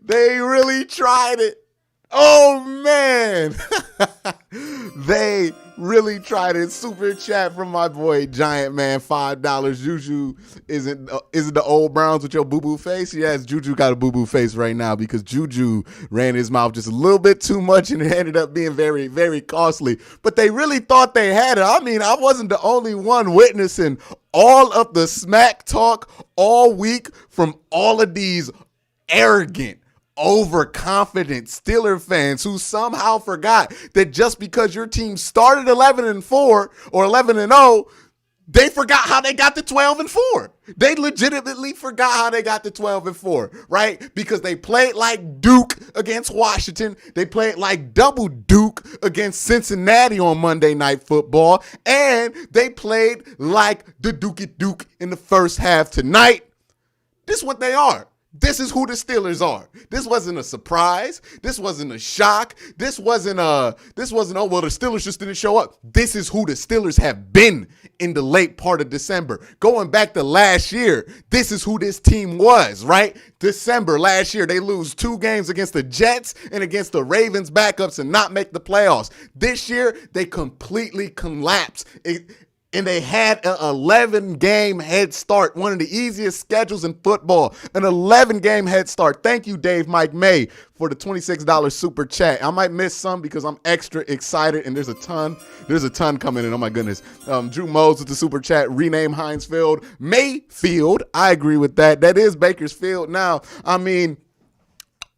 They really tried it. Oh, man. They really tried it. Super chat from my boy Giant Man, $5. Juju isn't the old Browns with your boo-boo face? Yes, Juju got a boo-boo face right now because Juju ran his mouth just a little bit too much and it ended up being very, very costly. But they really thought they had it. I mean, I wasn't the only one witnessing all of the smack talk all week from all of these arrogant, overconfident Steeler fans who somehow forgot that just because your team started 11-4 or 11-0, they forgot how they got to 12-4. They legitimately forgot how they got to 12-4, right? Because they played like Duke against Washington. They played like double Duke against Cincinnati on Monday Night Football. And they played like the Dookie Duke in the first half tonight. This is what they are. This is who the Steelers are. This wasn't a surprise. This wasn't a shock. This wasn't, oh, well, the Steelers just didn't show up. This is who the Steelers have been in the late part of December. Going back to last year, this is who this team was, right? December last year, they lose 2 games against the Jets and against the Ravens backups and not make the playoffs. This year, they completely collapsed. And they had an 11-game head start, one of the easiest schedules in football, an 11-game head start. Thank you, Dave Mike May, for the $26 super chat. I might miss some because I'm extra excited, and there's a ton coming in. Oh, my goodness. Drew Mose with the super chat, rename Heinz Field Mayfield. I agree with that. That is Bakersfield now. I mean,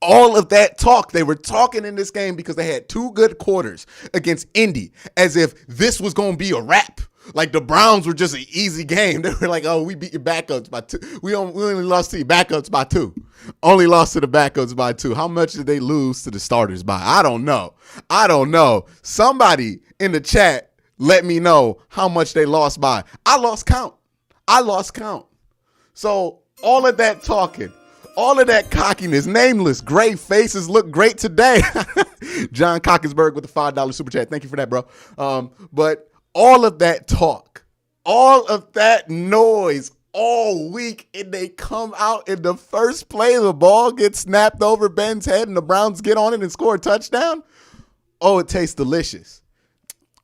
all of that talk, they were talking in this game because they had 2 good quarters against Indy, as if this was going to be a wrap. Like the Browns were just an easy game. They were like, oh, we beat your backups by 2. We only lost to your backups by 2. Only lost to the backups by 2. How much did they lose to the starters by? I don't know. Somebody in the chat let me know how much they lost by. I lost count. So all of that talking, all of that cockiness, nameless, gray faces look great today. John Cockensberg with the $5 super chat. Thank you for that, bro. But all of that talk, all of that noise all week, and they come out in the first play, the ball gets snapped over Ben's head and the Browns get on it and score a touchdown. Oh, it tastes delicious.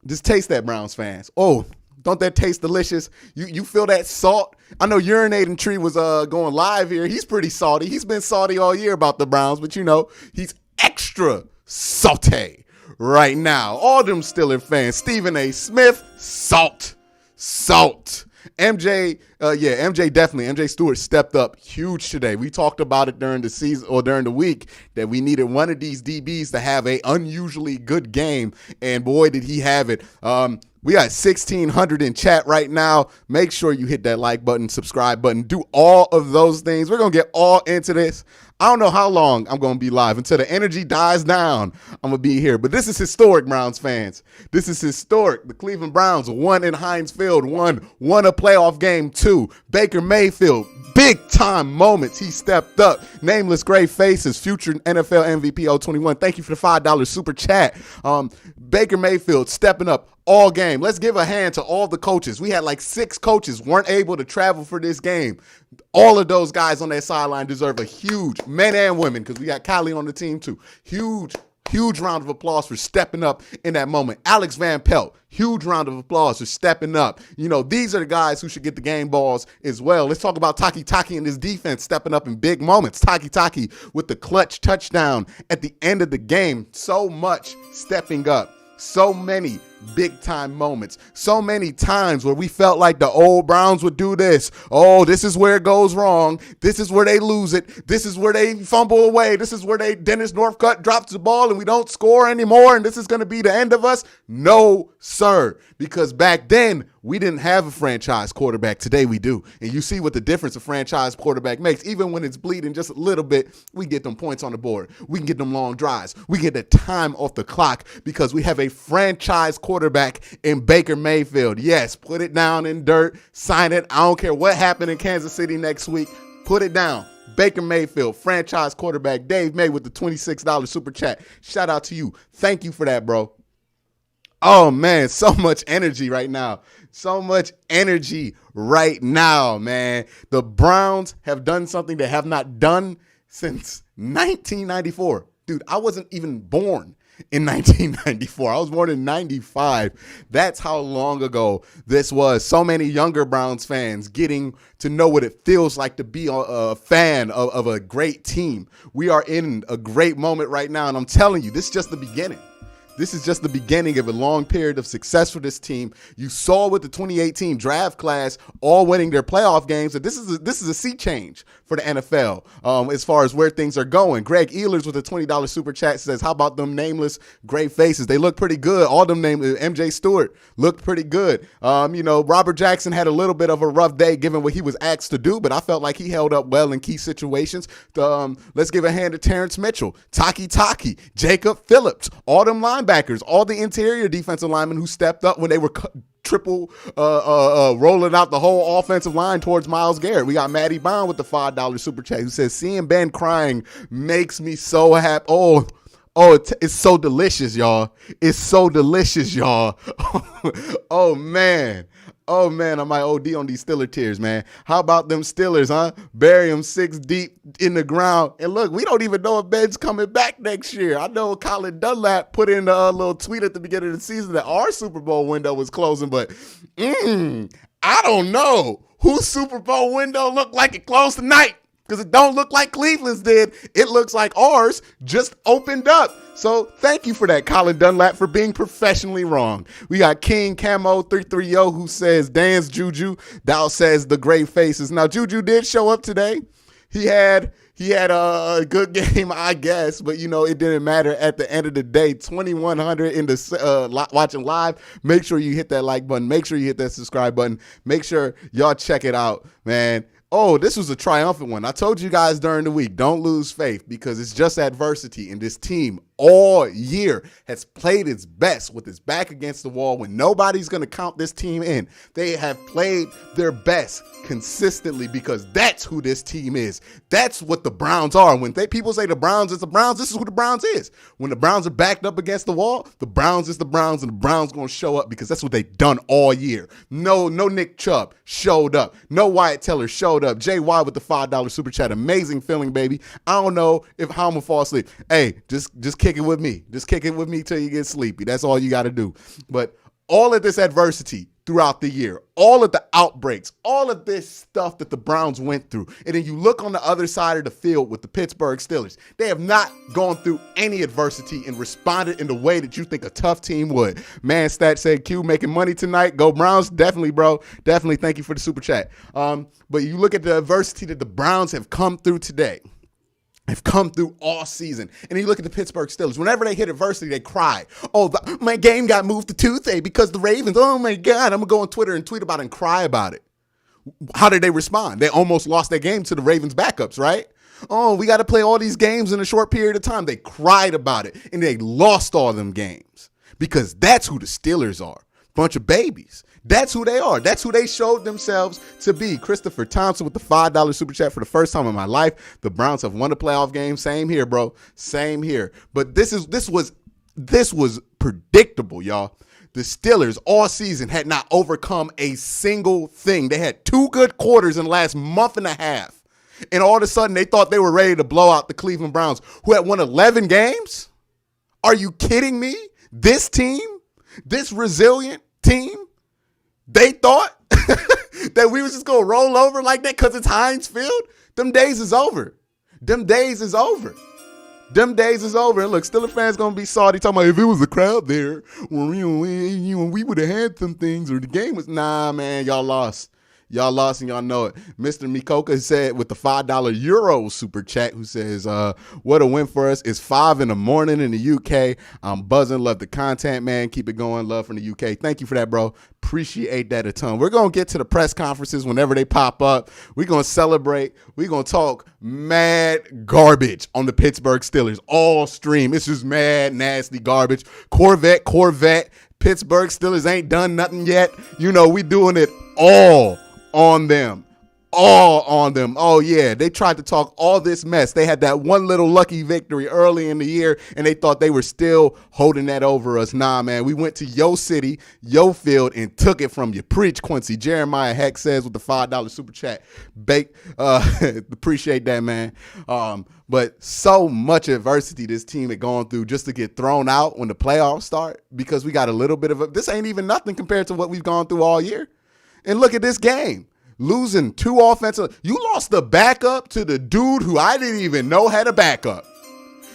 Just taste that, Browns fans. Oh, don't that taste delicious? You feel that salt? I know Urinating Tree was going live here. He's pretty salty. He's been salty all year about the Browns, but he's extra salty right now. All them Steeler fans. Stephen A. Smith, salt. MJ definitely. MJ Stewart stepped up huge today. We talked about it during the season or during the week that we needed one of these DBs to have a unusually good game, and boy, did he have it. We got 1,600 in chat right now. Make sure you hit that like button, subscribe button, do all of those things. We're going to get all into this. I don't know how long I'm going to be live. Until the energy dies down, I'm going to be here. But this is historic, Browns fans. This is historic. The Cleveland Browns won in Heinz Field, won a playoff game, 2. Baker Mayfield, big-time moments. He stepped up. Nameless gray faces, future NFL MVP 021. Thank you for the $5 super chat. Baker Mayfield stepping up all game. Let's give a hand to all the coaches. We had like 6 coaches weren't able to travel for this game. All of those guys on that sideline deserve a huge, men and women, because we got Kylie on the team too. Huge round of applause for stepping up in that moment. Alex Van Pelt, huge round of applause for stepping up. These are the guys who should get the game balls as well. Let's talk about Taki and his defense stepping up in big moments. Taki with the clutch touchdown at the end of the game. So much stepping up. So many big-time moments. So many times where we felt like the old Browns would do this. Oh, this is where it goes wrong. This is where they lose it. This is where they fumble away. This is where Dennis Northcutt drops the ball and we don't score anymore, and this is going to be the end of us. No, sir. Because back then, we didn't have a franchise quarterback. Today we do. And you see what the difference a franchise quarterback makes. Even when it's bleeding just a little bit, we get them points on the board. We can get them long drives. We get the time off the clock because we have a franchise quarterback in Baker Mayfield. Yes, put it down in dirt. Sign it. I don't care what happened in Kansas City next week. Put it down. Baker Mayfield, franchise quarterback. Dave May with the $26 super chat. Shout out to you. Thank you for that, bro. Oh, man, so much energy right now. So much energy right now, man. The Browns have done something they have not done since 1994. Dude, I wasn't even born in 1994. I was born in 95. That's how long ago this was. So many younger Browns fans getting to know what it feels like to be a fan of a great team. We are in a great moment right now, and I'm telling you, this is just the beginning. This is just the beginning of a long period of success for this team. You saw with the 2018 draft class all winning their playoff games that this is a sea change for the NFL as far as where things are going. Greg Ehlers with a $20 super chat says, how about them nameless gray faces? They look pretty good. All them names, MJ Stewart looked pretty good. Robert Jackson had a little bit of a rough day given what he was asked to do, but I felt like he held up well in key situations. Let's give a hand to Terrence Mitchell, Taki, Jacob Phillips, all them linebackers, all the interior defensive linemen who stepped up when they were triple rolling out the whole offensive line towards Myles Garrett. We got Matty Bond with the $5 super chat who says, seeing Ben crying makes me so happy. It's so delicious, y'all. It's so delicious, y'all. Oh, man. Oh, man, I might OD on these Steeler tears, man. How about them Steelers, huh? Bury them 6 deep in the ground. And look, we don't even know if Ben's coming back next year. I know Colin Dunlap put in a little tweet at the beginning of the season that our Super Bowl window was closing, but I don't know whose Super Bowl window looked like it closed tonight. Because it don't look like Cleveland's did. It looks like ours just opened up. So thank you for that, Colin Dunlap, for being professionally wrong. We got King Camo 330 who says, dance Juju. Thou says the gray faces. Now, Juju did show up today. He had a good game, I guess, but, it didn't matter at the end of the day. 2,100 in the watching live. Make sure you hit that like button. Make sure you hit that subscribe button. Make sure y'all check it out, man. Oh, this was a triumphant one. I told you guys during the week, don't lose faith because it's just adversity. And this team all year has played its best with its back against the wall when nobody's going to count this team in. They have played their best consistently because that's who this team is. That's what the Browns are. When people say the Browns is the Browns, this is who the Browns is. When the Browns are backed up against the wall, the Browns is the Browns, and the Browns going to show up because that's what they've done all year. No Nick Chubb showed up. No Wyatt Teller showed up. JY with the $5 super chat. Amazing feeling, baby. I don't know how I'm going to fall asleep. Hey, just kick it with me. Just kick it with me till you get sleepy. That's all you got to do. But all of this adversity throughout the year, all of the outbreaks, all of this stuff that the Browns went through, and then you look on the other side of the field with the Pittsburgh Steelers, they have not gone through any adversity and responded in the way that you think a tough team would. Man, Stat said, Q making money tonight. Go Browns. Definitely, bro. Definitely. Thank you for the super chat. But you look at the adversity that the Browns have come through today. Have come through all season. And then you look at the Pittsburgh Steelers. Whenever they hit adversity, they cry. Oh, my game got moved to Tuesday because the Ravens. Oh, my God. I'm going to go on Twitter and tweet about it and cry about it. How did they respond? They almost lost their game to the Ravens backups, right? Oh, we got to play all these games in a short period of time. They cried about it, and they lost all them games because that's who the Steelers are. Bunch of babies. That's who they are. That's who they showed themselves to be. Christopher Thompson with the $5 super chat for the first time in my life. The Browns have won a playoff game. Same here, bro. Same here. But this was predictable, y'all. The Steelers all season had not overcome a single thing. They had 2 good quarters in the last month and a half. And all of a sudden they thought they were ready to blow out the Cleveland Browns, who had won 11 games. Are you kidding me? This team, this resilient team, they thought that we was just going to roll over like that because it's Heinz Field? Them days is over. Them days is over. Them days is over. And look, Steelers fans going to be salty talking about if it was a crowd there, well, we would have had some things or the game was, nah, man, y'all lost. Y'all lost and y'all know it. Mr. Mikoka said with the $5 Euro super chat who says, what a win for us. It's 5 in the morning in the UK. I'm buzzing. Love the content, man. Keep it going. Love from the UK. Thank you for that, bro. Appreciate that a ton. We're going to get to the press conferences whenever they pop up. We're going to celebrate. We're going to talk mad garbage on the Pittsburgh Steelers. All stream. It's just mad, nasty garbage. Corvette. Pittsburgh Steelers ain't done nothing yet. We doing it all on them. all on them. Oh, yeah. They tried to talk all this mess. They had that one little lucky victory early in the year, and they thought they were still holding that over us. Nah, man. We went to yo city, yo field, and took it from you. Preach, Quincy. Jeremiah Heck says with the $5 super chat. Appreciate that, man. But so much adversity this team had gone through just to get thrown out when the playoffs start, because we got a little bit of this ain't even nothing compared to what we've gone through all year. And look at this game. Losing 2 offensive. You lost the backup to the dude who I didn't even know had a backup.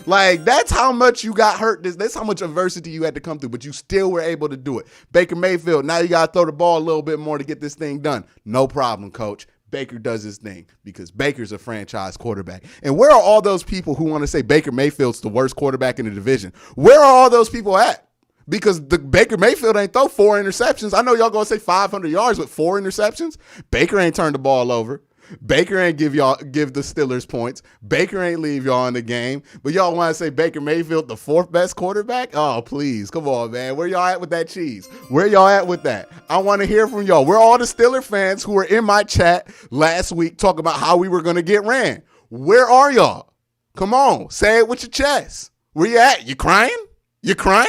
Like, that's how much you got hurt. That's how much adversity you had to come through, but you still were able to do it. Baker Mayfield, now you got to throw the ball a little bit more to get this thing done. No problem, coach. Baker does his thing because Baker's a franchise quarterback. And where are all those people who want to say Baker Mayfield's the worst quarterback in the division? Where are all those people at? Because the Baker Mayfield ain't throw 4 interceptions. I know y'all gonna say 500 yards with 4 interceptions. Baker ain't turned the ball over. Baker ain't give the Steelers points. Baker ain't leave y'all in the game. But y'all want to say Baker Mayfield the 4th best quarterback? Oh, please. Come on, man. Where y'all at with that cheese? Where y'all at with that? I want to hear from y'all. We're all the Steeler fans who were in my chat last week talking about how we were going to get ran. Where are y'all? Come on. Say it with your chest. Where you at? You crying? You crying?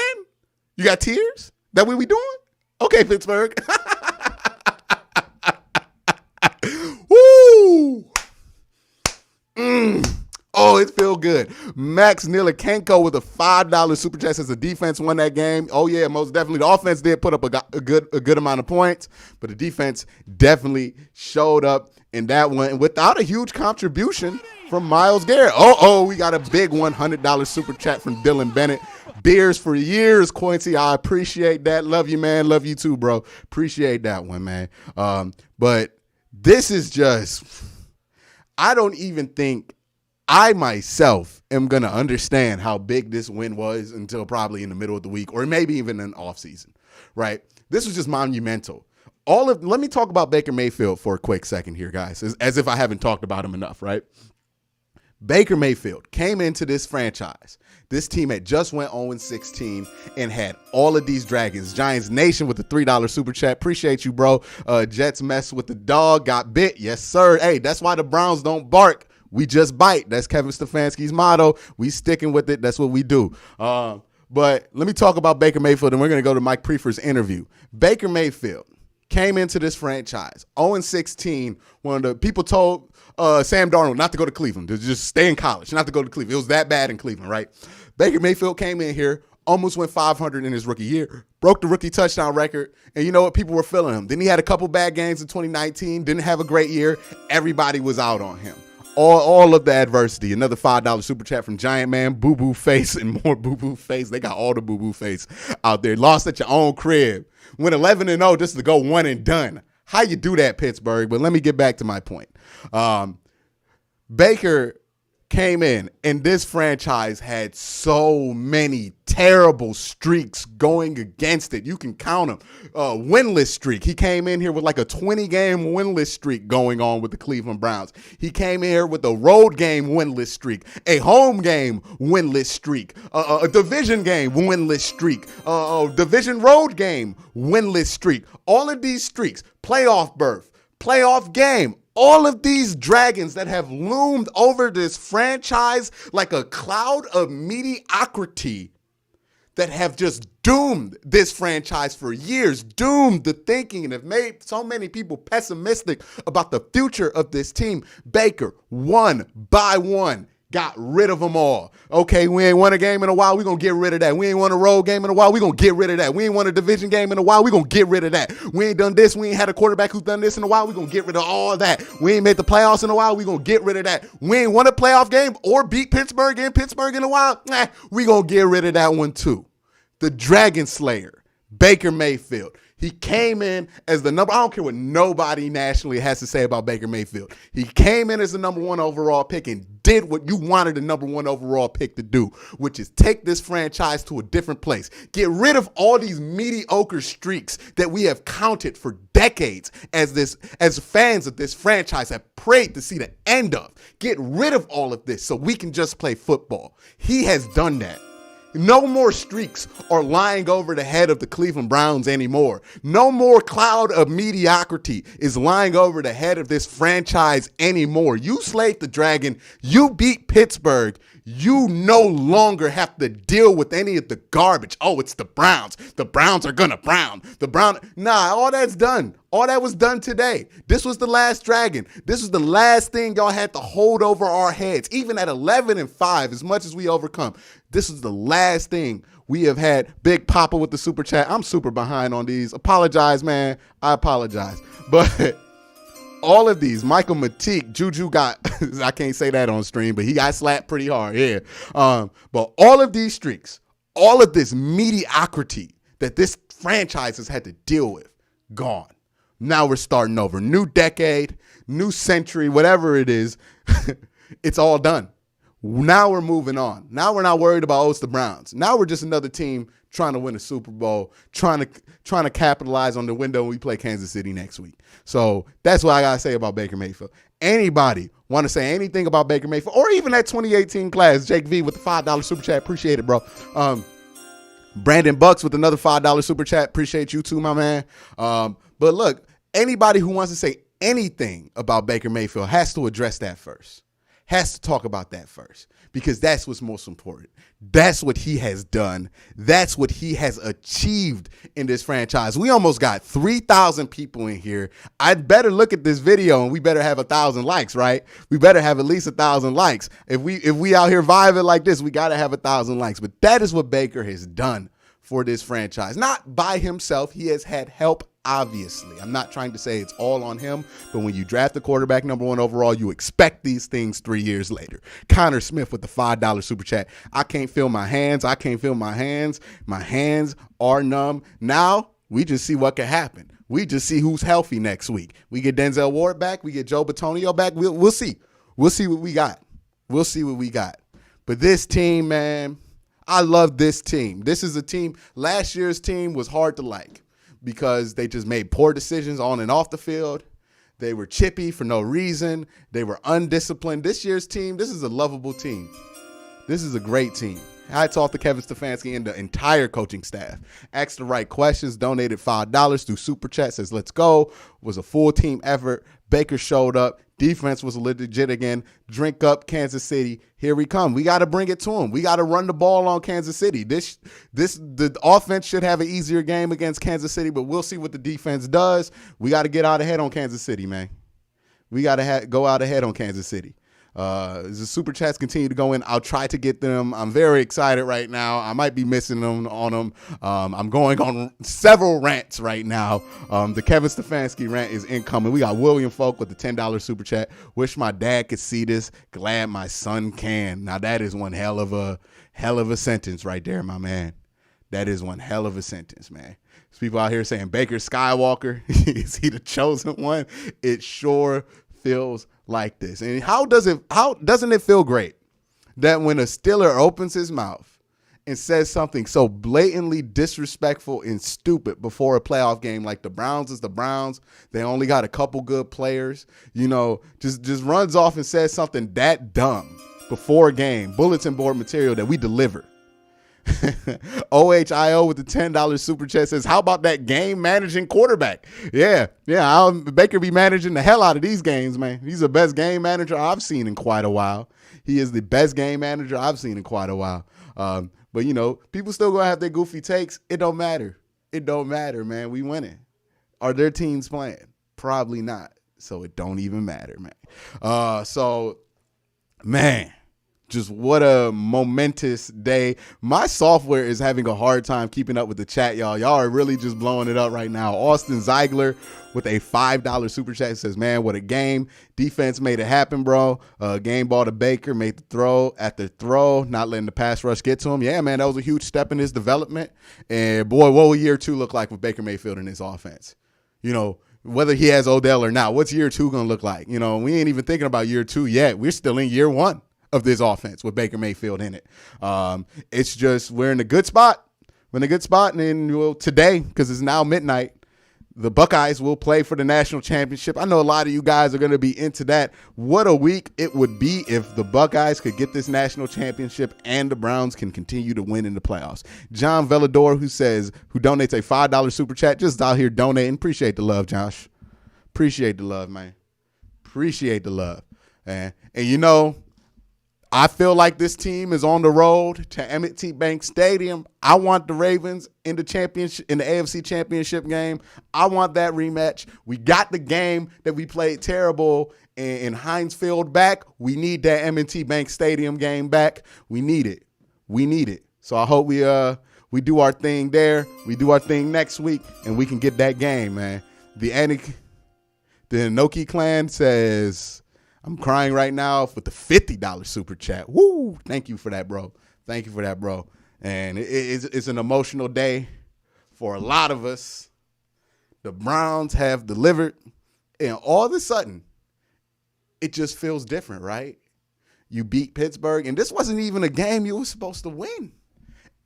You got tears? That what we doing? Okay, Pittsburgh. Woo! Oh, it feels good. Max Nilikenko with a $5 super chat says the defense won that game. Oh, yeah, most definitely. The offense did put up a good amount of points, but the defense definitely showed up in that one without a huge contribution from Myles Garrett. We got a big $100 super chat from Dylan Bennett. Beers for years, Quincy. I appreciate that. Love you, man. Love you too, bro. Appreciate that one, man. But this is just, I don't even think I myself am going to understand how big this win was until probably in the middle of the week or maybe even in off season, right? This was just monumental. Let me talk about Baker Mayfield for a quick second here, guys, as if I haven't talked about him enough, right? Baker Mayfield came into this franchise. This team had just went 0-16 and had all of these dragons. Giants Nation with the $3 super chat. Appreciate you, bro. Jets mess with the dog. Got bit. Yes, sir. Hey, that's why the Browns don't bark. We just bite. That's Kevin Stefanski's motto. We sticking with it. That's what we do. But let me talk about Baker Mayfield, and we're going to go to Mike Priefer's interview. Baker Mayfield came into this franchise 0-16. One of the people told Sam Darnold not to go to Cleveland, to just stay in college, not to go to Cleveland. It was that bad in Cleveland, right? Baker Mayfield came in here, almost went 500 in his rookie year, broke the rookie touchdown record, and you know what? People were feeling him. Then he had a couple bad games in 2019, didn't have a great year. Everybody was out on him. All of the adversity. Another $5 super chat from Giant Man, boo-boo face, and more boo-boo face. They got all the boo-boo face out there. Lost at your own crib. Went 11-0 just to go one and done. How you do that, Pittsburgh? But let me get back to my point. Baker came in, and this franchise had so many terrible streaks going against it. You can count them. Winless streak. He came in here with like a 20-game winless streak going on with the Cleveland Browns. He came in here with a road game winless streak, a home game winless streak, a division game winless streak, division road game winless streak. All of these streaks, playoff berth, playoff game, all of these dragons that have loomed over this franchise like a cloud of mediocrity that have just doomed this franchise for years, doomed the thinking, and have made so many people pessimistic about the future of this team. Baker, one by one, got rid of them all. Okay, we ain't won a game in a while, we're going to get rid of that. We ain't won a road game in a while, we're going to get rid of that. We ain't won a division game in a while, we're going to get rid of that. We ain't done this, we ain't had a quarterback who's done this in a while, we're going to get rid of all that. We ain't made the playoffs in a while, we're going to get rid of that. We ain't won a playoff game or beat Pittsburgh in a while, we're going to get rid of that one too. The Dragon Slayer, Baker Mayfield. He came in as the number, I don't care what nobody nationally has to say about Baker Mayfield. He came in as the number 1 overall pick and did what you wanted the number 1 overall pick to do, which is take this franchise to a different place. Get rid of all these mediocre streaks that we have counted for decades as fans of this franchise have prayed to see the end of. Get rid of all of this so we can just play football. He has done that. No more streaks are lying over the head of the Cleveland Browns anymore. No more cloud of mediocrity is lying over the head of this franchise anymore. You slayed the dragon. You beat Pittsburgh. You no longer have to deal with any of the garbage. Oh, it's the Browns. The Browns are gonna Brown. Nah, all that's done. All that was done today. This was the last dragon. This was the last thing y'all had to hold over our heads. Even at 11-5, as much as we overcome, this was the last thing we have had. Big Papa with the super chat. I'm super behind on these. Apologize, man. I apologize. But all of these, Michael Matique, Juju got, I can't say that on stream, but he got slapped pretty hard, yeah. But all of these streaks, all of this mediocrity that this franchise has had to deal with, gone. Now we're starting over. New decade, new century, whatever it is, it's all done. Now we're moving on. Now we're not worried about, oh, it's the Browns. Now we're just another team trying to win a Super Bowl, trying to capitalize on the window when we play Kansas City next week. So that's what I got to say about Baker Mayfield. Anybody want to say anything about Baker Mayfield or even that 2018 class? Jake V with the $5 super chat. Appreciate it, bro. Brandon Bucks with another $5 super chat. Appreciate you too, my man. But look, anybody who wants to say anything about Baker Mayfield has to address that first. Has to talk about that first, because that's what's most important. That's what he has done. That's what he has achieved in this franchise. We almost got 3,000 people in here. I'd better look at this video and we better have 1,000 likes, right? We better have at least 1,000 likes. If we out here vibing like this, we got to have 1,000 likes. But that is what Baker has done for this franchise. Not by himself. He has had help, obviously. I'm not trying to say it's all on him, but when you draft the quarterback #1 overall, you expect these things 3 years later. Connor Smith with the $5 super chat. I can't feel my hands. I can't feel my hands. My hands are numb. Now we just see what can happen. We just see who's healthy next week. We get Denzel Ward back. We get Joe Bitonio back. We'll see. We'll see what we got. We'll see what we got. But this team, man, I love this team. This is a team. Last year's team was hard to like because they just made poor decisions on and off the field. They were chippy for no reason. They were undisciplined. This year's team, this is a lovable team. This is a great team. Hats off to Kevin Stefanski and the entire coaching staff. Asked the right questions, donated $5 through Super Chat, says let's go. Was a full team effort. Baker showed up. Defense was legit again. Drink up Kansas City. Here we come. We got to bring it to them. We got to run the ball on Kansas City. The offense should have an easier game against Kansas City, but we'll see what the defense does. We got to get out ahead on Kansas City, man. We got to go out ahead on Kansas City. As the super chats continue to go in, I'll try to get them. I'm very excited right now. I might be missing them on them. I'm going on several rants right now. The Kevin Stefanski rant is incoming. We got William Folk with the $10 super chat. Wish my dad could see this. Glad my son can. Now that is one hell of a sentence right there, my man. That is one hell of a sentence, man. There's people out here saying Baker Skywalker, is he the chosen one? It sure feels like this. And how doesn't it feel great that when a Steeler opens his mouth and says something so blatantly disrespectful and stupid before a playoff game, like the Browns is the Browns, they only got a couple good players, just runs off and says something that dumb before a game, bulletin board material that we deliver. OHIO with the $10 super chat says, how about that game managing quarterback? Yeah. Baker be managing the hell out of these games, man. He's the best game manager I've seen in quite a while. He is the best game manager I've seen in quite a while. But people still gonna have their goofy takes. It don't matter. It don't matter, man. We winning. Are their teams playing? Probably not. So it don't even matter, man. Man. Just what a momentous day. My software is having a hard time keeping up with the chat, y'all. Y'all are really just blowing it up right now. Austin Ziegler with a $5 super chat says, man, what a game. Defense made it happen, bro. Game ball to Baker, made the throw after throw, not letting the pass rush get to him. Yeah, man, that was a huge step in his development. And, boy, what will year 2 look like with Baker Mayfield in this offense? Whether he has Odell or not, what's year 2 going to look like? We ain't even thinking about year 2 yet. We're still in year 1. Of this offense with Baker Mayfield in it. It's just we're in a good spot. We're in a good spot, and then today, because it's now midnight, The Buckeyes will play for the national championship. I know a lot of you guys are going to be into that. What a week it would be if the Buckeyes could get this national championship and the Browns can continue to win in the playoffs. John Velador, who donates a $5 super chat, just out here donating. Appreciate the love, Josh. Appreciate the love, man. Appreciate the love. And you know, I feel like this team is on the road to M&T Bank Stadium. I want the Ravens in the AFC Championship game. I want that rematch. We got the game that we played terrible in Heinz Field back. We need that M&T Bank Stadium game back. We need it. We need it. So I hope we do our thing there. We do our thing next week, and we can get that game, man. The Inoki clan says, I'm crying right now with the $50 super chat. Woo! Thank you for that, bro. Thank you for that, bro. And it's an emotional day for a lot of us. The Browns have delivered, and all of a sudden, it just feels different, right? You beat Pittsburgh, and this wasn't even a game you were supposed to win.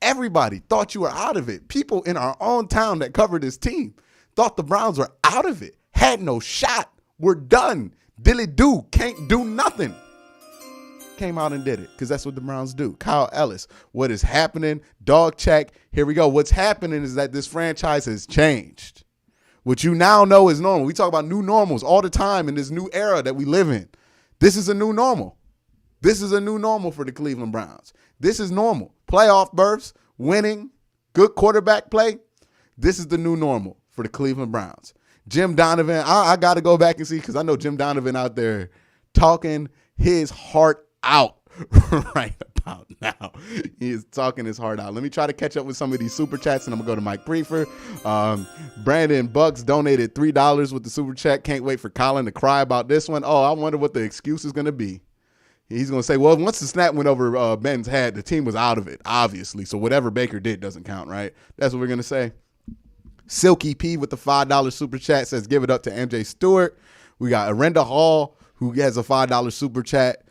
Everybody thought you were out of it. People in our own town that covered this team thought the Browns were out of it, had no shot. We're done. Dilly do, can't do nothing. Came out and did it because that's what the Browns do. Kyle Ellis, what is happening? Dog check. Here we go. What's happening is that this franchise has changed. What you now know is normal. We talk about new normals all the time in this new era that we live in. This is a new normal. This is a new normal for the Cleveland Browns. This is normal. Playoff berths, winning, good quarterback play. This is the new normal for the Cleveland Browns. Jim Donovan, I got to go back and see because I know Jim Donovan out there talking his heart out right about now. He is talking his heart out. Let me try to catch up with some of these super chats, and I'm going to go to Mike Priefer. Brandon Bucks donated $3 with the super chat. Can't wait for Colin to cry about this one. Oh, I wonder what the excuse is going to be. He's going to say, well, once the snap went over Ben's head, the team was out of it, obviously. So whatever Baker did doesn't count, right? That's what we're going to say. Silky P with the $5 super chat says, give it up to MJ Stewart. We got Arenda Hall, who has a $5 super chat.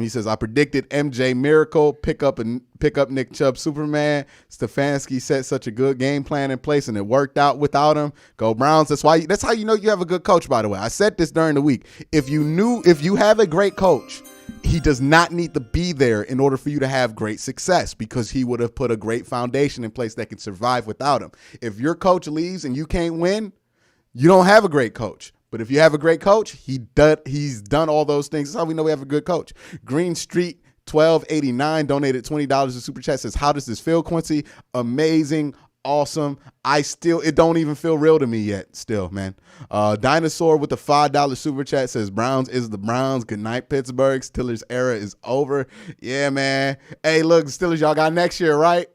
He says, I predicted MJ Miracle, pick up Nick Chubb Superman. Stefanski set such a good game plan in place, and it worked out without him. Go Browns. That's how you know you have a good coach, by the way. I said this during the week. If you have a great coach, he does not need to be there in order for you to have great success because he would have put a great foundation in place that can survive without him. If your coach leaves and you can't win, you don't have a great coach. But if you have a great coach, he's done all those things. That's how we know we have a good coach. Green Street 1289 donated $20 to super chat. Says, how does this feel, Quincy? Amazing. Awesome. It don't even feel real to me yet still, man. Dinosaur with the $5 super chat says, Browns is the Browns. Good night, Pittsburgh. Steelers era is over. Yeah, man. Hey, look, Steelers, y'all got next year, right?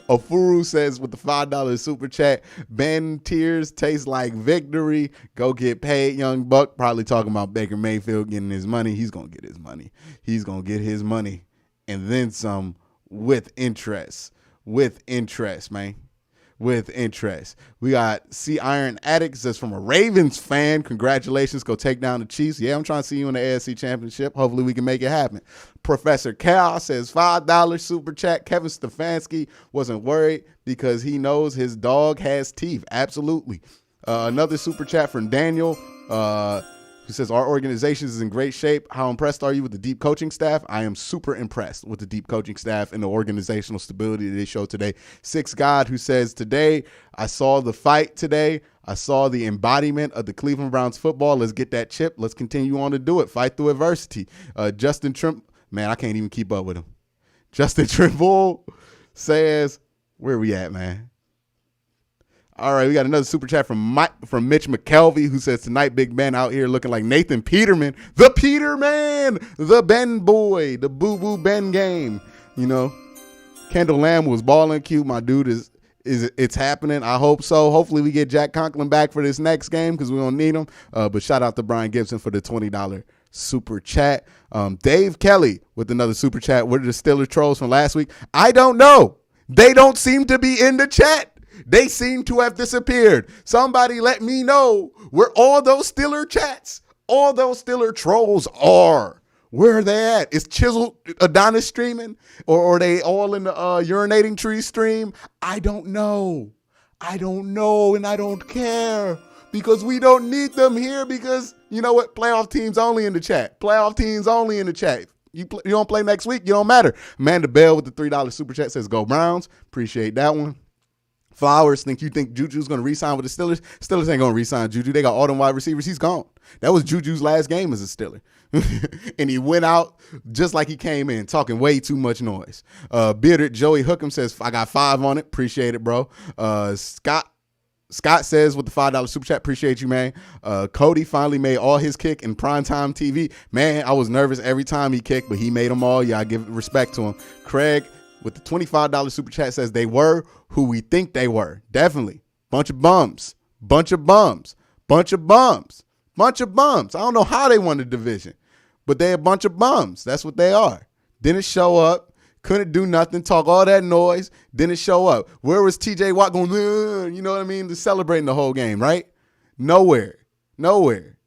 Ofuru says with the $5 super chat, Ben, tears taste like victory. Go get paid, young buck. Probably talking about Baker Mayfield getting his money. He's going to get his money. He's going to get his money and then some. With interest, man. With interest. We got C Iron Addict says from a Ravens fan, congratulations, go take down the Chiefs. Yeah, I'm trying to see you in the AFC Championship. Hopefully we can make it happen. Professor Chaos says $5 super chat. Kevin Stefanski wasn't worried because he knows his dog has teeth. Absolutely. Another super chat from Daniel. He says, our organization is in great shape. How impressed are you with the deep coaching staff? I am super impressed with the deep coaching staff and the organizational stability that they show today. Six God, who says, today, I saw the fight today. I saw the embodiment of the Cleveland Browns football. Let's get that chip. Let's continue on to do it. Fight through adversity. Justin Trimble, man, I can't even keep up with him. Justin Trimble says, where are we at, man? All right, we got another super chat from Mitch McKelvey, who says, tonight, Big Ben out here looking like Nathan Peterman, the Peterman, the Ben boy, the boo-boo Ben game. You know, Kendall Lamb was balling cute. My dude it's happening. I hope so. Hopefully we get Jack Conklin back for this next game because we don't need him. But shout out to Brian Gibson for the $20 super chat. Dave Kelly with another super chat. What are the Steelers trolls from last week? I don't know. They don't seem to be in the chat. They seem to have disappeared. Somebody let me know where all those Steeler chats, all those Steeler trolls are. Where are they at? Is Chisel Adonis streaming? Or are they all in the urinating tree stream? I don't know. I don't know, and I don't care because we don't need them here because, you know what? Playoff teams only in the chat. Playoff teams only in the chat. You don't play next week, you don't matter. Amanda Bell with the $3 super chat says, go Browns. Appreciate that one. Flowers, you think Juju's going to re-sign with the Steelers? Steelers ain't going to re-sign Juju. They got all them wide receivers. He's gone. That was Juju's last game as a Steeler. And he went out just like he came in, talking way too much noise. Bearded Joey Hookham says, I got 5 on it. Appreciate it, bro. Scott says with the $5 super chat, appreciate you, man. Cody finally made all his kick in primetime TV. Man, I was nervous every time he kicked, but he made them all. Yeah, I give respect to him. Craig with the $25 super chat says they were who we think they were. Definitely. Bunch of bums. Bunch of bums. Bunch of bums. Bunch of bums. I don't know how they won the division, but they a bunch of bums. That's what they are. Didn't show up. Couldn't do nothing. Talk all that noise. Didn't show up. Where was TJ Watt going, you know what I mean? Just celebrating the whole game, right? Nowhere. Nowhere.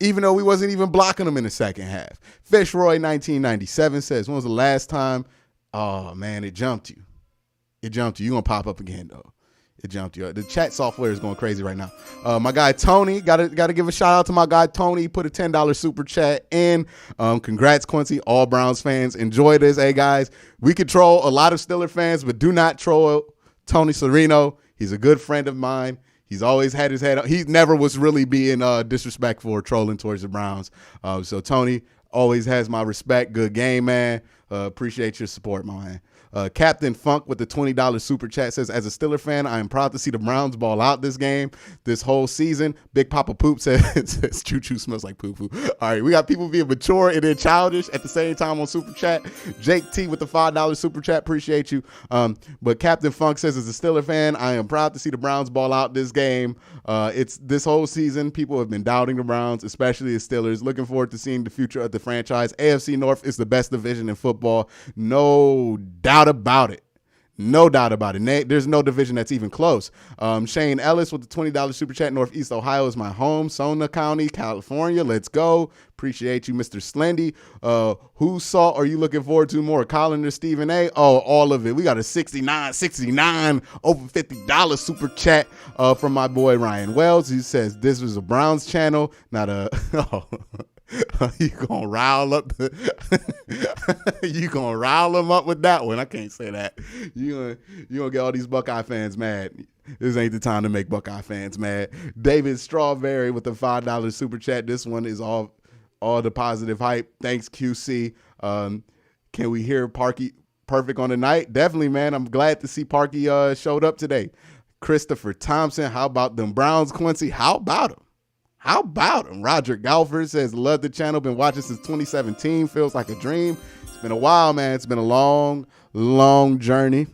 Even though we wasn't even blocking them in the second half. Fishroy 1997 says, when was the last time? Oh, man, it jumped you. It jumped you. You're going to pop up again, though. It jumped you. The chat software is going crazy right now. My guy Tony, got to give a shout out to my guy Tony. He put a $10 super chat in. Congrats, Quincy. All Browns fans, enjoy this. Hey, guys, we could troll a lot of Steeler fans, but do not troll Tony Serino. He's a good friend of mine. He's always had his head up. He never was really being disrespectful or trolling towards the Browns. So Tony always has my respect. Good game, man. Appreciate your support, my man. Captain Funk with the $20 super chat says, as a Steeler fan, I am proud to see the Browns ball out this game, this whole season. Big Papa Poop says, choo-choo smells like poo-poo. All right, we got people being mature and then childish at the same time on super chat. Jake T with the $5 super chat, appreciate you. But Captain Funk says, as a Steeler fan, I am proud to see the Browns ball out this game. It's this whole season, people have been doubting the Browns, especially the Steelers. Looking forward to seeing the future of the franchise. AFC North is the best division in football. No doubt about it. No doubt about it. There's no division that's even close. Shane Ellis with the $20 super chat. Northeast Ohio is my home. Sonoma County, California. Let's go. Appreciate you, Mr. Slendy. Whose salt are you looking forward to more, Colin or Stephen A? Oh, all of it. We got a $69 over $50 super chat from my boy Ryan Wells. He says this was a Browns channel, not a. You gonna rile up you gonna rile them up with that one. I can't say that. You gonna get all these Buckeye fans mad. This ain't the time to make Buckeye fans mad. David Strawberry with the $5 super chat. This one is all the positive hype. Thanks, QC. Can we hear Parky perfect on the night? Definitely, man. I'm glad to see Parky showed up today. Christopher Thompson, how about them Browns, Quincy? How about him? How about him? Roger Galford says, love the channel. Been watching since 2017. Feels like a dream. It's been a while, man. It's been a long, long journey.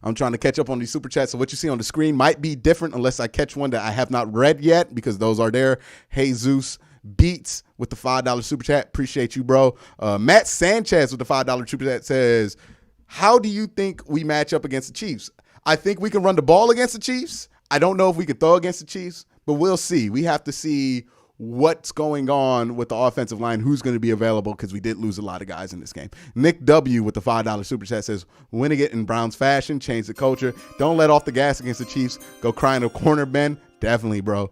I'm trying to catch up on these super chats. So what you see on the screen might be different unless I catch one that I have not read yet, because those are there. Jesus Beats with the $5 super chat. Appreciate you, bro. Matt Sanchez with the $5 super chat says, how do you think we match up against the Chiefs? I think we can run the ball against the Chiefs. I don't know if we can throw against the Chiefs, but we'll see. We have to see what's going on with the offensive line, who's going to be available, because we did lose a lot of guys in this game. Nick W. with the $5 super chat says, winning it in Browns fashion, change the culture. Don't let off the gas against the Chiefs. Go cry in a corner, Ben. Definitely, bro.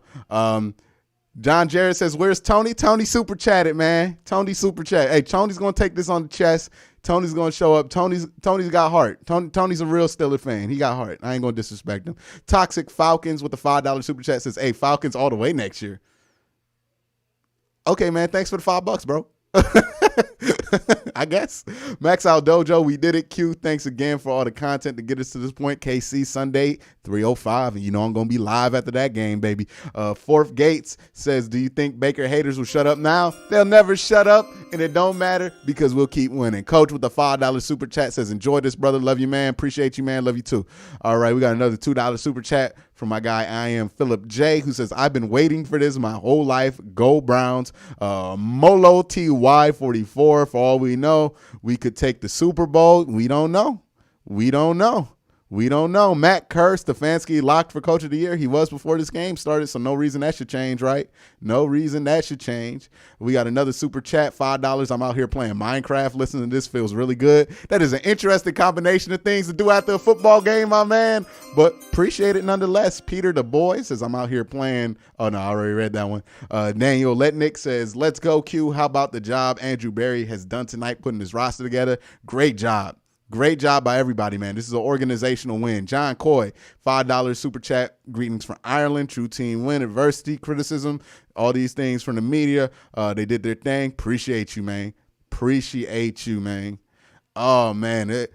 John Jarrett says, where's Tony? Tony super chatted, man. Tony super chat. Hey, Tony's going to take this on the chest. Tony's going to show up. Tony's got heart. Tony's a real Steeler fan. He got heart. I ain't going to disrespect him. Toxic Falcons with the $5 super chat says, hey, Falcons all the way next year. Okay, man. Thanks for the $5, bro. I guess. Max Out Dojo, we did it. Q, thanks again for all the content to get us to this point. KC Sunday 3:05, and you know I'm gonna be live after that game, baby. Fourth Gates says, do you think Baker haters will shut up now? They'll never shut up, and it don't matter because we'll keep winning. Coach with the $5 super chat says, enjoy this, brother. Love you, man. Appreciate you, man. Love you too. All right, we got another $2 super chat from my guy I am Philip J, who says, I've been waiting for this my whole life. Go Browns. Molo TY44, for all we know, we could take the Super Bowl. We don't know. We don't know. We don't know. Matt Kerr, Stefanski locked for Coach of the Year. He was before this game started, so no reason that should change, right? No reason that should change. We got another super chat, $5. I'm out here playing Minecraft. Listening to this feels really good. That is an interesting combination of things to do after a football game, my man, but appreciate it nonetheless. Peter the Boy says, I'm out here playing. Oh, no, I already read that one. Daniel Letnick says, let's go, Q. How about the job Andrew Berry has done tonight putting his roster together? Great job. Great job by everybody, man. This is an organizational win. John Coy, $5 super chat. Greetings from Ireland. True team win. Adversity, criticism, all these things from the media. They did their thing. Appreciate you, man. Appreciate you, man. Oh, man.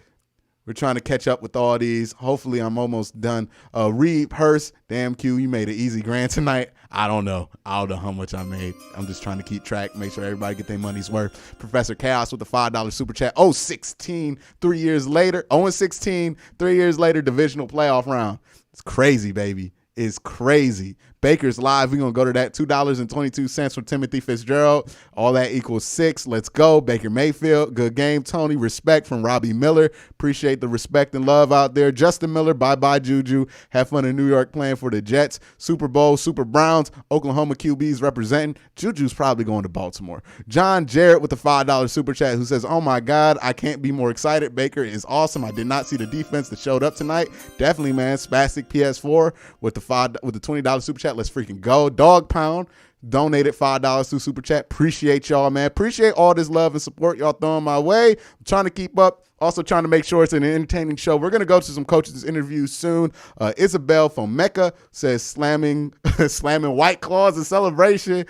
We're trying to catch up with all these. Hopefully, I'm almost done. Reed Hurst, damn Q, you made an easy grand tonight. I don't know how much I made. I'm just trying to keep track, make sure everybody get their money's worth. Professor Chaos with the $5 super chat. 0-16, 3 years later. 0-16, 3 years later, divisional playoff round. It's crazy, baby. It's crazy. Baker's Live, we're going to go to that. $2.22 from Timothy Fitzgerald. All that equals 6. Let's go. Baker Mayfield, good game. Tony, respect from Robbie Miller. Appreciate the respect and love out there. Justin Miller, bye-bye, Juju. Have fun in New York playing for the Jets. Super Bowl, Super Browns. Oklahoma QBs representing. Juju's probably going to Baltimore. John Jarrett with the $5 super chat who says, oh, my God, I can't be more excited. Baker is awesome. I did not see the defense that showed up tonight. Definitely, man. Spastic PS4 with the $20 super chat. Let's freaking go. Dog Pound donated $5 through super chat. Appreciate y'all, man. Appreciate all this love and support y'all throwing my way. I'm trying to keep up. Also trying to make sure it's an entertaining show. We're going to go to some coaches' interviews soon. Isabel from Mecca says slamming White Claws in celebration.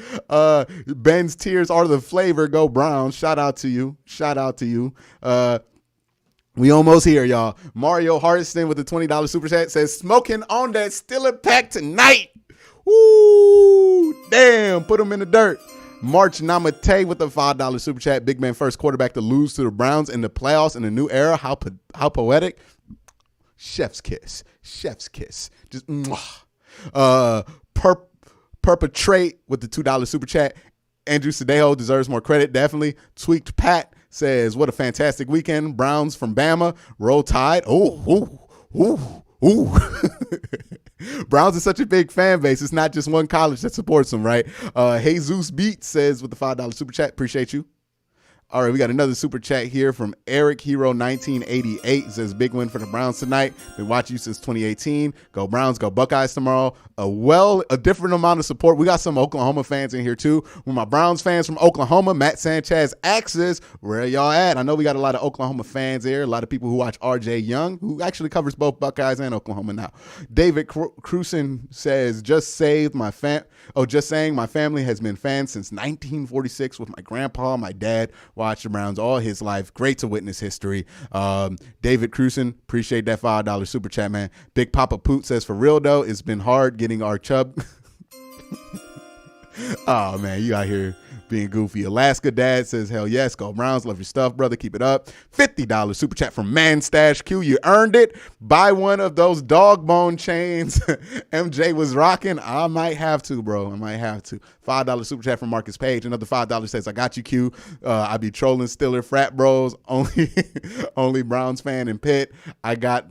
Ben's tears are the flavor. Go Browns. Shout out to you. Shout out to you. We almost here, y'all. Mario Hardiston with the $20 super chat says, smoking on that Steeler pack tonight. Woo! Damn, put him in the dirt. March Namate with the $5 super chat. Big man first quarterback to lose to the Browns in the playoffs in a new era. How poetic. Chef's kiss. Chef's kiss. Just perpetrate with the $2 super chat. Andrew Sadejo deserves more credit, definitely. Tweaked Pat says, what a fantastic weekend. Browns from Bama. Roll Tide. Ooh. Browns is such a big fan base. It's not just one college that supports them, right? Jesus Beat says with the $5 super chat, appreciate you. All right, we got another super chat here from Eric Hero 1988. It says, big win for the Browns tonight. Been watching you since 2018. Go Browns, go Buckeyes tomorrow. A different amount of support. We got some Oklahoma fans in here too. With my Browns fans from Oklahoma, Matt Sanchez asks, where y'all at? I know we got a lot of Oklahoma fans here. A lot of people who watch RJ Young, who actually covers both Buckeyes and Oklahoma now. David Cruson says, just saying my family has been fans since 1946 with my grandpa, my dad. Watched the Browns all his life. Great to witness history. David Cruson, appreciate that $5 super chat, man. Big Papa Poot says, for real, though, it's been hard getting our chub. Oh, man, you out here being goofy. Alaska Dad says, hell yes, go Browns. Love your stuff, brother. Keep it up. $50 super chat from Manstash Q. You earned it. Buy one of those dog bone chains MJ was rocking. I might have to, bro. I might have to. $5 super chat from Marcus Page. Another $5 says, I got you, Q. I be trolling Steeler frat bros. Only Browns fan in Pitt. I got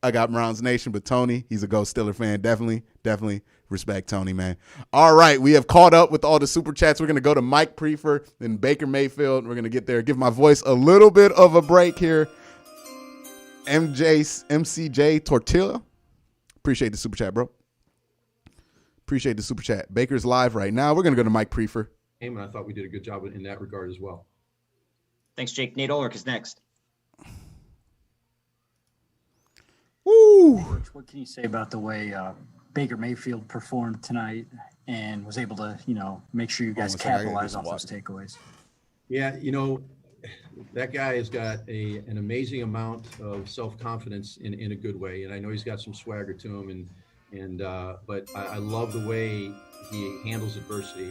Browns Nation, but Tony, he's a Go Steeler fan. Definitely respect Tony, man. All right, we have caught up with all the super chats. We're going to go to Mike Priefer, then Baker Mayfield. We're going to get there, give my voice a little bit of a break here. MCJ Tortilla. Appreciate the super chat, bro. Appreciate the super chat. Baker's live right now. We're going to go to Mike Priefer. And I thought we did a good job in that regard as well. Thanks, Jake. Nate Ulrich is next. Woo! What can you say about the way Baker Mayfield performed tonight and was able to, make sure you guys capitalize off those takeaways? Yeah, that guy has got an amazing amount of self-confidence in a good way, and I know he's got some swagger to him, but I love the way he handles adversity.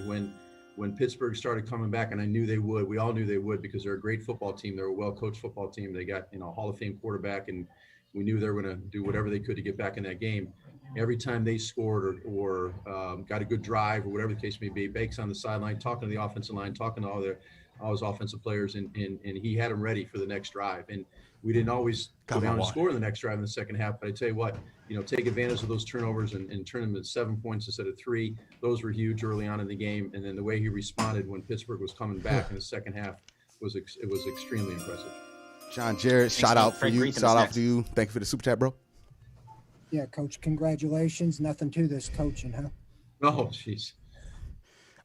When Pittsburgh started coming back, and I knew they would, we all knew they would because they're a great football team. They're a well-coached football team. They got a Hall of Fame quarterback, and we knew they were going to do whatever they could to get back in that game. Every time they scored or got a good drive or whatever the case may be, Bake's on the sideline talking to the offensive line, talking to all his offensive players, and he had them ready for the next drive. And We didn't always go Got my down and water. score in the next drive in the second half. But I tell you what, take advantage of those turnovers and turn them to 7 points instead of 3. Those were huge early on in the game. And then the way he responded when Pittsburgh was coming back in the second half was extremely impressive. John Jarrett, shout out for you. Shout out to you. Thank you for the super chat, bro. Yeah, Coach, congratulations. Nothing to this coaching, huh? Oh, jeez.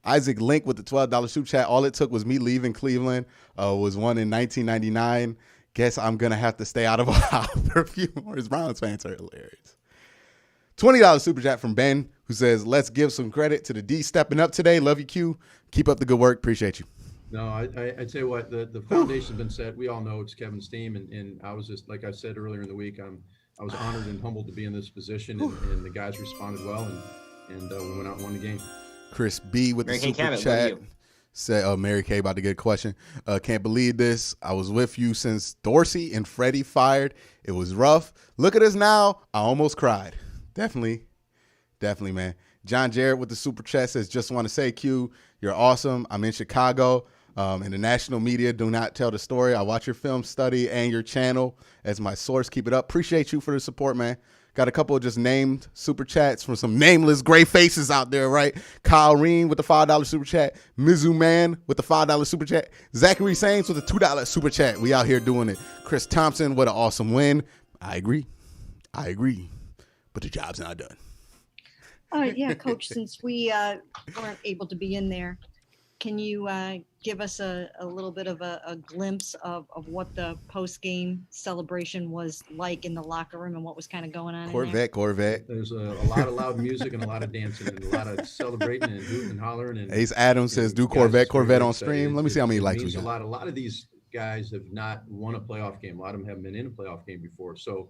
Isaac Link with the $12 super chat. All it took was me leaving Cleveland. Was one in 1999. Guess I'm going to have to stay out of Ohio for a few more. His Browns fans are hilarious. $20 super chat from Ben, who says, let's give some credit to the D stepping up today. Love you, Q. Keep up the good work. Appreciate you. No, I tell you what, the foundation's been set. We all know it's Kevin's team. And I was just, like I said earlier in the week, I was honored and humbled to be in this position. And the guys responded well. And we went out and won the game. Chris B with Mary the Kay super Cabot, chat. Said, Mary Kay about to get a question. Can't believe this. I was with you since Dorsey and Freddie fired. It was rough. Look at us now. I almost cried. Definitely, man. John Jarrett with the super chat says, just want to say, Q, you're awesome. I'm in Chicago. And the national media do not tell the story. I watch your film study and your channel as my source. Keep it up. Appreciate you for the support, man. Got a couple of just named super chats from some nameless gray faces out there, right? Kyle Reen with the $5 super chat. Mizu Man with the $5 super chat. Zachary Sainz with the $2 super chat. We out here doing it. Chris Thompson with an awesome win. I agree. But the job's not done. Yeah, Coach, since we weren't able to be in there, can you give us a little bit of a glimpse of what the post-game celebration was like in the locker room and what was kind of going on in there? Corvette. There's a lot of loud music and a lot of dancing and a lot of celebrating and hooting and hollering. And Ace Adams says, do Corvette on stream. Let me see how many likes we got. A lot of these guys have not won a playoff game. A lot of them haven't been in a playoff game before. So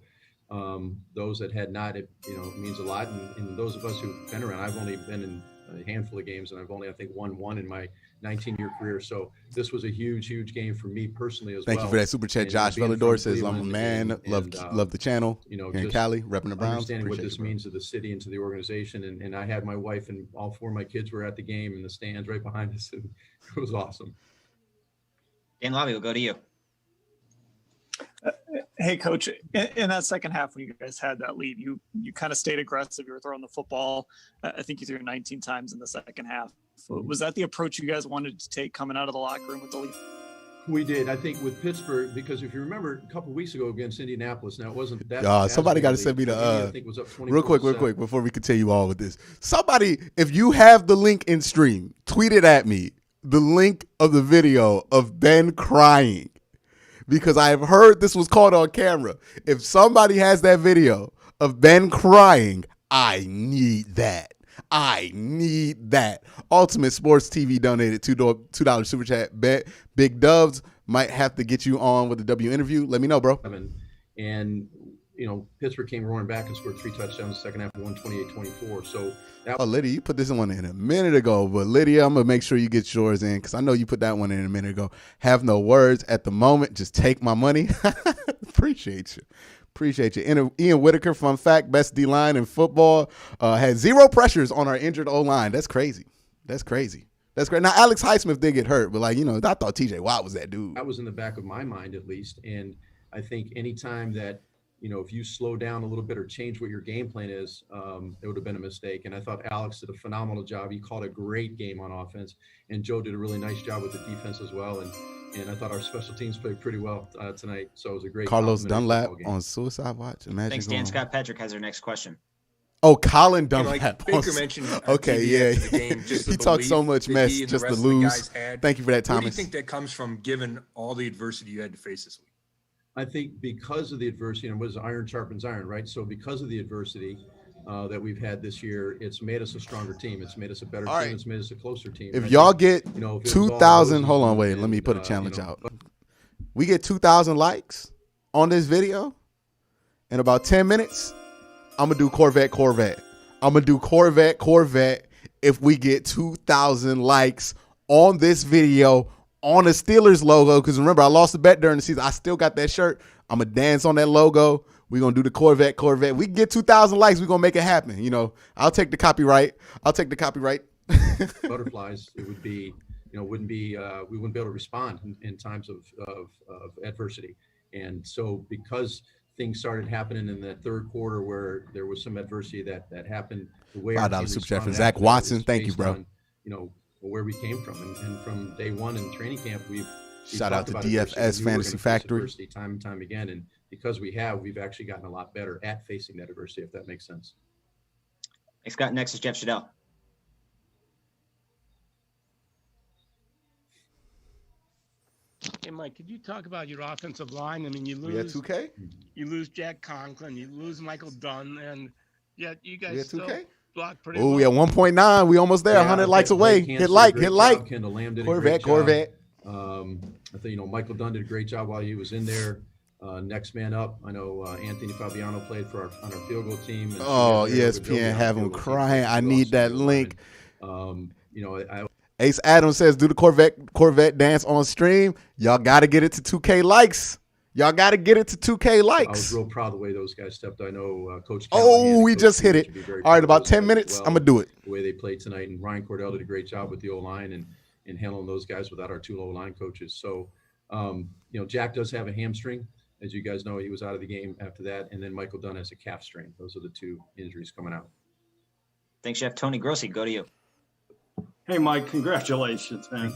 those that had not, it means a lot. And those of us who've been around, I've only been in a handful of games, and I've only, I think, won one in my 19-year career. So this was a huge game for me personally as well. Thank you for that super chat. Josh Vellador says, I'm a man, love the channel here in Cali, repping the Browns. Understanding what this means to the city and to the organization. And I had my wife and all 4 of my kids were at the game in the stands right behind us. And it was awesome. Dan Lobby, we'll go to you. Hey, Coach, in that second half when you guys had that lead, you kind of stayed aggressive. You were throwing the football. I think you threw 19 times in the second half. Was that the approach you guys wanted to take coming out of the locker room with the lead? We did. I think with Pittsburgh, because if you remember a couple of weeks ago against Indianapolis, now it wasn't that. Somebody got to send me I think it was up real quick before we continue on with this. Somebody, if you have the link in stream, tweet it at me. The link of the video of Ben crying. Because I have heard this was caught on camera. If somebody has that video of Ben crying, I need that. Ultimate Sports TV donated $2 super chat. Bet Big Doves might have to get you on with the W interview. Let me know, bro. And Pittsburgh came roaring back and scored 3 touchdowns in the second half, 128-24. So Lydia, you put this one in a minute ago, but Lydia, I'm gonna make sure you get yours in because I know you put that one in a minute ago. Have no words at the moment. Just take my money. Appreciate you. Ian Whitaker, fun fact, best D-line in football, had 0 pressures on our injured O-line. That's crazy. That's great. Now, Alex Highsmith did get hurt, but I thought TJ Watt was that dude. That was in the back of my mind, at least. And I think anytime that, if you slow down a little bit or change what your game plan is, it would have been a mistake. And I thought Alex did a phenomenal job. He called a great game on offense, and Joe did a really nice job with the defense as well. And I thought our special teams played pretty well tonight. So it was a great Carlos Dunlap on Suicide Watch. Imagine. Thanks, Dan. Scott Patrick has our next question. Oh, Colin Dunlap. Baker mentioned. Okay, yeah. The game, just he talked so much mess just to lose. Thank you for that, Thomas. What do you think that comes from, given all the adversity you had to face this week? I think because of the adversity, and what is iron sharpens iron, right? So because of the adversity that we've had this year, it's made us a stronger team. It's made us a better team. Right. It's made us a closer team. If y'all get 2,000, hold on, wait, let me put a challenge out. We get 2,000 likes on this video in about 10 minutes. I'm going to do Corvette. I'm going to do Corvette if we get 2,000 likes on this video on the Steelers logo. Because remember, I lost the bet during the season. I still got that shirt. I'm going to dance on that logo. We're going to do the Corvette. We can get 2,000 likes. We're going to make it happen. I'll take the copyright. Butterflies, it would be, we wouldn't be able to respond in times of adversity. And so because things started happening in that third quarter where there was some adversity that happened, the way our team $5 super chat from responded Zach after that Watson. is Thank you, based bro. on, where we came from. And from day one in training camp, we've Shout out talked to about DFS adversity. We knew we were Fantasy gonna face Factory. adversity time and time again. And because we've actually gotten a lot better at facing that adversity, if that makes sense. Thanks, Scott. Next is Jeff Shadell. Hey, Mike, could you talk about your offensive line? I mean, you We at lose 2K? you lose Jack Conklin, you lose Michael Dunn, and yet you We guys at still 2K? block pretty Oh, well. we at 1.9. We almost there. 100 likes away. Blake Hit Hansen like, did a hit great like. job. Kendall Lamb did a Corvette, great job. Corvette. I think, Michael Dunn did a great job while he was in there. Next man up. I know Anthony Fabiano played on our field goal team. And Oh, Jerry Ogunjobi ESPN on our have field him goal team. crying. I Two need awesome that field link. linemen. I Ace Adams says, do the Corvette dance on stream. Y'all got to get it to 2K likes. Y'all got to get it to 2K I likes. was real proud of the way those guys stepped. I know Coach Oh, Callahan and we Coach just hit Stevens it. should be very All right, proud of about those 10 guys minutes. as I'm well, going to do it. the way they played tonight. And Ryan Cordell did a great job with the O-line and handling those guys without our two O-line coaches. So, Jack does have a hamstring. As you guys know, he was out of the game after that. And then Michael Dunn has a calf strain. Those are the two injuries coming out. Thanks, Jeff. Tony Grossi, go to you. Hey, Mike, congratulations, man.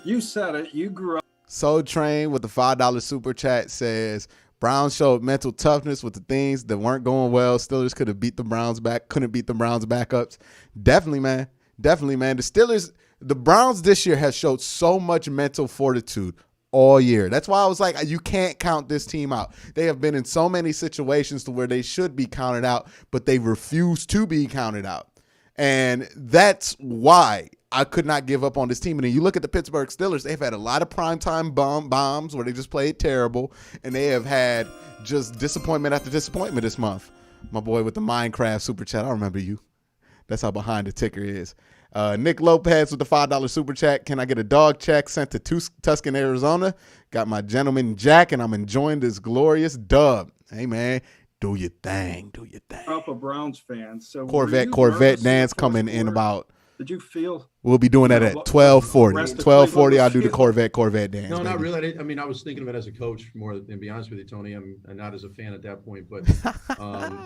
You said it. You grew up. Soul Train with the $5 super chat says, Browns showed mental toughness with the things that weren't going well. Steelers could have beat the Browns back, couldn't beat the Browns backups. Definitely, man. Definitely, man. The Browns this year has showed so much mental fortitude all year. That's why I was like, you can't count this team out. They have been in so many situations to where they should be counted out, but they refuse to be counted out. And that's why I could not give up on this team. And then you look at the Pittsburgh Steelers, they've had a lot of primetime bombs where they just played terrible, and they have had just disappointment after disappointment this month. My boy with the Minecraft super chat, I remember you. That's how behind the ticker is. Nick Lopez with the $5 super chat. Can I get a dog check sent to Tuscan, Arizona? Got my gentleman Jack, and I'm enjoying this glorious dub. Hey, man, do your thing. Do your thing. Up a Browns fan. So Corvette dance coming in about. Did you feel? We'll be doing that at 12:40. 12:40, I'll do the Corvette dance. No, not baby. really. I was thinking of it as a coach more than, be honest with you, Tony. I'm not as a fan at that point, but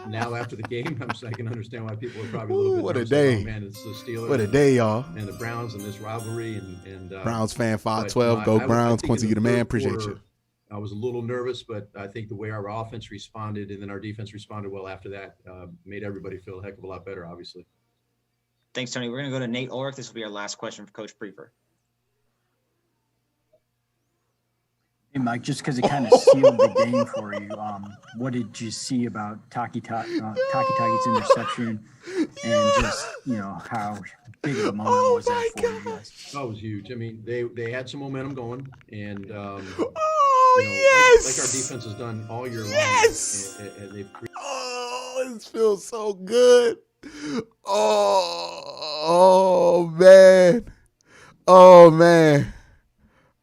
now after the game, I can understand why people are probably a little bit. What a nervous. day. Oh, man, it's the Steelers. What a day, y'all. And the Browns and this rivalry and Browns fan 512. Go Browns. Quincy, you the man. Appreciate you. I was a little nervous, but I think the way our offense responded and then our defense responded well after that made everybody feel a heck of a lot better, obviously. Thanks, Tony. We're going to go to Nate Ulrich. This will be our last question for Coach Priefer. Hey, Mike, just because it kind of sealed the game for you, what did you see about Taki Taki's interception and just, how big of a moment was that for you guys? That was huge. I mean, they had some momentum going, and yes! like our defense has done all year long. Yes! And they've this feels so good. Oh man. Oh man.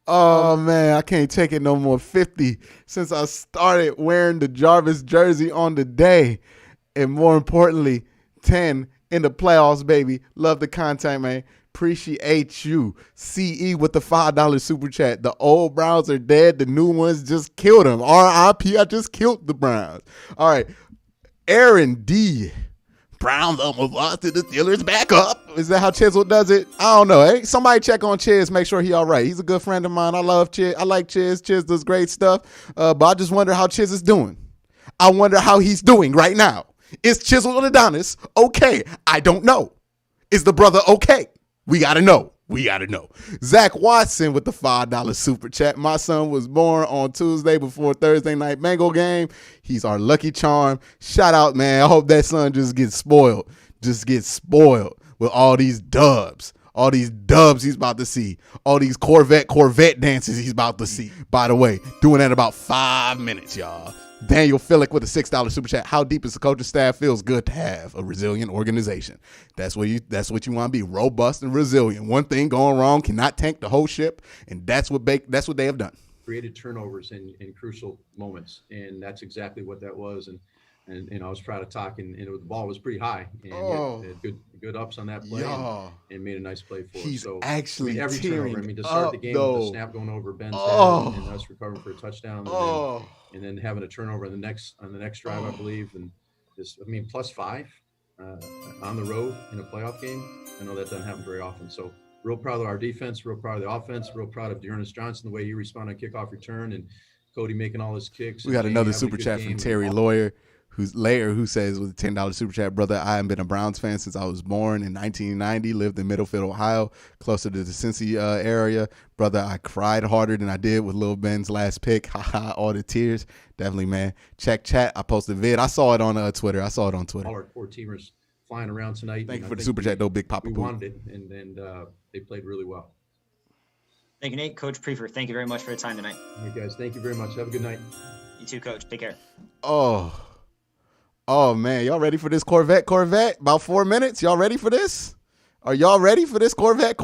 Oh man, I can't take it no more. 50 since I started wearing the Jarvis jersey on the day. And more importantly, 10 in the playoffs, baby. Love the content, man. Appreciate you. CE with the $5 super chat. The old Browns are dead. The new ones just killed them. RIP, I just killed the Browns. All right. Aaron D. Browns almost lost to the Steelers back up. Is that how Chisel does it? I don't know. Hey, somebody check on Chiz, make sure he all right. He's a good friend of mine. I love Chiz. I like Chiz. Chiz does great stuff. But I just wonder how Chiz is doing. I wonder how he's doing right now. Is Chisel and Adonis okay? I don't know. Is the brother okay? We got to know. We got to know. Zach Watson with the $5 super chat. My son was born on Tuesday before Thursday night Bengal game. He's our lucky charm. Shout out, man. I hope that son just gets spoiled. Just gets spoiled with all these dubs. All these dubs he's about to see. All these Corvette dances he's about to see. By the way, doing that in about 5 minutes, y'all. Daniel Phillick with a $6 super chat. How deep is the coaching staff? Feels good to have a resilient organization. That's what you want to be, robust and resilient. One thing going wrong cannot tank the whole ship, and that's what they have done. created turnovers in crucial moments, and that's exactly what that was. And And I was proud of talking, and the ball was pretty high, and he had good ups on that play, and made a nice play for us. He's So actually every tearing turnover. To start the game with though. the snap going over Ben's head, and us recovering for a touchdown, and then having a turnover on the next drive, I believe, and just +5 on the road in a playoff game. I know that doesn't happen very often. So real proud of our defense, real proud of the offense, real proud of Dearness Johnson, the way he responded on kickoff return, and Cody making all his kicks. We got another super chat from Terry who says with a $10 super chat, brother, I have been a Browns fan since I was born in 1990, lived in Middlefield, Ohio, closer to the Cincy area. Brother, I cried harder than I did with Lil Ben's last pick. Haha, all the tears. Definitely, man. Check chat. I posted a vid. I saw it on Twitter. All our core teamers flying around tonight. Thank you for the super chat, though, Big Papa. We wanted it, and they played really well. Thank you, Nate. Coach Priefer, thank you very much for your time tonight. All right, guys. Thank you very much. Have a good night. You too, Coach. Take care. Oh, man. Y'all ready for this Corvette? About 4 minutes. Y'all ready for this? Are y'all ready for this Corvette?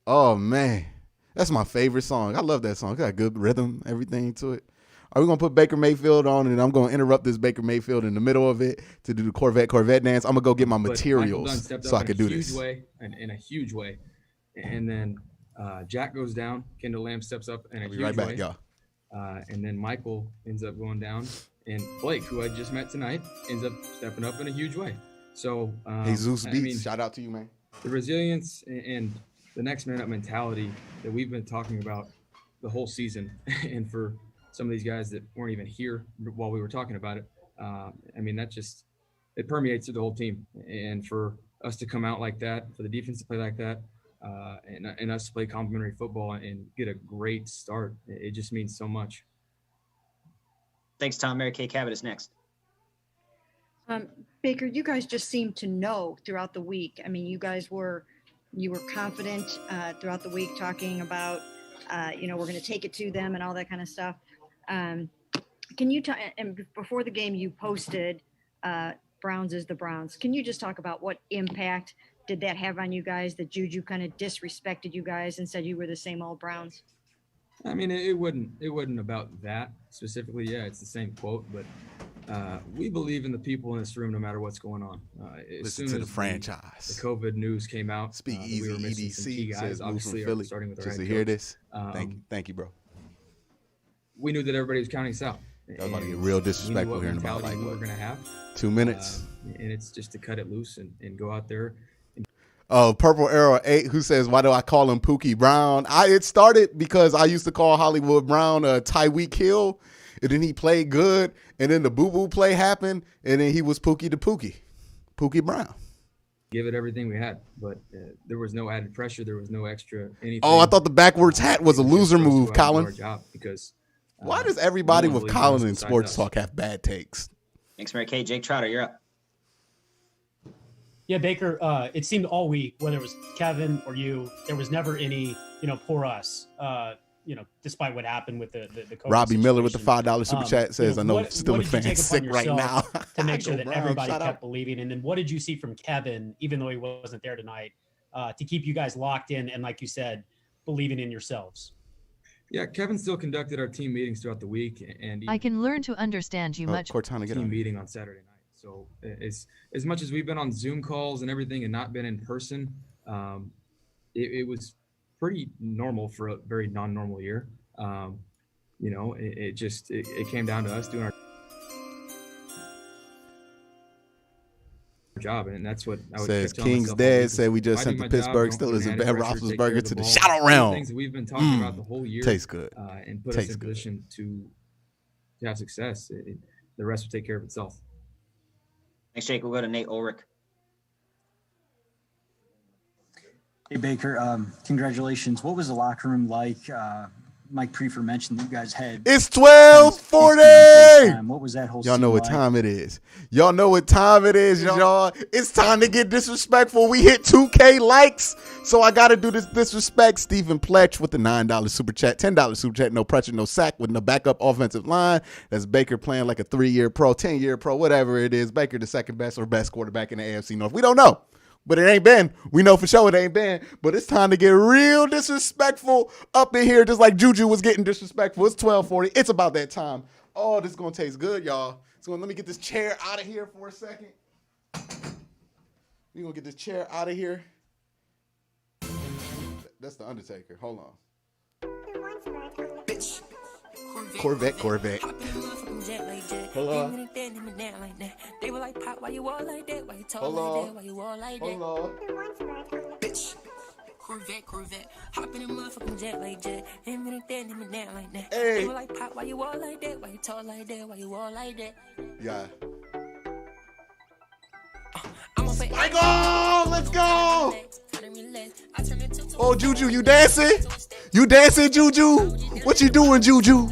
Oh, man. That's my favorite song. I love that song. It got good rhythm, everything to it. Are we going to put Baker Mayfield on, and I'm going to interrupt this Baker Mayfield in the middle of it to do the Corvette dance? I'm going to go get my materials so I can do this. In a huge way. And then Jack goes down. Kendall Lamb steps up in a huge right back, way. y'all. And then Michael ends up going down. And Blake, who I just met tonight, ends up stepping up in a huge way. So Jesus Beats, shout out to you, man. The resilience and the next man up mentality that we've been talking about the whole season, and for some of these guys that weren't even here while we were talking about it, that just, it permeates through the whole team. And for us to come out like that, for the defense to play like that, and us to play complimentary football and get a great start, it just means so much. Thanks, Tom. Mary Kay Cabot is next. Baker, you guys just seemed to know throughout the week. I mean, you were confident throughout the week, talking about, we're going to take it to them and all that kind of stuff. Can you and before the game you posted Browns is the Browns. Can you just talk about what impact did that have on you guys, that Juju kind of disrespected you guys and said you were the same old Browns? I mean, it wasn't about that specifically. Yeah, it's the same quote, but we believe in the people in this room no matter what's going on. Listen to the franchise. The COVID news came out. Speak we easy, were missing some key EDC guys, says obviously, Philly. starting with our Just head to hear coach. this, thank you, bro. We knew that everybody was counting us out. I was about to get real disrespectful here in about we were going to have 2 minutes. And it's just to cut it loose and go out there. Purple Arrow 8, who says, why do I call him Pookie Brown? It started because I used to call Hollywood Brown Tyreek Hill, and then he played good, and then the boo-boo play happened, and then he was Pookie to Pookie Brown. Give it everything we had, but there was no added pressure. There was no extra anything. Oh, I thought the backwards hat was a loser move, Colin. Because why does everybody with Colin in sports talk have bad takes? Thanks, Mary Kay. Jake Trotter, you're up. Yeah, Baker, it seemed all week, whether it was Kevin or you, there was never any, poor us, despite what happened with the COVID Robbie Miller with the situation. $5 super chat says, I know Steelers fans sick right now. To make sure that Brown, everybody shout kept out. believing. And then what did you see from Kevin, even though he wasn't there tonight, to keep you guys locked in and, like you said, believing in yourselves? Yeah, Kevin still conducted our team meetings throughout the week, and I can learn to understand you much. Cortana, get team on. meeting on Saturday night. So as much as we've been on Zoom calls and everything and not been in person, it was pretty normal for a very non-normal year. It came down to us doing our job, and that's what I would Says keep telling King's myself all Dad week. said we just If I sent do the my job, Pittsburgh don't put Steelers me and under Ben pressure, take care Roethlisberger of to the ball. shadow All the realm. things that we've been talking about the whole year. Tastes good. And put us Tastes in good. position to have success. The rest will take care of itself. Thanks, Jake. We'll go to Nate Ulrich. Hey, Baker, congratulations. What was the locker room like? Mike Priefer mentioned that you guys had. It's 12:40. What was that whole Y'all know scene what like? time it is. Y'all know what time it is, y'all. It's time to get disrespectful. We hit 2K likes, so I got to do this disrespect. Stephen Pletch with the $9 super chat, $10 super chat, no pressure, no sack, with no backup offensive line. That's Baker playing like a 3-year pro, 10-year pro, whatever it is. Baker the second best or best quarterback in the AFC North. We don't know. But it ain't been. We know for sure it ain't been. But it's time to get real disrespectful up in here, just like Juju was getting disrespectful. It's 12:40. It's about that time. Oh, this is going to taste good, y'all. So let me get this chair out of here for a second. We're going to get this chair out of here. That's the Undertaker. Hold on. Corvette. Hold on. Corvette, hop in the motherfucking jet like jet. Him and then him and down like that. Hey. They were like, Pop, why you all like that? Why you talk like that? Why you all like that? Yeah. Michael, let's go. Oh, Juju, you dancing? You dancing, Juju? What you doing, Juju?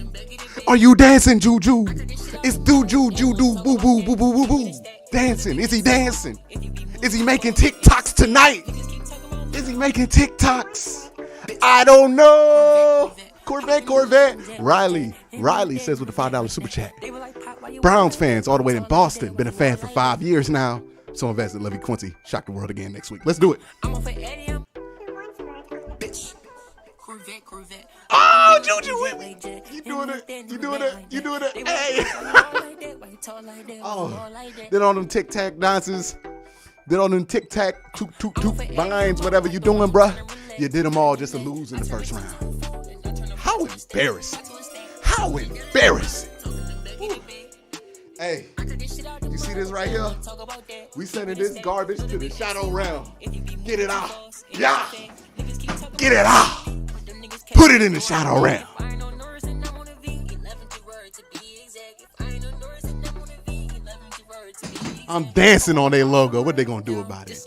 Are you dancing, Juju? It's Juju, boo, boo, boo, boo, boo, boo. Dancing. Is he dancing? Is he making TikToks tonight? Is he making TikToks? I don't know. Corvette. Riley says with the $5 super chat. Browns fans all the way in Boston. Been a fan for 5 years now. So invested. Love you, Quincy. Shock the world again next week. Let's do it. Oh, Juju with me. You doing it. Hey. Oh, did all them tic-tac dances. Did all them tic-tac, toot, vines, whatever you doing, bruh. You did them all just to lose in the first round. How embarrassing. Woo. Hey, you see this right here? We sending this garbage to the shadow realm. Get it out. Yeah. Get it out. Put it in the shadow realm. I'm dancing on their logo. What they gonna do about it?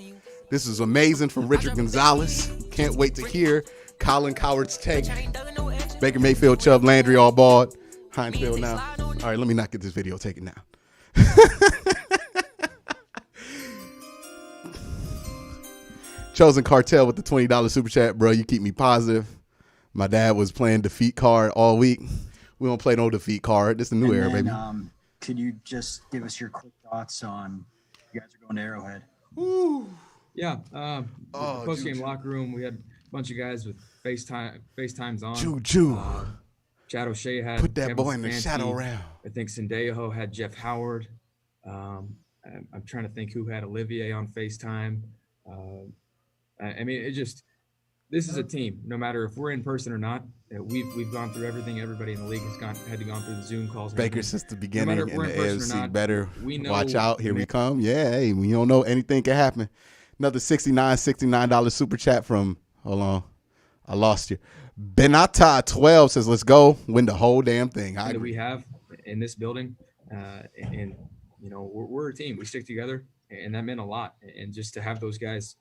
This is amazing from Richard Gonzalez. Can't wait to hear Colin Coward's take. Baker Mayfield, Chubb Landry all bald. Heinfield now. All right, let me not get this video taken now. Chosen Cartel with the $20 super chat, bro. You keep me positive. My dad was playing defeat card all week. We don't play no defeat card. This is a new era, baby. Could you just give us your quick thoughts on you guys are going to Arrowhead? Woo. Yeah. Post-game locker room, we had a bunch of guys with FaceTimes on. Juju. Chad O'Shea had put that Kevin boy in the Stefanski. shadow round. I think Sendejo had Jeff Howard. I'm trying to think who had Olivier on FaceTime. I mean, this is a team. No matter if we're in person or not, we've gone through everything. Everybody in the league had to go through the Zoom calls. Baker since the beginning no in the AFC. not, Better we know, watch out. Here we come. Yeah, hey, we don't know anything can happen. Another $69 super chat from, hold on, I lost you. Benata 12 says, let's go win the whole damn thing. That we have in this building, and you know, we're a team. We stick together, and that meant a lot. And just to have those guys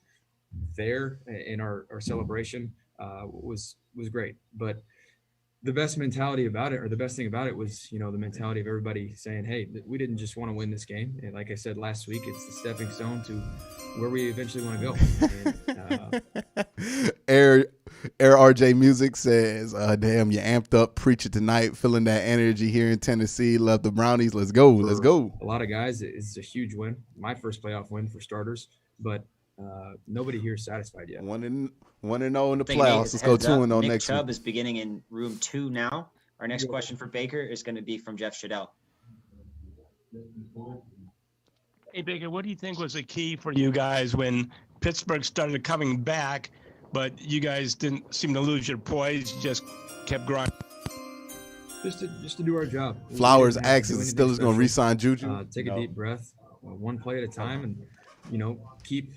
there in our celebration was great. But the best mentality about it, or the best thing about it, was, you know, the mentality of everybody saying, hey, we didn't just want to win this game. And like I said last week, it's the stepping stone to where we eventually want to go. And, Air RJ Music says, damn, you amped up, preach it tonight, feeling that energy here in Tennessee. Love the Brownies. Let's go. Let's go. A lot of guys, it's a huge win. My first playoff win for starters, but nobody here is satisfied yet. 1-0 in the playoffs. Let's go 2-0 Nick next Chubb week. is beginning in room 2 now. Our next question for Baker is going to be from Jeff Shadell. Hey, Baker, what do you think was the key for you guys when Pittsburgh started coming back, but you guys didn't seem to lose your poise, just kept grinding? Just to do our job. Flowers asks if still is going to re-sign Juju. Take a deep breath, one play at a time, and, you know, keep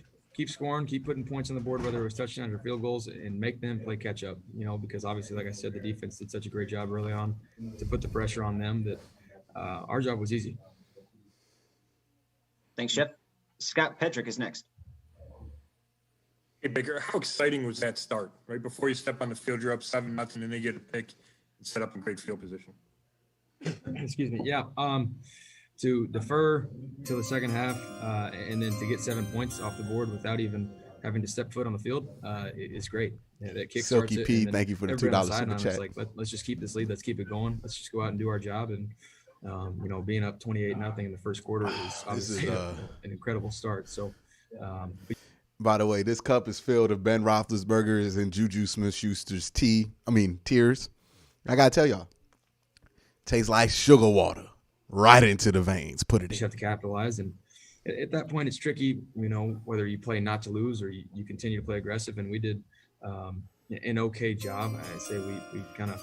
scoring, keep putting points on the board, whether it was touchdowns or field goals, and make them play catch up, you know, because obviously, like I said, the defense did such a great job early on to put the pressure on them that our job was easy. Thanks, Jeff. Scott Petrick is next. Hey, Baker, how exciting was that start? Right before you step on the field, you're up 7-0, and they get a pick and set up in great field position. Excuse me. Yeah. To defer to the second half and then to get 7 points off the board without even having to step foot on the field is great. Yeah, that kick starts Silky it, P, and thank you for the everybody $2 on super the chat. sideline was like, let's just keep this lead. Let's keep it going. Let's just go out and do our job. And you know, being up 28-0 in the first quarter is obviously an incredible start. So. By the way, this cup is filled of Ben Roethlisberger's and Juju Smith-Schuster's tears. I got to tell y'all, tastes like sugar water right into the veins. Put it You in. have to capitalize. And at that point, it's tricky, whether you play not to lose or you continue to play aggressive. And we did an okay job. I say we kind of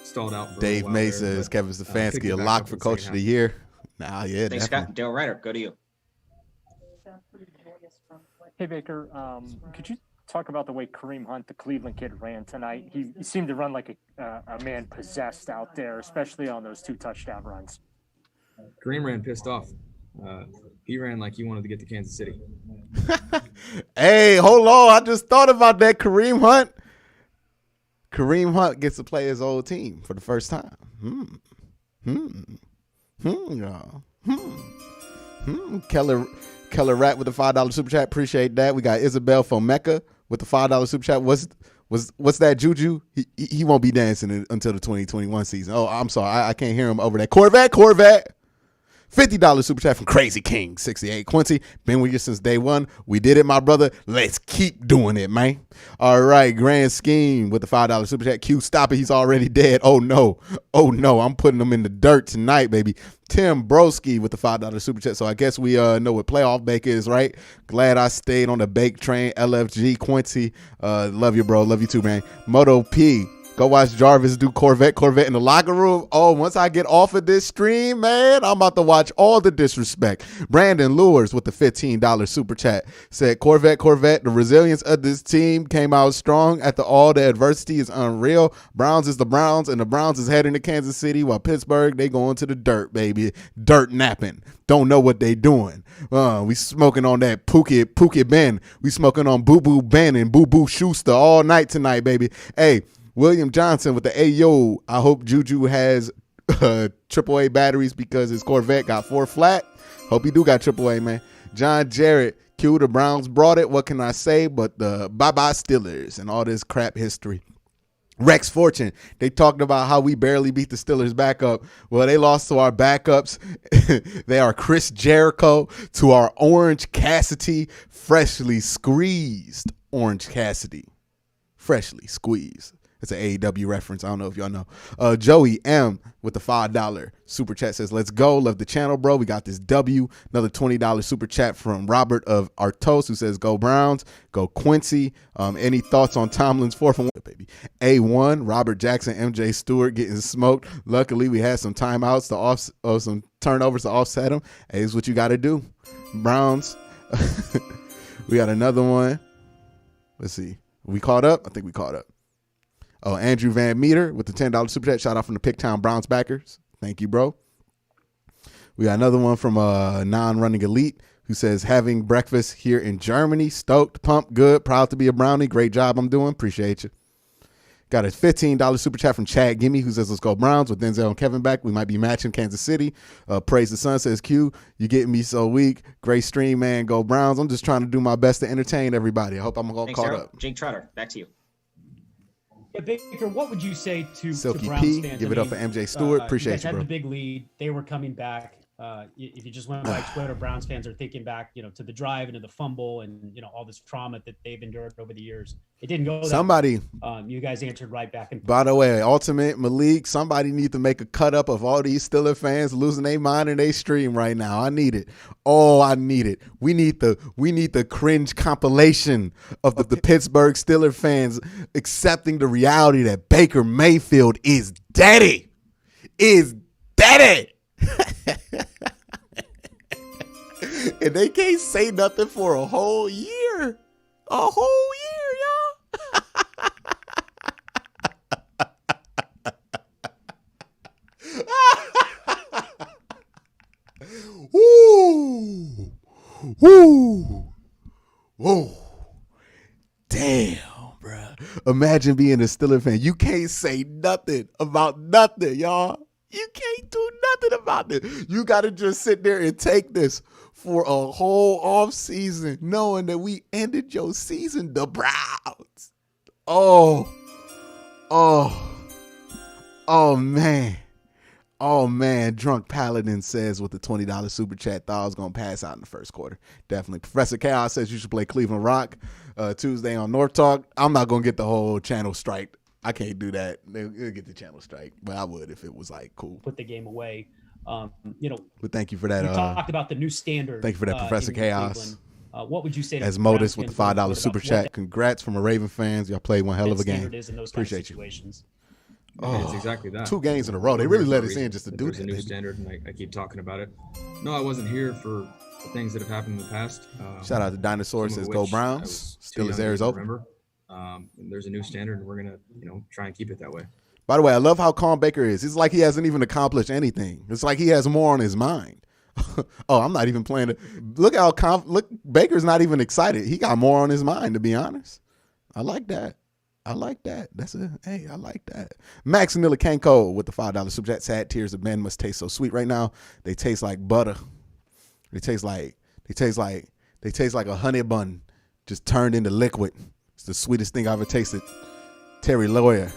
stalled out. For Dave a while May there, says but, Kevin Stefanski picked it a back lock up for in the coach of second the half. year. Nah, yeah, Thanks, definitely. Scott. Dale Ryder, go to you. Hey, Baker, could you talk about the way Kareem Hunt, the Cleveland kid, ran tonight? He seemed to run like a man possessed out there, especially on those 2 touchdown runs. Kareem ran pissed off. He ran like he wanted to get to Kansas City. Hey, hold on. I just thought about that. Kareem Hunt. Kareem Hunt gets to play his old team for the first time. Keller Rat with the $5 super chat. Appreciate that. We got Isabel from Mecca with the $5 super chat. What's that, Juju? He won't be dancing until the 2021 season. Oh, I'm sorry. I can't hear him over that. Corvette. $50 super chat from Crazy King 68. Quincy, been with you since day one. We did it, my brother. Let's keep doing it, man. All right, Grand Scheme with the $5 super chat. Q, stop it. He's already dead. Oh no. I'm putting him in the dirt tonight, baby. Tim Broski with the $5 super chat. So I guess we know what playoff bake is, right? Glad I stayed on the bake train. LFG Quincy, love you, bro. Love you too, man. Moto P. Go watch Jarvis do Corvette in the locker room. Oh, once I get off of this stream, man, I'm about to watch all the disrespect. Brandon Lures with the $15 super chat said, Corvette, the resilience of this team came out strong after all the adversity is unreal. Browns is the Browns, and the Browns is heading to Kansas City, while Pittsburgh, they going to the dirt, baby. Dirt napping. Don't know what they doing. We smoking on that Pookie Ben. We smoking on Boo Boo Ben and Boo Boo Schuster all night tonight, baby. Hey, William Johnson with the Ayo. I hope Juju has AAA batteries because his Corvette got 4 flat. Hope he do got AAA, man. John Jarrett, Q, the Browns brought it. What can I say but the bye-bye Steelers and all this crap history. Rex Fortune, they talked about how we barely beat the Steelers back up. Well, they lost to our backups. They are Chris Jericho to our Orange Cassidy, freshly squeezed Orange Cassidy. Freshly squeezed. It's an AEW reference. I don't know if y'all know. Joey M with the $5 super chat says, let's go. Love the channel, bro. We got this W. Another $20 super chat from Robert of Artos who says, go Browns. Go Quincy. Any thoughts on Tomlin's 4th and 1, baby? A1, Robert Jackson, MJ Stewart getting smoked. Luckily, we had some timeouts some turnovers to offset them. Hey, it's what you got to do. Browns. We got another one. Let's see. We caught up? I think we caught up. Oh, Andrew Van Meter with the $10 super chat. Shout out from the Picktown Browns backers. Thank you, bro. We got another one from Non-Running Elite who says, having breakfast here in Germany. Stoked, pumped, good, proud to be a Brownie. Great job I'm doing. Appreciate you. Got a $15 super chat from Chad Gimme who says, let's go Browns. With Denzel and Kevin back, we might be matching Kansas City. Praise the Sun says, Q, you getting me so weak. Great stream, man. Go Browns. I'm just trying to do my best to entertain everybody. I hope I'm all caught up. Jake Trotter, back to you. Yeah, Baker, what would you say to Silky Browns P, fans? give it up for MJ Stewart. Appreciate you guys you, had bro. the big lead. They were coming back. If you just went by Twitter, Browns fans are thinking back, to the drive and to the fumble and, all this trauma that they've endured over the years. It didn't go that way. You guys answered right back. And by the way, Ultimate Malik, somebody needs to make a cut up of all these Steelers fans losing their mind in their stream right now. I need it. Oh, I need it. We need the cringe compilation of the Pittsburgh Steelers fans accepting the reality that Baker Mayfield is daddy. And they can't say nothing for a whole year. Y'all. Woo! Whoa. Damn, bro. Imagine being a Steelers fan. You can't say nothing about nothing, y'all. You can't do nothing about it. You got to just sit there and take this for a whole off season, knowing that we ended your season, the Browns. Oh, man. Oh, man. Drunk Paladin says with the $20 super chat, thought I was going to pass out in the first quarter. Definitely. Professor Chaos says you should play Cleveland Rock Tuesday on North Talk. I'm not going to get the whole channel strike. I can't do that. They'll get the channel strike, but I would if it was like cool. Put the game away. But thank you for that. You talked about the new standard. Thank you for that, Professor Chaos. What would you say to as the Modus Browns with the $5 super chat? Congrats from a Raven fans. Y'all played one hell of a game. Appreciate you. Oh, it's exactly that. 2 games in a row. They really let us in just to do that. There's a new standard, and I keep talking about it. No, I wasn't here for the things that have happened in the past. Shout out to Dinosaur says go Browns. Still his Arizona. Remember, there's a new standard, and we're gonna try and keep it that way. By the way, I love how calm Baker is. It's like he hasn't even accomplished anything. It's like he has more on his mind. Oh, I'm not even playing it. Look how Baker's not even excited. He got more on his mind, to be honest. I like that. I like that. I like that. Max Nilikanko with the $5 super chat. Sad tears of men must taste so sweet right now. They taste like butter. They taste like a honey bun just turned into liquid. It's the sweetest thing I ever tasted. Terry Lawyer,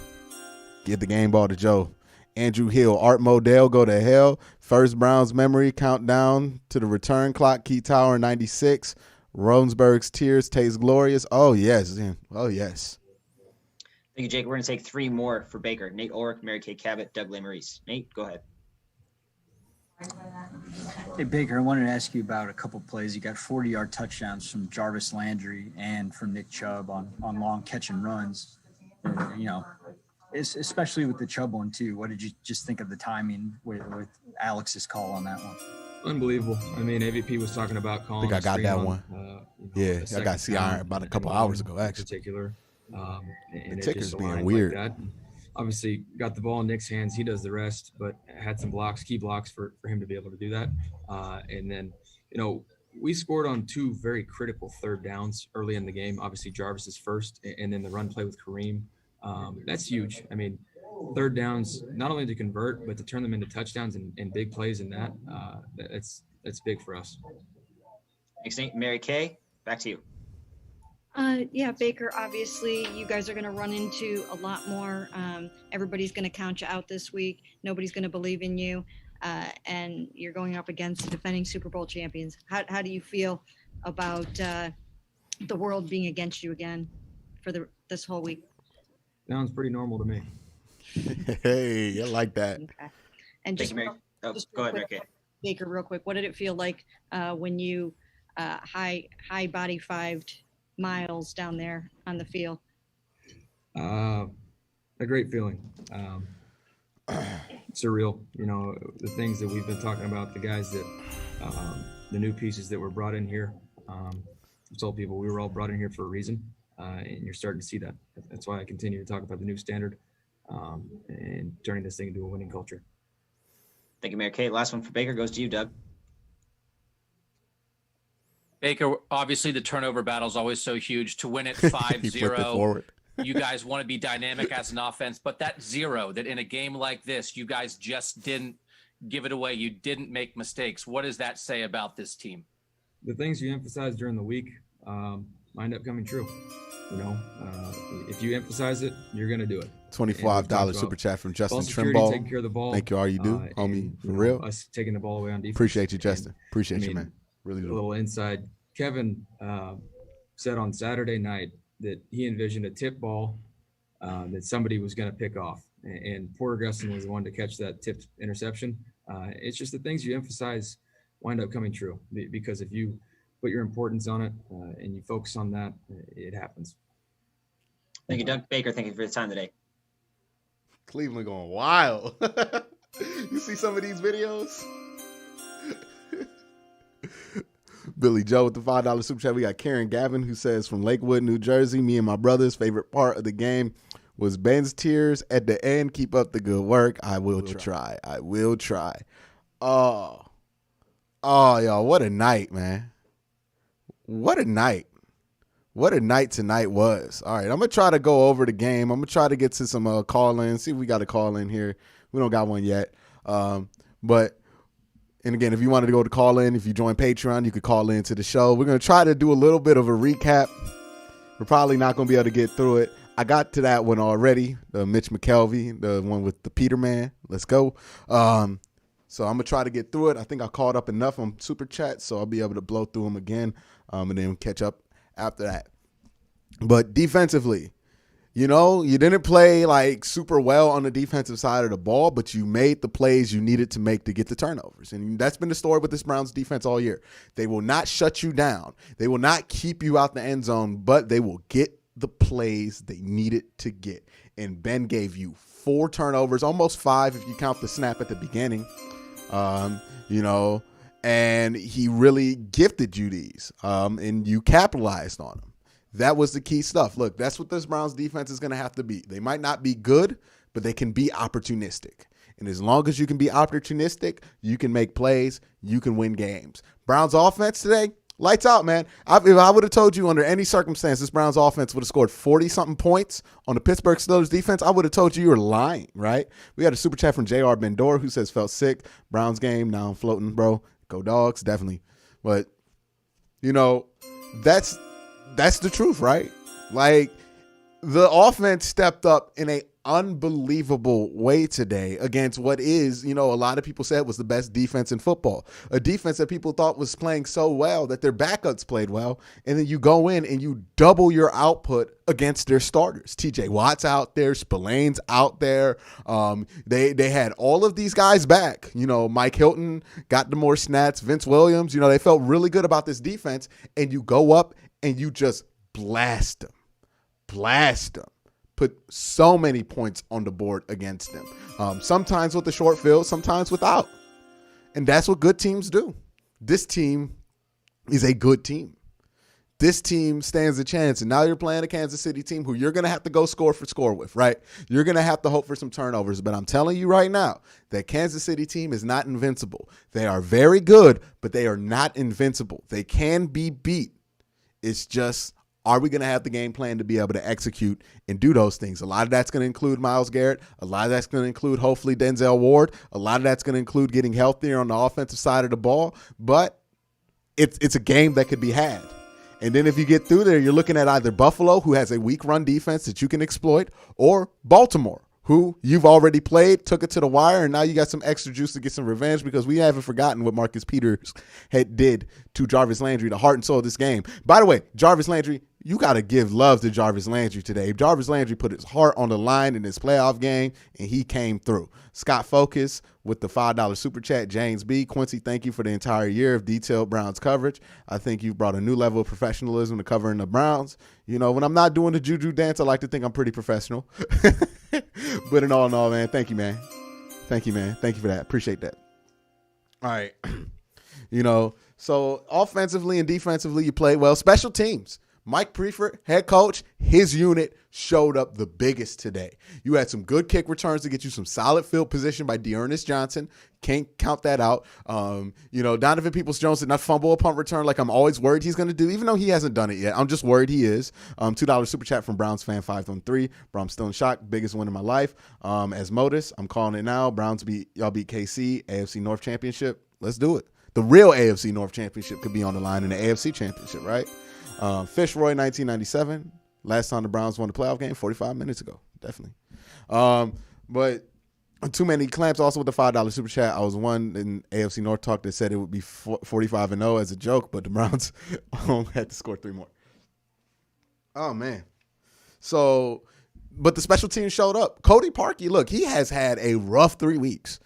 give the game ball to Joe. Andrew Hill, Art Modell, go to hell. First Browns memory, countdown to the return clock. Key Tower 96. Ronsberg's tears taste glorious. Oh yes, oh yes. Thank you, Jake. We're going to take 3 more for Baker. Nate Ulrich, Mary Kay Cabot, Doug Maurice. Nate, go ahead. Hey, Baker, I wanted to ask you about a couple plays. You got 40-yard touchdowns from Jarvis Landry and from Nick Chubb on long catch and runs. Especially with the Chubb one, too. What did you just think of the timing with Alex's call on that one? Unbelievable. I mean, AVP was talking about calling. I think I got that one. I got CR about a couple hours ago, actually. In particular. The ticker's being weird. Like obviously, got the ball in Nick's hands. He does the rest, but had some key blocks for him to be able to do that. And then, we scored on 2 very critical third downs early in the game. Obviously, Jarvis's first, and then the run play with Kareem. That's huge. I mean, third downs, not only to convert, but to turn them into touchdowns and big plays in that's big for us. Thanks, Nate. Mary Kay, back to you. Yeah, Baker, obviously you guys are going to run into a lot more. Everybody's going to count you out this week. Nobody's going to believe in you. And you're going up against the defending Super Bowl champions. How do you feel about the world being against you again for this whole week? Sounds pretty normal to me. Hey, I like that. Okay. And just, go ahead, Mary Kay. Baker, real quick, what did it feel like when you high body 5'd miles down there on the field? A great feeling. Surreal. The things that we've been talking about, the guys that the new pieces that were brought in here. I told people we were all brought in here for a reason, and you're starting to see that. That's why I continue to talk about the new standard and turning this thing into a winning culture. Thank you, Mary Kay. Last one for Baker goes to you, Doug. Baker, obviously the turnover battle is always so huge. To win it 5-0, you guys want to be dynamic as an offense, but that 0, that in a game like this, you guys just didn't give it away. You didn't make mistakes. What does that say about this team? The things you emphasize during the week wind up coming true. If you emphasize it, you're going to do it. $25 super chat from Justin Trimble. Taking care of the ball. Thank you, all you do, homie, for real. Us taking the ball away on defense. Appreciate you, Justin. Appreciate you, man. Really do. A little inside. Kevin said on Saturday night that he envisioned a tip ball that somebody was going to pick off. And Porter Gustin was the one to catch that tipped interception. It's just the things you emphasize wind up coming true. Because if you put your importance on it and you focus on that, it happens. Thank you, Doug. Baker, thank you for your time today. Cleveland going wild. You see some of these videos? Billy Joe with the $5 super chat. We got Karen Gavin who says, from Lakewood, New Jersey, me and my brother's favorite part of the game was Ben's tears at the end. Keep up the good work. I will try. I will try. Oh, y'all, what a night, man. What a night. What a night tonight was. All right, I'm going to try to go over the game. I'm going to try to get to some call-in. See if we got a call-in here. We don't got one yet. And again, if you wanted to go to call in, if you join Patreon, you could call in to the show. We're going to try to do a little bit of a recap. We're probably not going to be able to get through it. I got to that one already, the Mitch McKelvey, the one with the Peterman. Let's go. So I'm going to try to get through it. I think I caught up enough on Super Chat, so I'll be able to blow through them again and then catch up after that. But defensively, you didn't play like super well on the defensive side of the ball, but you made the plays you needed to make to get the turnovers. And that's been the story with this Browns defense all year. They will not shut you down. They will not keep you out the end zone, but they will get the plays they needed to get. And Ben gave you 4 turnovers, almost 5 if you count the snap at the beginning. And he really gifted you these, and you capitalized on them. That was the key stuff. Look, that's what this Browns defense is going to have to be. They might not be good, but they can be opportunistic. And as long as you can be opportunistic, you can make plays, you can win games. Browns offense today, lights out, man. If I would have told you under any circumstance this Browns offense would have scored 40-something points on the Pittsburgh Steelers defense, I would have told you were lying, right? We had a super chat from J.R. Bendor who says, felt sick. Browns game, now I'm floating, bro. Go Dogs, definitely. But, that's the truth, right? Like, the offense stepped up in a unbelievable way today against what is, a lot of people said was the best defense in football. A defense that people thought was playing so well that their backups played well. And then you go in and you double your output against their starters. TJ Watt's out there. Spillane's out there. They had all of these guys back. Mike Hilton got the more snaps. Vince Williams, they felt really good about this defense. And you go up and you just blast them. Put so many points on the board against them. Sometimes with the short field, sometimes without. And that's what good teams do. This team is a good team. This team stands a chance. And now you're playing a Kansas City team who you're going to have to go score with, right? You're going to have to hope for some turnovers. But I'm telling you right now, that Kansas City team is not invincible. They are very good, but they are not invincible. They can be beat. It's just, are we going to have the game plan to be able to execute and do those things? A lot of that's going to include Myles Garrett. A lot of that's going to include, hopefully, Denzel Ward. A lot of that's going to include getting healthier on the offensive side of the ball. But it's a game that could be had. And then if you get through there, you're looking at either Buffalo, who has a weak run defense that you can exploit, or Baltimore, who you've already played, took it to the wire, and now you got some extra juice to get some revenge because we haven't forgotten what Marcus Peters did to Jarvis Landry, the heart and soul of this game. By the way, Jarvis Landry, you got to give love to Jarvis Landry today. Jarvis Landry put his heart on the line in this playoff game, and he came through. Scott Focus with the $5 super chat. James B. Quincy, thank you for the entire year of detailed Browns coverage. I think you've brought a new level of professionalism to covering the Browns. When I'm not doing the juju dance, I like to think I'm pretty professional. But in all, man, thank you, man. Thank you, man. Thank you for that. Appreciate that. All right. So offensively and defensively, you played well. Special teams. Mike Priefer, head coach, his unit showed up the biggest today. You had some good kick returns to get you some solid field position by Dearness Johnson. Can't count that out. Donovan Peoples-Jones did not fumble a punt return like I'm always worried he's going to do, even though he hasn't done it yet. I'm just worried he is. $2 super chat from Browns fan 513. Bro, I'm still in shock. Biggest win in my life. As Modus, I'm calling it now. Browns beat KC, AFC North Championship. Let's do it. The real AFC North Championship could be on the line in the AFC Championship, right? Fitzroy 1997. Last time the Browns won the playoff game, 45 minutes ago. Definitely. But too many clamps also with the $5 super chat. I was one in AFC North talk that said it would be 45-0 as a joke, but the Browns had to score 3 more. Oh, man. So, but the special team showed up. Cody Parkey, look, he has had a rough 3 weeks.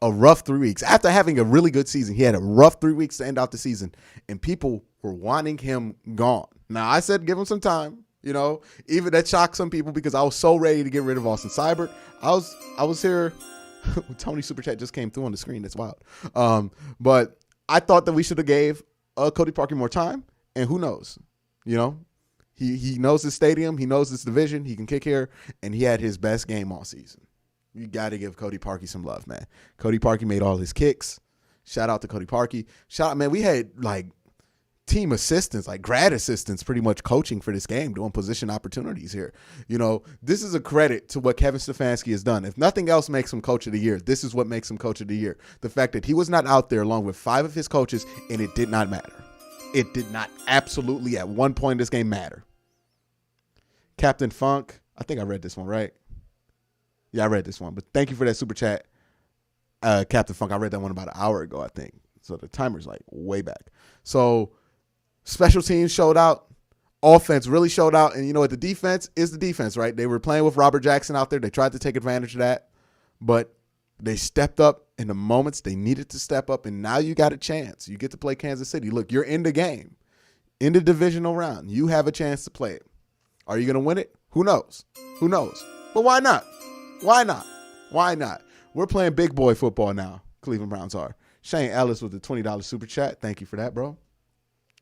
After having a really good season, he had a rough 3 weeks to end out the season, and people were wanting him gone. Now, I said give him some time, even that shocked some people because I was so ready to get rid of Austin Seibert. I was here. Tony Super Chat just came through on the screen. That's wild. But I thought that we should have gave Cody Parkey more time, and who knows? He knows his stadium. He knows his division. He can kick here, and he had his best game all season. You got to give Cody Parkey some love, man. Cody Parkey made all his kicks. Shout out to Cody Parkey. Shout out, man. We had team assistants, grad assistants pretty much coaching for this game, doing position opportunities here. This is a credit to what Kevin Stefanski has done. If nothing else makes him coach of the year, this is what makes him coach of the year. The fact that he was not out there along with 5 of his coaches, and it did not matter. It did not absolutely at one point in this game matter. Captain Funk, I think I read this one, right? Yeah, I read this one. But thank you for that super chat, Captain Funk. I read that one about an hour ago, I think. So the timer's like way back. So special teams showed out. Offense really showed out. And you know what? The defense is the defense, right? They were playing with Robert Jackson out there. They tried to take advantage of that. But they stepped up in the moments they needed to step up. And now you got a chance. You get to play Kansas City. Look, you're in the game. In the divisional round. You have a chance to play it. Are you going to win it? Who knows? Who knows? But why not? Why not? Why not? We're playing big boy football now. Cleveland Browns are. Shane Ellis with the $20 super chat. Thank you for that, bro.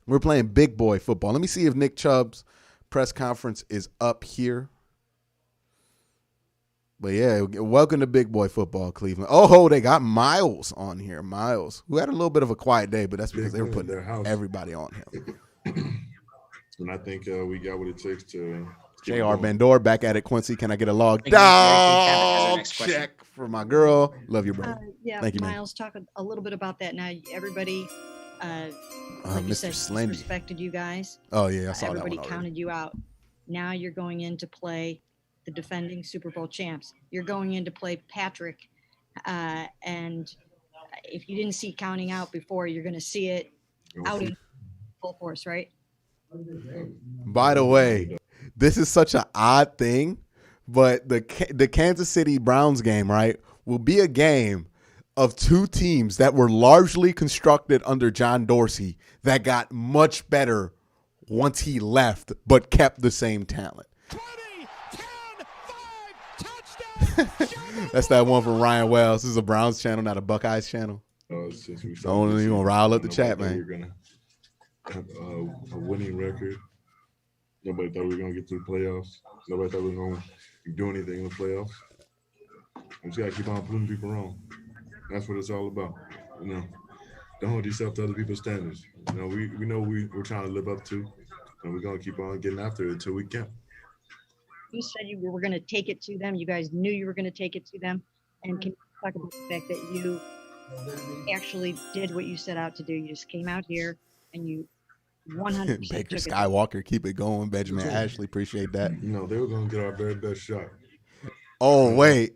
We're playing big boy football. Let me see if Nick Chubb's press conference is up here. But yeah, welcome to big boy football, Cleveland. Oh, they got Miles on here. Miles, who had a little bit of a quiet day, but that's because they were putting everybody on him. And I think we got what it takes to. J.R. Bandor back at it. Quincy, can I get a log dog check for my girl? Love you, bro. Yeah, thank you, Miles, talk a little bit about that now. Everybody, like you Mr. said, Slendy respected you guys. Oh, yeah, I saw that one Everybody already. counted you out. Now you're going in to play the defending Super Bowl champs. You're going in to play Patrick. And if you didn't see counting out before, you're going to see it out in full force, right? By the way, this is such an odd thing, but the Kansas City Browns game, right, will be a game of two teams that were largely constructed under John Dorsey that got much better once he left, but kept the same talent. 20, 10, 5, touchdown. That's that one from Ryan Wells. This is a Browns channel, not a Buckeyes channel. Since we Don't you gonna rile up the chat, man. We're gonna have a winning record. Nobody thought we were gonna get to the playoffs. Nobody thought we were gonna do anything in the playoffs. We just gotta keep on proving people wrong. That's what it's all about. You know, don't hold yourself to other people's standards. You know, we know we're trying to live up to, and we're gonna keep on getting after it until we can. You said you were going to take it to them. You guys knew you were going to take it to them. And can you talk about the fact that you actually did what you set out to do? You just came out here and you 100% Baker took it. Skywalker, keep it going. Benjamin Ashley, appreciate that. You know, they were gonna get our very best shot. Oh, wait.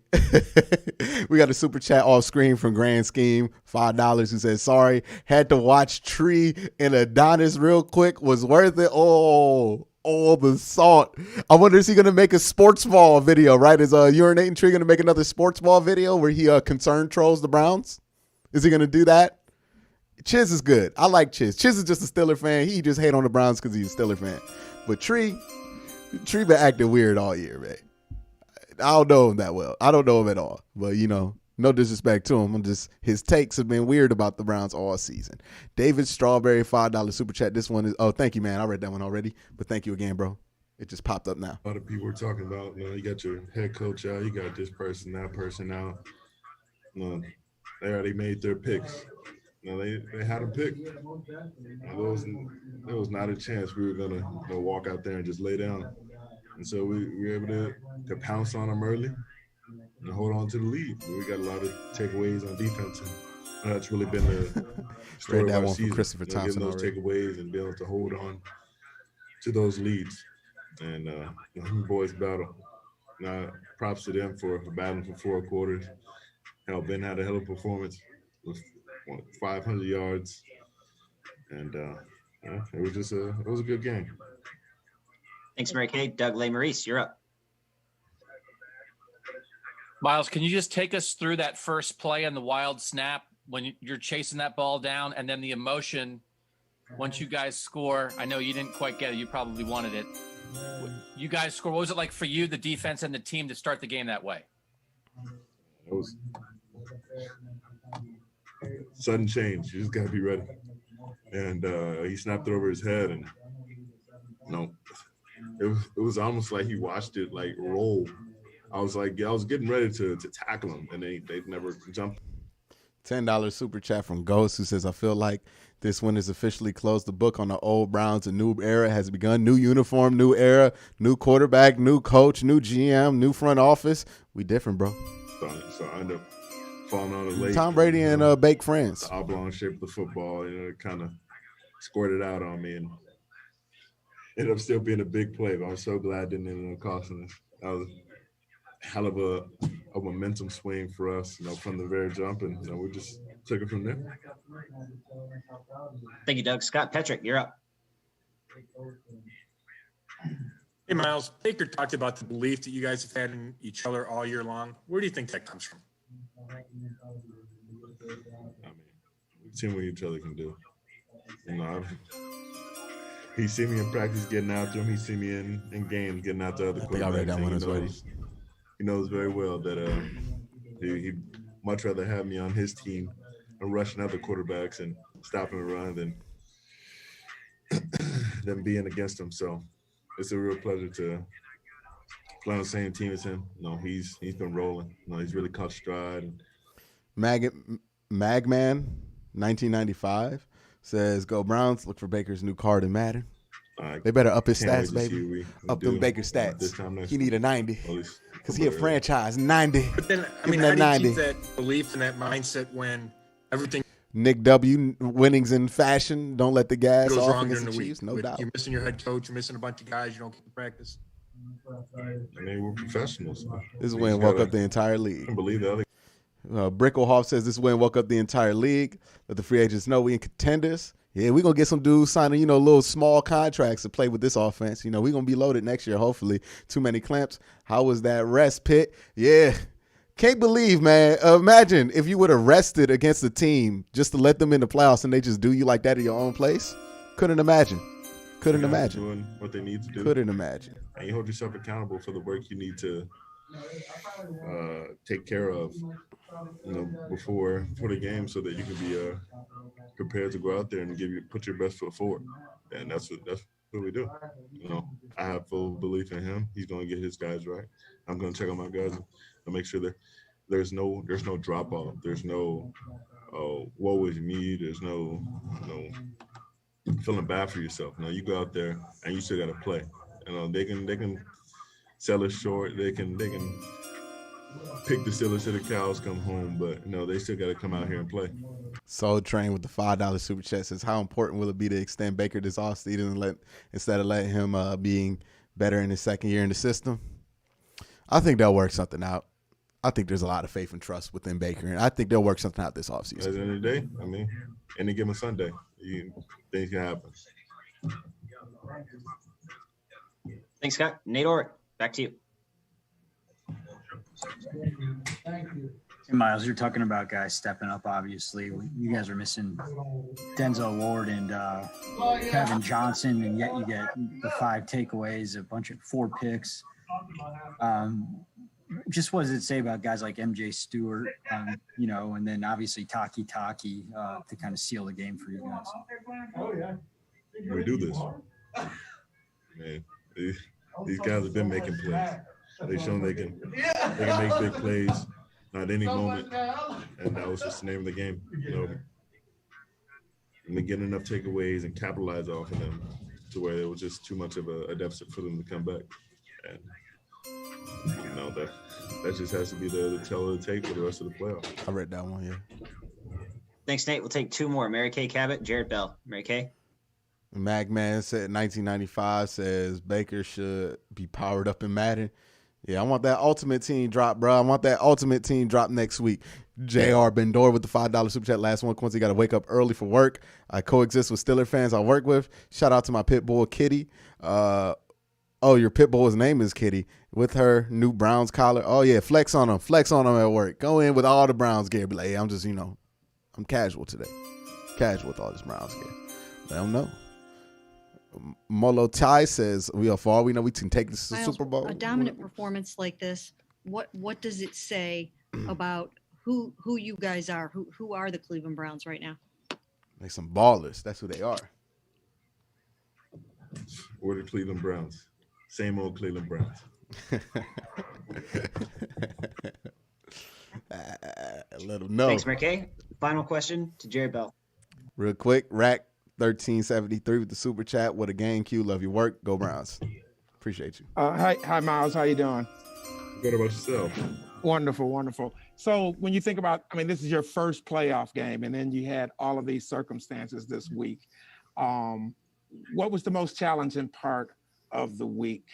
We got a super chat off screen from Grand Scheme, $5, who says, sorry, had to watch Tree and Adonis real quick. Was worth it. Oh, the salt. I wonder, is he going to make a sports ball video, right? Is Urinating Tree going to make another sports ball video where he concerned trolls the Browns? Is he going to do that? Chiz is good. I like Chiz. Chiz is just a Steeler fan. He just hate on the Browns because he's a Steeler fan. But Tree been acting weird all year, man. I don't know him that well. I don't know him at all. But, you know, no disrespect to him. His takes have been weird about the Browns all season. David Strawberry, $5 super chat. This one is, oh, thank you, man. I read that one already. But thank you again, bro. It just popped up now. A lot of people were talking about, you know, you got your head coach out, you got this person, that person out. You know, they already made their picks. You know, they had a pick. There was not a chance we were gonna walk out there and just lay down. And so we were able to pounce on them early and hold on to the lead. We got a lot of takeaways on defense, and that's really been the story Read that of our one from season. Christopher Thompson getting those already. takeaways and being able to hold on to those leads. And the boys battle. Now, props to them for battling for 4 quarters. Hell, Ben had a hell of a performance with 500 yards, and it was just a good game. Thanks, Mary Kay. Doug Maurice, you're up. Miles, can you just take us through that first play and the wild snap when you're chasing that ball down, and then the emotion once you guys score? I know you didn't quite get it. You probably wanted it. You guys score. What was it like for you, the defense, and the team to start the game that way? It was sudden change. You just got to be ready. And he snapped it over his head, and it was almost like he watched it like roll. I was getting ready to tackle him, and they never jumped. $10 super chat from Ghost, who says, I feel like this one has officially closed the book on the old Browns. A new era has begun. New uniform, new era, new quarterback, new coach, new GM, new front office. We different, bro. So I ended up falling on it late. Tom Brady and Bake friends. The oblong shape of the football, it kind of squirted out on me, and ended up still being a big play. But I'm so glad it didn't end up costing us. hell of a momentum swing for us, from the very jump, and we just took it from there. Thank you, Doug. Scott Petrick, you're up. Hey, Miles. Baker talked about the belief that you guys have had in each other all year long. Where do you think that comes from? We've seen what each other can do. He's seen me in practice getting after him. He's seen me in games getting after other quarterbacks. He knows very well that he'd much rather have me on his team and rushing other quarterbacks and stopping the run than being against him. So it's a real pleasure to play on the same team as him. He's been rolling. He's really caught stride. Magman 1995 says, "Go Browns! Look for Baker's new card in Madden. They better up his stats, baby. Up them Baker stats. He need a 90 because he a franchise 90. But then, how do you keep that belief and that mindset when everything Nick W. winnings in fashion. Don't let the gas goes off wrong against during the the Chiefs. week? No doubt. You're missing your head coach. You're missing a bunch of guys. You don't get to practice. We're professionals. This win woke up the entire league. I believe that. Bricklehoff says this win woke up the entire league. Let the free agents know we in contenders. Yeah, we're going to get some dudes signing, little small contracts to play with this offense. We're going to be loaded next year, hopefully. Too many clamps. How was that rest, Pitt? Yeah. Can't believe, man. Imagine if you would have rested against the team just to let them in the playoffs and they just do you like that at your own place. Couldn't imagine. Doing what they need to do. Couldn't imagine. And you hold yourself accountable for the work you need to take care of, before the game, so that you can be prepared to go out there and put your best foot forward. And that's what we do. I have full belief in him. He's going to get his guys right. I'm going to check on my guys and make sure that there's no drop off. There's no woe is me. There's no feeling bad for yourself. You go out there and you still got to play. They can sell it short. They can pick the Steelers till the cows come home, but they still got to come out here and play. Soul Train with the $5 super chat says, how important will it be to extend Baker this offseason instead of letting him being better in his second year in the system? I think they'll work something out. I think there's a lot of faith and trust within Baker, and I think they'll work something out this offseason. At the end of the day, any given Sunday, things can happen. Thanks, Scott. Nate Orr, back to you. Hey, Miles, you're talking about guys stepping up, obviously. You guys are missing Denzel Ward and Kevin Johnson, and yet you get the 5 takeaways, a bunch of 4 picks. Just what does it say about guys like MJ Stewart, and then obviously Taki to kind of seal the game for you guys? We do this. Man, these guys have been making plays. They've shown they can make big plays at any moment, and that was just the name of the game. And they get enough takeaways and capitalize off of them to where it was just too much of a deficit for them to come back. And that just has to be the tail of the tape for the rest of the playoffs. I read that one, yeah. Thanks, Nate. We'll take 2 more. Mary Kay Cabot, Jared Bell. Mary Kay. Magman said 1995 says Baker should be powered up in Madden. Yeah, I want that ultimate team drop, bro. I want that ultimate team drop next week. JR Bendor with the $5 super chat. Last one. Quincy got to wake up early for work. I coexist with Steeler fans I work with. Shout out to my pit bull, Kitty. Your pit bull's name is Kitty with her new Browns collar. Oh, yeah, flex on them. Flex on them at work. Go in with all the Browns gear. Be like, hey, I'm just, I'm casual today. Casual with all this Browns gear. Let them know. Molo Tai says, for all we know, we can take this to the Super Bowl. A dominant performance like this, what does it say about who you guys are? Who are the Cleveland Browns right now? Like some ballers. That's who they are. We're the Cleveland Browns. Same old Cleveland Browns. Let them know. Thanks, McKay. Final question to Jared Bell. Real quick, Rack 1373 with the super chat. What a game, Q. Love your work. Go Browns. Appreciate you. Hi, Miles. How you doing? Good about yourself. Wonderful. So when you think about, this is your first playoff game, and then you had all of these circumstances this week. What was the most challenging part of the week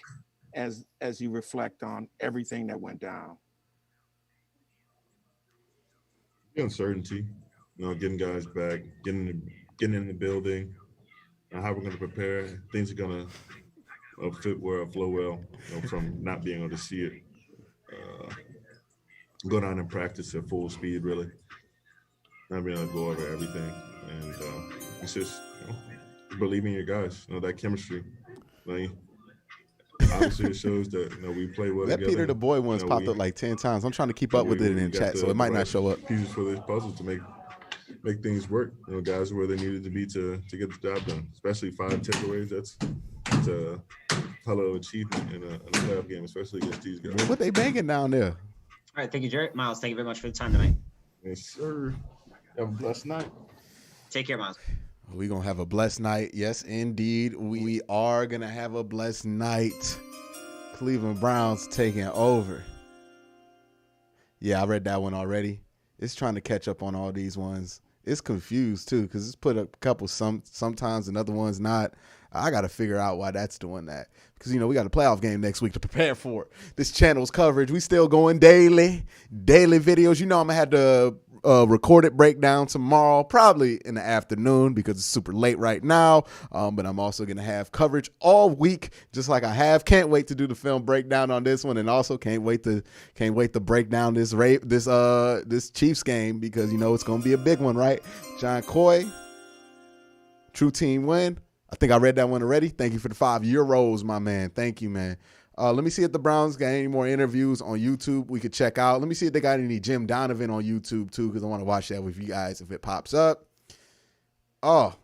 as you reflect on everything that went down? The uncertainty, getting guys back, getting in the building, and how we're going to prepare. Things are going to fit well, flow well, from not being able to see it. Go down and practice at full speed, really. Not being able to go over everything. And it's just believing your guys, that chemistry. Like, obviously, it shows that we play well That together. Peter the Boy one's popped up like 10 times. I'm trying to keep up with it in chat, so it might not show up. Pieces for this puzzle to make things work. Guys where they needed to be to get the job done. Especially 5 takeaways. That's a hell of an achievement in a playoff game, especially against these guys. What they banging down there? All right, thank you, Jarrett. Miles, thank you very much for the time tonight. Yes, sir. Have a blessed night. Take care, Miles. We're going to have a blessed night. Yes, indeed. We are going to have a blessed night. Cleveland Browns taking over. Yeah, I read that one already. It's trying to catch up on all these ones. It's confused, too, because it's put a couple sometimes and other ones not. I got to figure out why that's doing that. Because, we got a playoff game next week to prepare for. This channel's coverage, we still going daily videos. I'm going to have the recorded breakdown tomorrow, probably in the afternoon because it's super late right now. But I'm also going to have coverage all week, just like I have. Can't wait to do the film breakdown on this one, and also can't wait to break down this Chiefs game because it's going to be a big one, right? John Coy, true team win. I think I read that one already. Thank you for the €5, my man. Thank you, man. Let me see if the Browns got any more interviews on YouTube we could check out. Let me see if they got any Jim Donovan on YouTube, too, because I want to watch that with you guys if it pops up. Oh,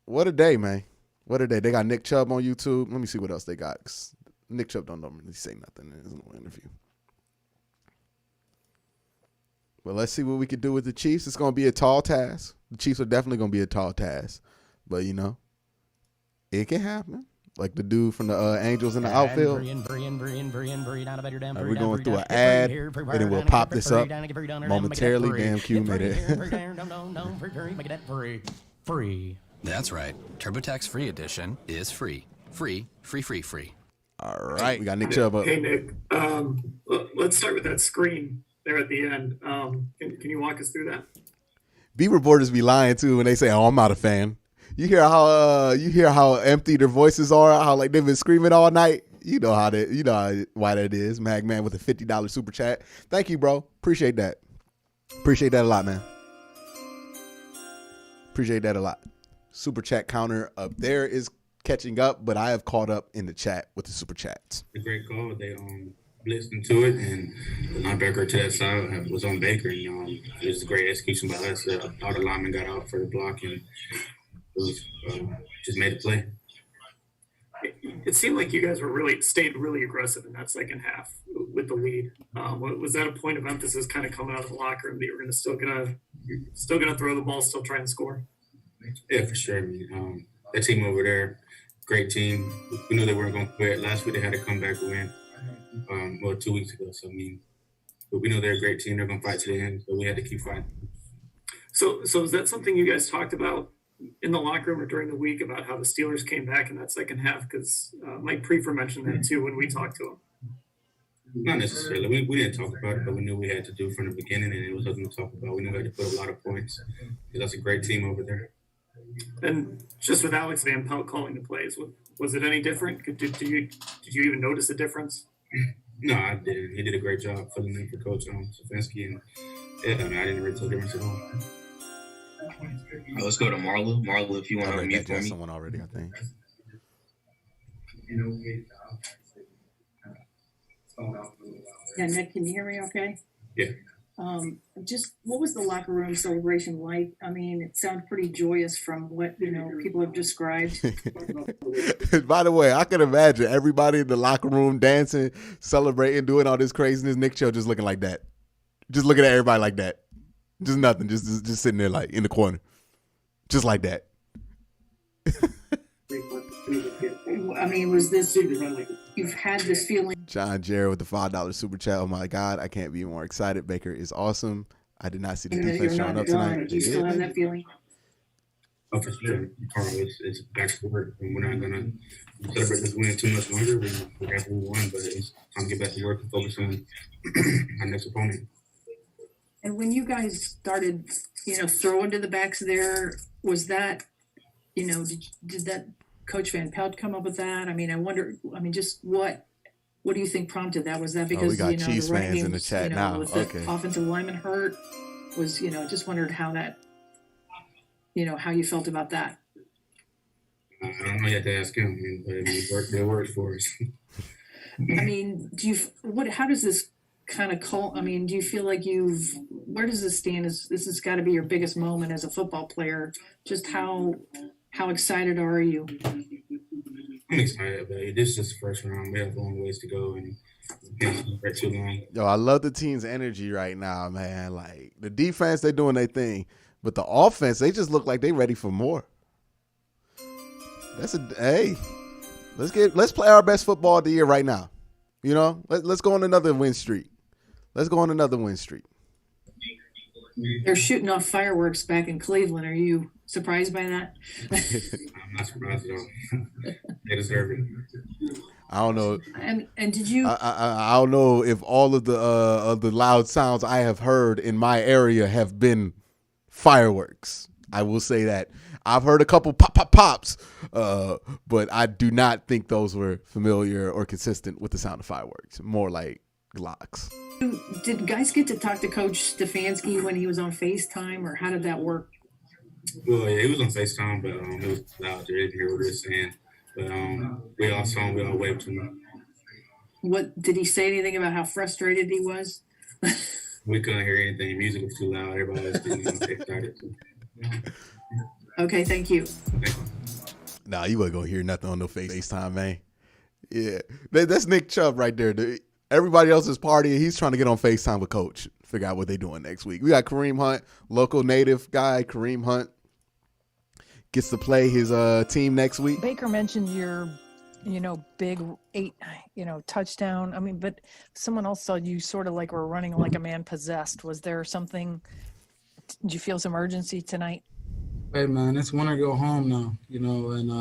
what a day, man. What a day. They got Nick Chubb on YouTube. Let me see what else they got. Nick Chubb don't normally say nothing in his little interview. But let's see what we could do with the Chiefs. It's going to be a tall task. The Chiefs are definitely going to be a tall task. But, it can happen. Like the dude from the Angels in the outfield. We're going through an ad, and then we'll pop this up momentarily. Damn Q made it. Free. That's right. TurboTax Free Edition is free. Free. All right. We got Nick Chubb up. Hey, Nick. Let's start with that screen there at the end. Can you walk us through that? B reporters be lying too when they say, "Oh, I'm not a fan." You hear how empty their voices are, how like they've been screaming all night. You know why that is. Magman with a $50 super chat. Thank you, bro. Appreciate that. Appreciate that a lot, man. Appreciate that a lot. Super chat counter up there is catching up, but I have caught up in the chat with the super chats. A great call. They blitzed into it, and the linebacker to that side was on Baker. And, it was a great execution by us. All the linemen got out for the block, and just made a play. It seemed like you guys stayed really aggressive in that second half with the lead. Was that a point of emphasis kind of coming out of the locker room that you were still gonna throw the ball, still try and score? Yeah, for sure. That team over there, great team. We knew they weren't going to quit. Last week they had a comeback win. 2 weeks ago. So but we know they're a great team. They're going to fight to the end. So we had to keep fighting. So is that something you guys talked about in the locker room or during the week about how the Steelers came back in that second half? Because Mike Priefer mentioned that too when we talked to him. Not necessarily. We didn't talk about it, but we knew we had to do from the beginning, and it was nothing to talk about. We knew we had to put a lot of points because that's a great team over there. And just with Alex Van Pelt calling the plays, was it any different? Did you even notice a difference? No, I didn't. He did a great job filling in for Coach Stefanski, and I didn't really tell the difference at all. Let's go to Marlo. Marlo, if you want to unmute for me. Someone already, I think. Yeah, Nick, can you hear me okay? Yeah. Just what was the locker room celebration like? I mean, it sounded pretty joyous from what, people have described. By the way, I can imagine everybody in the locker room dancing, celebrating, doing all this craziness. Nick Chubb just looking like that. Just looking at everybody like that. Just nothing. Just sitting there like in the corner. Just like that. I mean, was this, you've had this feeling? John Jarrett with the $5 super chat. Oh my God, I can't be more excited. Baker is awesome. I did not see the defense showing up tonight. Do you still have that feeling? Oh, for sure. Carl, it's back to work, and we're not gonna celebrate this win too much longer. We're happy we won, but it's time to get back to work and focus on our next opponent. And when you guys started, throwing to the backs there, was that, did that Coach Van Pelt come up with that? I mean, I wonder. I mean, just what do you think prompted that? Was that because we got Chiefs the running fans game in the was, chat now. with Okay. the offensive lineman hurt? Was just wondered how that, how you felt about that. I don't know. You have to ask him, but it worked for us. I mean, how does this kind of I mean, do you feel like where does this stand? This has got to be your biggest moment as a football player. Just how excited are you? I'm excited, but this is just the first round. We have a long ways to go, and for too long. Yo, I love the team's energy right now, man. Like the defense, they're doing their thing, but the offense, they just look like they ready for more. Hey, let's play our best football of the year right now. Let's go on another win streak. They're shooting off fireworks back in Cleveland. Are you surprised by that? I'm not surprised at all. They deserve it. I don't know. And did you? I don't know if all of the loud sounds I have heard in my area have been fireworks. I will say that I've heard a couple pops, but I do not think those were familiar or consistent with the sound of fireworks. More like Glocks. Did guys get to talk to Coach Stefanski when he was on FaceTime, or how did that work? Well, yeah, he was on FaceTime, but it was loud. They didn't hear what he was saying. But we all saw him. We all waved to him. What did he say? Anything about how frustrated he was? We couldn't hear anything. Music was too loud. Everybody was getting excited. Okay, thank you. Nah, you wasn't gonna hear nothing on no FaceTime, man. Yeah, that's Nick Chubb right there. Everybody else is partying. He's trying to get on FaceTime with Coach. Figure out what they're doing next week. We got Kareem Hunt, local native guy. Kareem Hunt gets to play his team next week. Baker mentioned your, big 8, touchdown. I mean, but someone else saw you sort of like were running like a man possessed. Was there something? Did you feel some urgency tonight? Hey man, it's win or go home now, and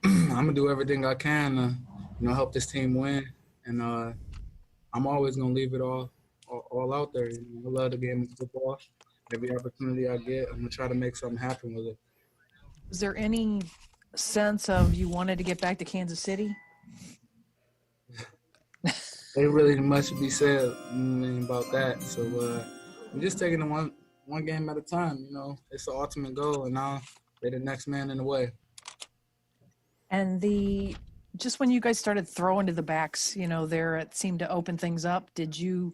I'm gonna do everything I can to, help this team win, and I'm always gonna leave it all out there. I love the game of football. Every opportunity I get, I'm gonna try to make something happen with it. Was there any sense of you wanted to get back to Kansas City? There really much to be said about that. So I'm just taking it one game at a time. It's the ultimate goal, and now they're the next man in the way. And just when you guys started throwing to the backs, there it seemed to open things up. Did you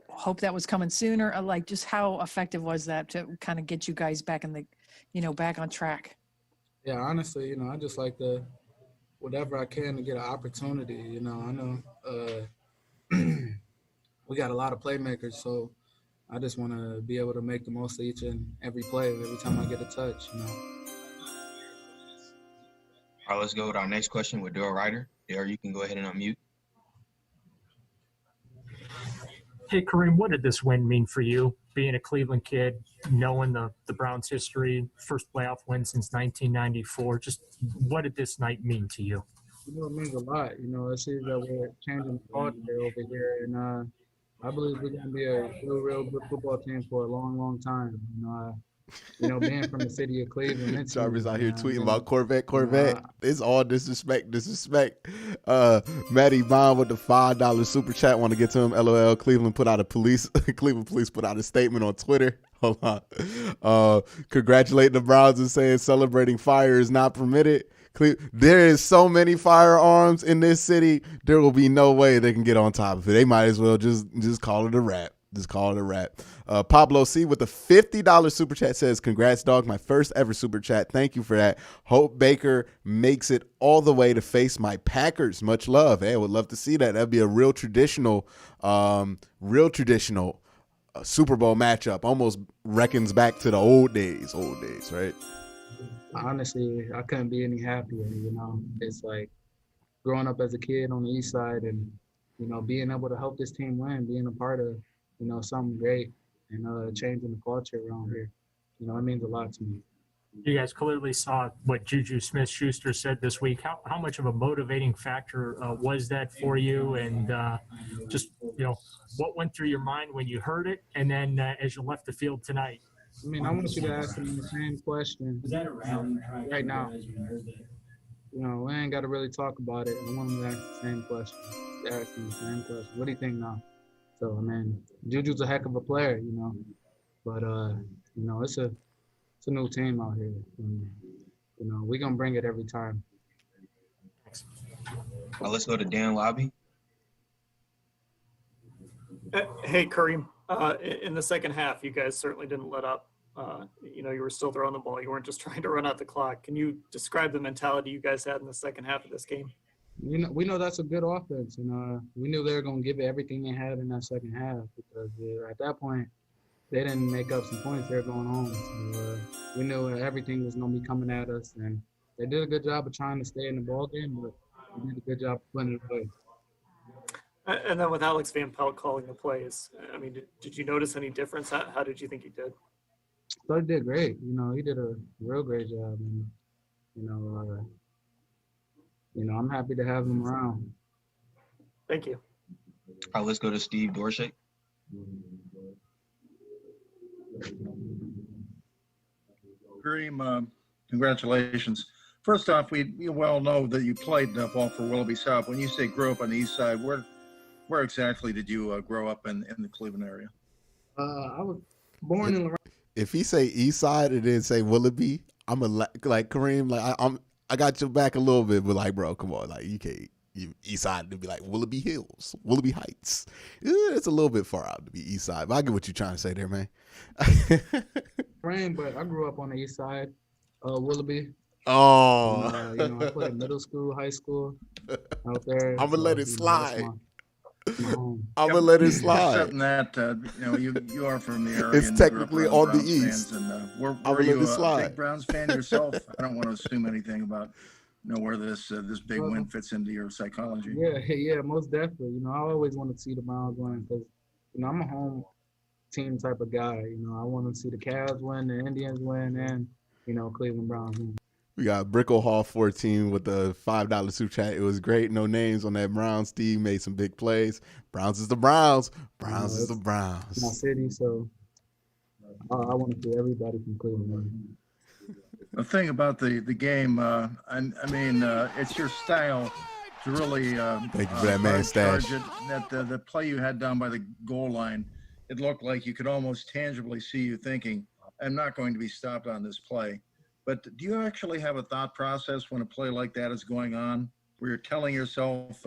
hope that was coming sooner? Or like, just how effective was that to kind of get you guys back in the, back on track? Yeah, honestly, I just like to whatever I can to get an opportunity. I know we got a lot of playmakers, so I just want to be able to make the most of each and every play every time I get a touch. All right, let's go with our next question with Daryl Ryder. Daryl, you can go ahead and unmute. Hey, Kareem, what did this win mean for you? Being a Cleveland kid, knowing the Browns' history, first playoff win since 1994. Just what did this night mean to you? It means a lot. It seems that we're changing the culture over here, and I believe we're going to be a real good football team for a long, long time. Being from the city of Cleveland. Jarvis out here tweeting about Corvette. It's all disrespect. Matty Bond with the $5 super chat. Want to get to him. LOL. Cleveland police put out a statement on Twitter. Hold on. Congratulating the Browns and saying celebrating fire is not permitted. There is so many firearms in this city. There will be no way they can get on top of it. They might as well just call it a wrap. Just call it a wrap. Pablo C with the $50 super chat says, congrats, dog. My first ever super chat. Thank you for that. Hope Baker makes it all the way to face my Packers. Much love. Hey, I would love to see that. That'd be a real traditional Super Bowl matchup. Almost reckons back to the old days, right? Honestly, I couldn't be any happier. It's like growing up as a kid on the East Side and, being able to help this team win, being a part of, something great and changing the culture around here. you know, it means a lot to me. You guys clearly saw what Juju Smith-Schuster said this week. How much of a motivating factor was that for you? And just, you know, what went through your mind when you heard it? And then as you left the field tonight? I mean, I want you to ask him the same question right now. You know, we ain't got to really talk about it. I want him to ask the same question. Ask him the same question. What do you think now? So, I mean, Juju's a heck of a player, you know. But, you know, it's a new team out here. And, you know, we're going to bring it every time. Well, let's go to Dan Lobby. Hey, Kareem. In the second half, you guys certainly didn't let up. You know, you were still throwing the ball. You weren't just trying to run out the clock. Can you describe the mentality you guys had in the second half of this game? You know, we know that's a good offense, and we knew they were going to give it everything they had in that second half because at that point, they didn't make up some points. They were going home. So, we knew everything was going to be coming at us, and they did a good job of trying to stay in the ball game, but they did a good job of putting it away. And then with Alex Van Pelt calling the plays, I mean, did you notice any difference? How did you think he did? So he did great. You know, he did a real great job, and you know, I'm happy to have him around. Thank you. All right, let's go to Steve Dorsey. Kareem, congratulations. First off, we well know that you played ball for Willoughby South. When you say grew up on the east side, where exactly did you grow up in the Cleveland area? I was born in. If he say east side and then say Willoughby, I'm like Kareem, like I got your back a little bit, but like, bro, come on, like you can't. East side to be like Willoughby Hills, Willoughby Heights. It's a little bit far out to be east side, but I get what you're trying to say there, man. But I grew up on the east side, Willoughby. Oh, and, you know, I played middle school, high school out there. I'm gonna let it slide. I'm gonna let it slide. Except that you know you are from the area. It's and technically on the east. And, were I'm gonna you let it a slide. big Browns fan yourself? I don't want to assume anything about where this big win fits into your psychology. Yeah, most definitely. You know, I always want to see the Browns win because, you know, I'm a home team type of guy. You know, I want to see the Cavs win, the Indians win, and, you know, Cleveland Browns win. We got Brickle Hall 14 with the $5 super chat. It was great. No names on that Browns team. Made some big plays. Browns is the Browns. Browns is the Browns. It's my city, so I want to see everybody from Cleveland win. The thing about the game, I mean, it's your style to really thank you for that, man. Stash. That the play you had down by the goal line, it looked like you could almost tangibly see you thinking, I'm not going to be stopped on this play. But do you actually have a thought process when a play like that is going on, where you're telling yourself?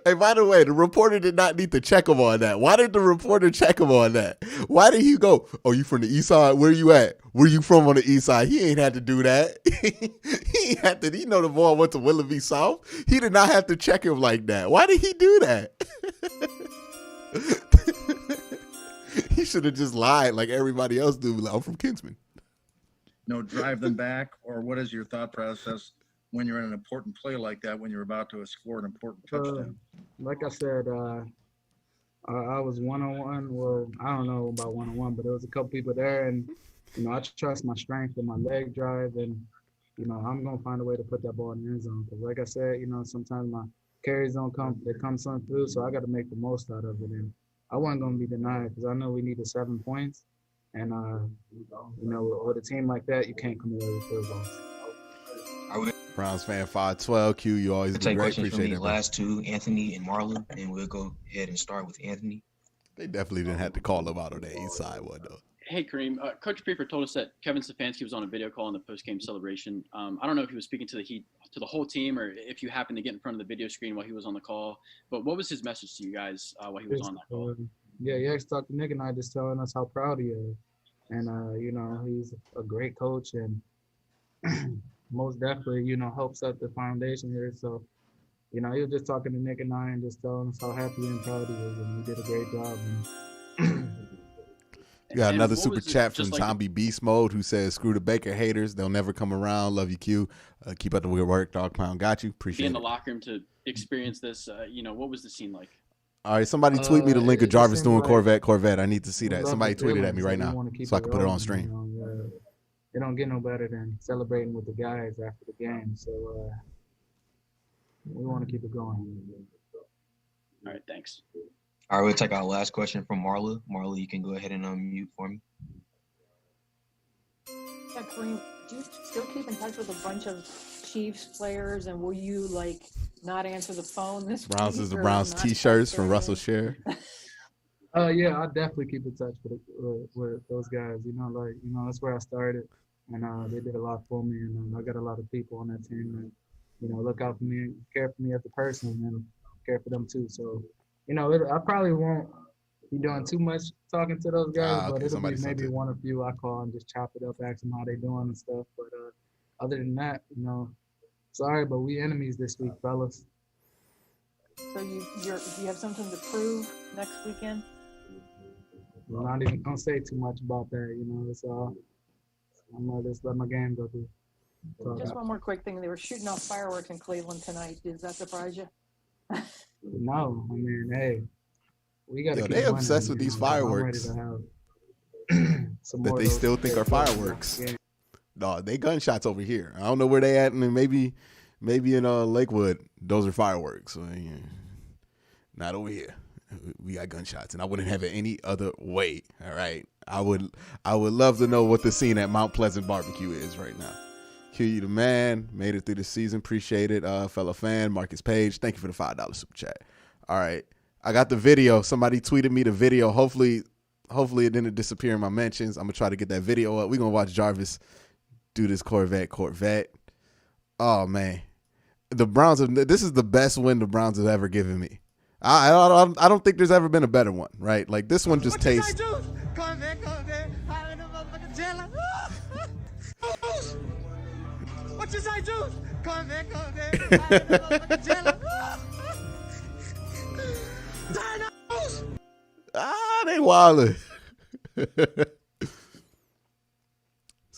Hey, by the way, the reporter did not need to check him on that. Why did the reporter check him on that? Why did he go, oh, you from the east side? Where you at? Where you from on the east side? He ain't had to do that. He ain't had to. He know the ball went to Willoughby South. He did not have to check him like that. Why did he do that? He should have just lied like everybody else do. Like, I'm from Kinsman. No, drive them back, or what is your thought process when you're in an important play like that, when you're about to score an important touchdown? Like I said, I was one-on-one. Well, I don't know about one-on-one, but there was a couple people there, and, you know, I trust my strength and my leg drive, and, you know, I'm going to find a way to put that ball in the end zone. Because like I said, you know, sometimes my carries don't come, they come some through, so I got to make the most out of it. And I wasn't going to be denied because I know we needed 7 points. And, you know, with a team like that, you can't come away with field goals. Browns fan 512. Q, you always do take great. questions from Appreciate these it. last two, Anthony and Marlon, and we'll go ahead and start with Anthony. They definitely didn't have to call them out on the east side one, though. Hey, Kareem. Coach Priefer told us that Kevin Stefanski was on a video call in the post-game celebration. I don't know if he was speaking to the whole team or if you happened to get in front of the video screen while he was on the call. But what was his message to you guys while he was on that call? Yeah, he actually talked to Nick and I, just telling us how proud he is. And, you know, he's a great coach and most definitely, you know, helps set the foundation here. So, you know, he was just talking to Nick and I and just telling us how happy and proud he is. And he did a great job. You got another super chat from Zombie Beast Mode who says, screw the Baker haters. They'll never come around. Love you, Q. Keep up the weird work, Dog Pound. Got you. Appreciate Be in it. the locker room to experience this. You know, what was the scene like? All right, somebody tweet me the link of Jarvis doing Corvette. I need to see that. Somebody tweet it at me right now so I can put it on stream. it don't get no better than celebrating with the guys after the game. So we want to keep it going. All right, thanks. All right, we'll take our last question from Marla. Marla, you can go ahead and unmute for me. Yeah, Kareem, do you still keep in touch with a bunch of Chiefs players, and will you like not answer the phone this Browns week? is the or Browns not t-shirts text from or Russell anything? Scher. Yeah, I definitely keep in touch with those guys. That's where I started, and they did a lot for me, and I got a lot of people on that team that look out for me, care for me as a person, and care for them too. So, I probably won't be doing too much talking to those guys, but it'll be maybe one or few I call and just chop it up, ask them how they doing and stuff. But other than that, sorry, but we enemies this week, fellas. So you have something to prove next weekend? I'm not even gonna say too much about that. It's all. I'm gonna just let my game go through. Just one more quick thing. They were shooting off fireworks in Cleveland tonight. Does that surprise you? No, I mean, hey, we got to keep They winning, obsessed with these fireworks. I'm ready to have some that more they of those still think are fireworks. No, they gunshots over here. I don't know where they at, and maybe in Lakewood, those are fireworks. So, yeah, not over here. We got gunshots, and I wouldn't have it any other way. All right, I would love to know what the scene at Mount Pleasant Barbecue is right now. Q, you the man. Made it through the season. Appreciate it, fellow fan Marcus Page. Thank you for the $5 super chat. All right, I got the video. Somebody tweeted me the video. Hopefully it didn't disappear in my mentions. I'm gonna try to get that video up. We're gonna watch Jarvis do this Corvette. Oh man, the Browns. This is the best win the Browns have ever given me. I don't think there's ever been a better one, right? Like this one just tastes. Corvette, higher than a motherfucking jelly. What you say, Juice? Corvette, higher than a motherfucking jelly. They wildin'. Let's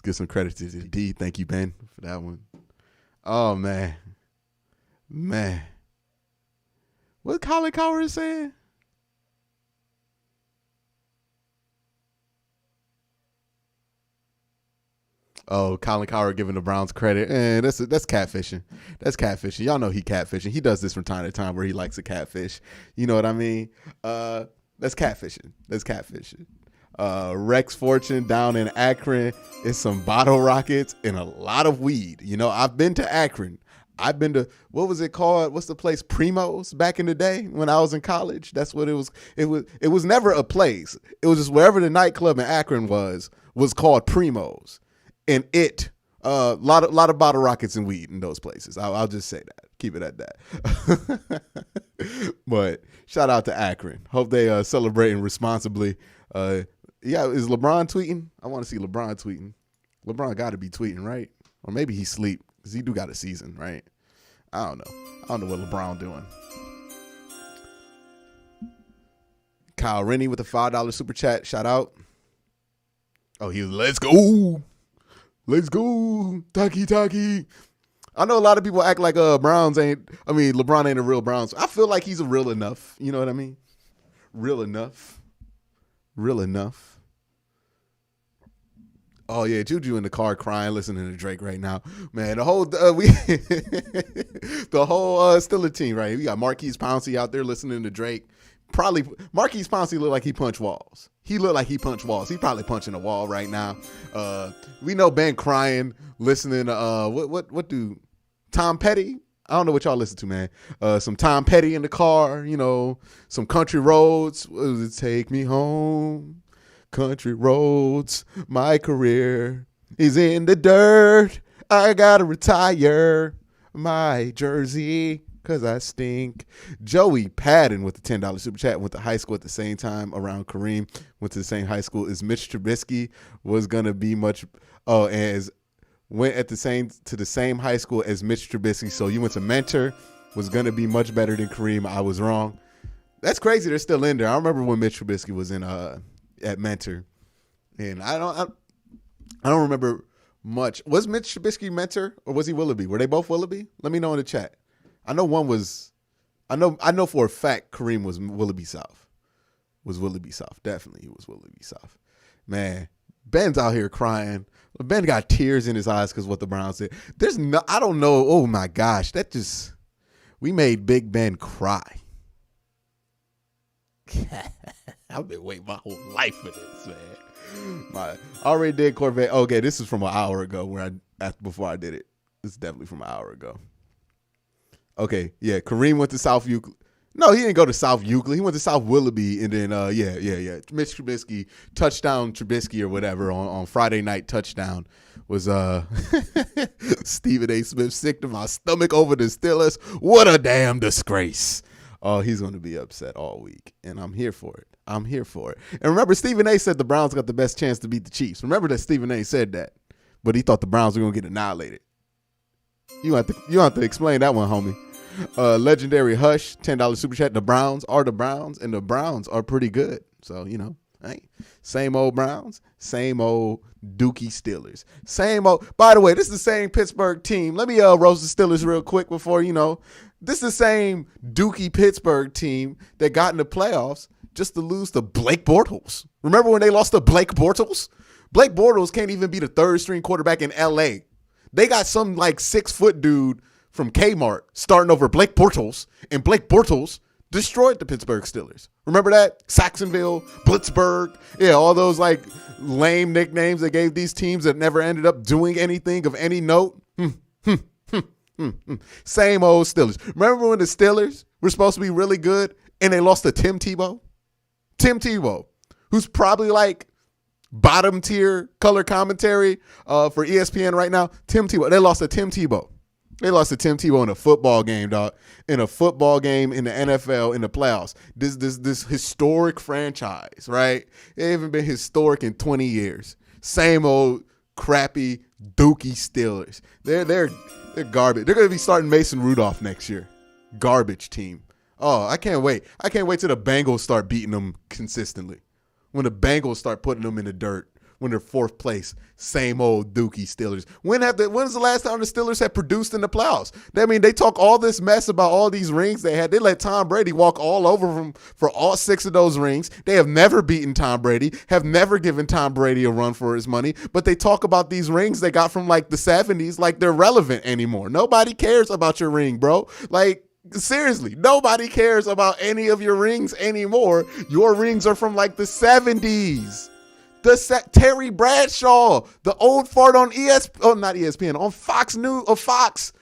give some credit to the D. Thank you, Ben, for that one. Oh man. What Colin Coward is saying? Oh, Colin Coward giving the Browns credit. That's catfishing. That's catfishing. Y'all know he catfishing. He does this from time to time where he likes to catfish. You know what I mean? That's catfishing. Rex Fortune down in Akron is some bottle rockets and a lot of weed. I've been to Akron. I've been to, what was it called? What's the place? Primo's back in the day when I was in college. That's what it was. It was never a place. It was just wherever the nightclub in Akron was called Primo's. And a lot of bottle rockets and weed in those places. I'll just say that. Keep it at that. But shout out to Akron. Hope they celebrating responsibly. Is LeBron tweeting? I want to see LeBron tweeting. LeBron got to be tweeting, right? Or maybe he sleep because he do got a season, right? I don't know. I don't know what LeBron doing. Kyle Rennie with a $5 super chat. Shout out. Oh, let's go. Let's go. Taki. I know a lot of people act like LeBron ain't a real Browns. I feel like he's a real enough. You know what I mean? Real enough. Oh yeah, Juju in the car crying, listening to Drake right now. Man, the whole Steelers team, right? We got Marquise Pouncey out there listening to Drake. Probably Marquise Pouncey look like he punched walls. He probably punching a wall right now. We know Ben crying, listening to what do Tom Petty? I don't know what y'all listen to, man. Some Tom Petty in the car, some Country Roads. What does it take me home? Country roads, my career is in the dirt. I gotta retire my jersey because I stink. Joey Patton with the $10 super chat. Went to high school at the same time around Kareem. Went to the same high school as Mitch Trubisky. Was gonna be much. Went to the same high school as Mitch Trubisky. So you went to Mentor. Was gonna be much better than Kareem. I was wrong. That's crazy. They're still in there. I remember when Mitch Trubisky was in at Mentor, and I don't remember much. Was Mitch Trubisky Mentor or was he Willoughby? Were they both Willoughby? Let me know in the chat. I know one was. I know for a fact Kareem was Willoughby South. Definitely he was Willoughby South. Man, Ben's out here crying Ben got tears in his eyes because what the Browns did. I don't know. Oh my gosh, we made Big Ben cry. I've been waiting my whole life for this, man. I already did Corvette. Okay, this is from an hour ago before I did it. This is definitely from an hour ago. Okay, yeah, Kareem went to South Euclid. No, he didn't go to South Euclid. He went to South Willoughby, and then yeah. Mitch Trubisky, touchdown Trubisky or whatever on Friday night touchdown was Stephen A. Smith, sick to my stomach over the Steelers. What a damn disgrace. Oh, he's going to be upset all week, and I'm here for it. And remember, Stephen A. said the Browns got the best chance to beat the Chiefs. Remember that Stephen A. said that, but he thought the Browns were going to get annihilated. You have to explain that one, homie. Legendary Hush, $10 super chat. The Browns are the Browns, and the Browns are pretty good. So, hey, same old Browns, same old Dookie Steelers. Same old. By the way, this is the same Pittsburgh team. Let me roast the Steelers real quick before, this is the same Dookie Pittsburgh team that got in the playoffs just to lose to Blake Bortles. Remember when they lost to Blake Bortles? Blake Bortles can't even be the third string quarterback in LA. They got some 6-foot dude from Kmart starting over Blake Bortles, and Blake Bortles destroyed the Pittsburgh Steelers. Remember that? Saxonville, Blitzburg, yeah, all those lame nicknames they gave these teams that never ended up doing anything of any note. Same old Steelers. Remember when the Steelers were supposed to be really good and they lost to Tim Tebow? Tim Tebow, who's probably bottom tier color commentary for ESPN right now. Tim Tebow. They lost to Tim Tebow. They lost to Tim Tebow in a football game, dog. In a football game in the NFL in the playoffs. This historic franchise, right? They haven't been historic in 20 years. Same old crappy Dookie Steelers. They're garbage. They're going to be starting Mason Rudolph next year. Garbage team. Oh, I can't wait. I can't wait till the Bengals start beating them consistently. When the Bengals start putting them in the dirt. When they're fourth place, same old Dookie Steelers. When's the last time the Steelers have produced in the playoffs? They talk all this mess about all these rings they had. They let Tom Brady walk all over them for all 6 of those rings. They have never beaten Tom Brady, have never given Tom Brady a run for his money, but they talk about these rings they got from the 70s like they're relevant anymore. Nobody cares about your ring, bro. Seriously, nobody cares about any of your rings anymore. Your rings are from the 70s. Terry Bradshaw, the old fart on not ESPN, on Fox News or Fox,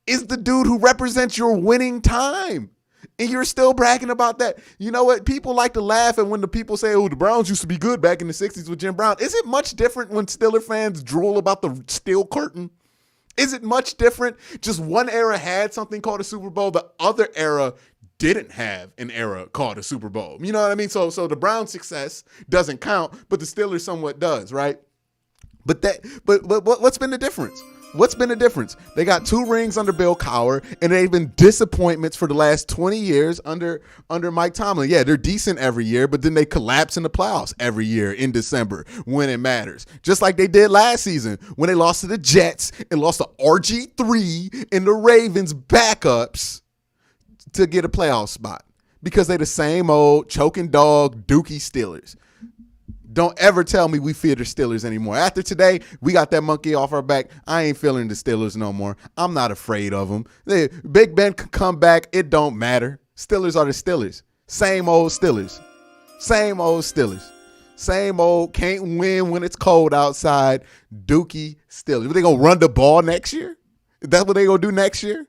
is the dude who represents your winning time. And you're still bragging about that. You know what? People like to laugh at when the people say, the Browns used to be good back in the 60s with Jim Brown. Is it much different when Steeler fans drool about the steel curtain? Is it much different? Just one era had something called a Super Bowl. The other era didn't have an era called a Super Bowl. You know what I mean? So the Browns' success doesn't count, but the Steelers somewhat does, right? But what's been the difference? What's been the difference? They got 2 rings under Bill Cowher, and they've been disappointments for the last 20 years under Mike Tomlin. Yeah, they're decent every year, but then they collapse in the playoffs every year in December when it matters. Just like they did last season when they lost to the Jets and lost to RG3 and the Ravens backups to get a playoff spot because they the same old choking dog Dookie Steelers. Don't ever tell me we fear the Steelers anymore. After today, we got that monkey off our back. I ain't feeling the Steelers no more. I'm not afraid of them. Big Ben can come back. It don't matter. Steelers are the Steelers. Same old Steelers. Same old Steelers. Same old can't win when it's cold outside Dookie Steelers. They going to run the ball next year? Is that what they going to do next year?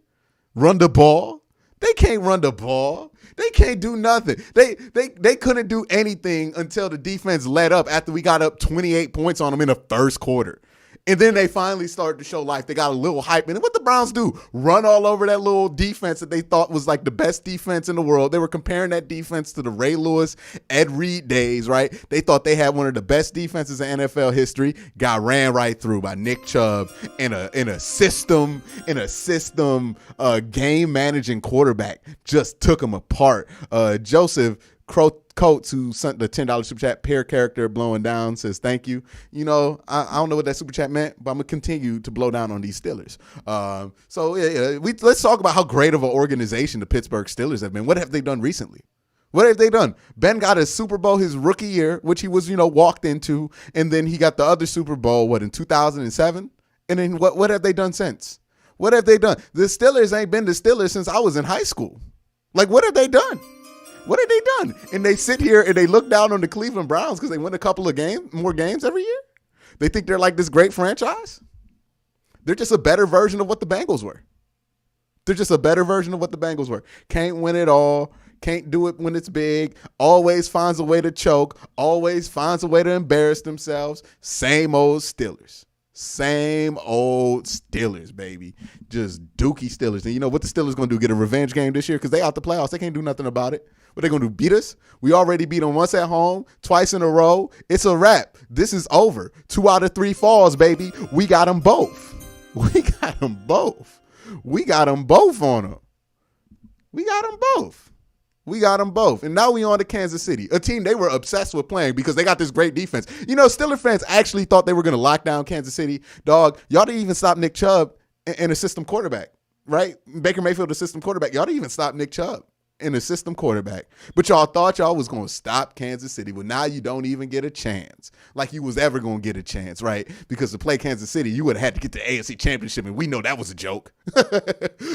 Run the ball? They can't run the ball. They can't do nothing. They couldn't do anything until the defense let up after we got up 28 points on them in the first quarter. And then they finally started to show life. They got a little hype. And what the Browns do? Run all over that little defense that they thought was the best defense in the world. They were comparing that defense to the Ray Lewis, Ed Reed days, right? They thought they had one of the best defenses in NFL history. Got ran right through by Nick Chubb in a system game managing quarterback. Just took them apart. Joseph Coates, who sent the $10 super chat, pair character blowing down, says thank you. I don't know what that super chat meant, but I'm gonna continue to blow down on these Steelers. Let's talk about how great of an organization the Pittsburgh Steelers have been. What have they done recently? What have they done? Ben got a Super Bowl his rookie year, which he was, walked into, and then he got the other Super Bowl, in 2007? And then what have they done since? What have they done? The Steelers ain't been the Steelers since I was in high school. Like, what have they done? What have they done? And they sit here and they look down on the Cleveland Browns because they win a couple of more games every year? They think they're like this great franchise? They're just a better version of what the Bengals were. Can't win it all. Can't do it when it's big. Always finds a way to choke. Always finds a way to embarrass themselves. Same old Steelers. Same old Steelers, baby. Just dookie Steelers. And you know what the Steelers going to do? Get a revenge game this year? Because they out the playoffs. They can't do nothing about it. What they going to do? Beat us? We already beat them once at home, twice in a row. It's a wrap. This is over. 2 out of 3 falls, baby. We got them both. We got them both on them. We got them both. And now we on to Kansas City, a team they were obsessed with playing because they got this great defense. Steelers fans actually thought they were going to lock down Kansas City. Dog, y'all didn't even stop Nick Chubb in a system quarterback, right? Baker Mayfield, a system quarterback. Y'all didn't even stop Nick Chubb in a system quarterback. But y'all thought y'all was going to stop Kansas City. Well, now you don't even get a chance. Like you was ever going to get a chance, right? Because to play Kansas City, you would have had to get the AFC Championship, and we know that was a joke.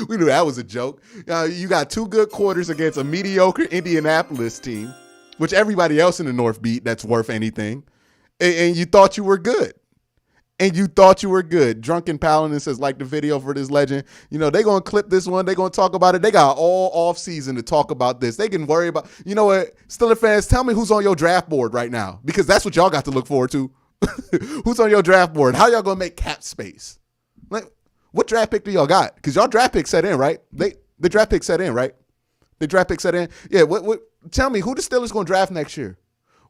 We knew that was a joke. You got 2 good quarters against a mediocre Indianapolis team, which everybody else in the North beat that's worth anything, and you thought you were good. Drunken Paladin says, like the video for this legend. They're going to clip this one. They're going to talk about it. They got all off season to talk about this. They can worry about, you know what? Steelers fans, tell me who's on your draft board right now, because that's what y'all got to look forward to. Who's on your draft board? How y'all going to make cap space? Like, what draft pick do y'all got? Because y'all draft pick set in, right? The draft pick set in, right? The draft pick set in. Yeah. What? Tell me who the Steelers going to draft next year.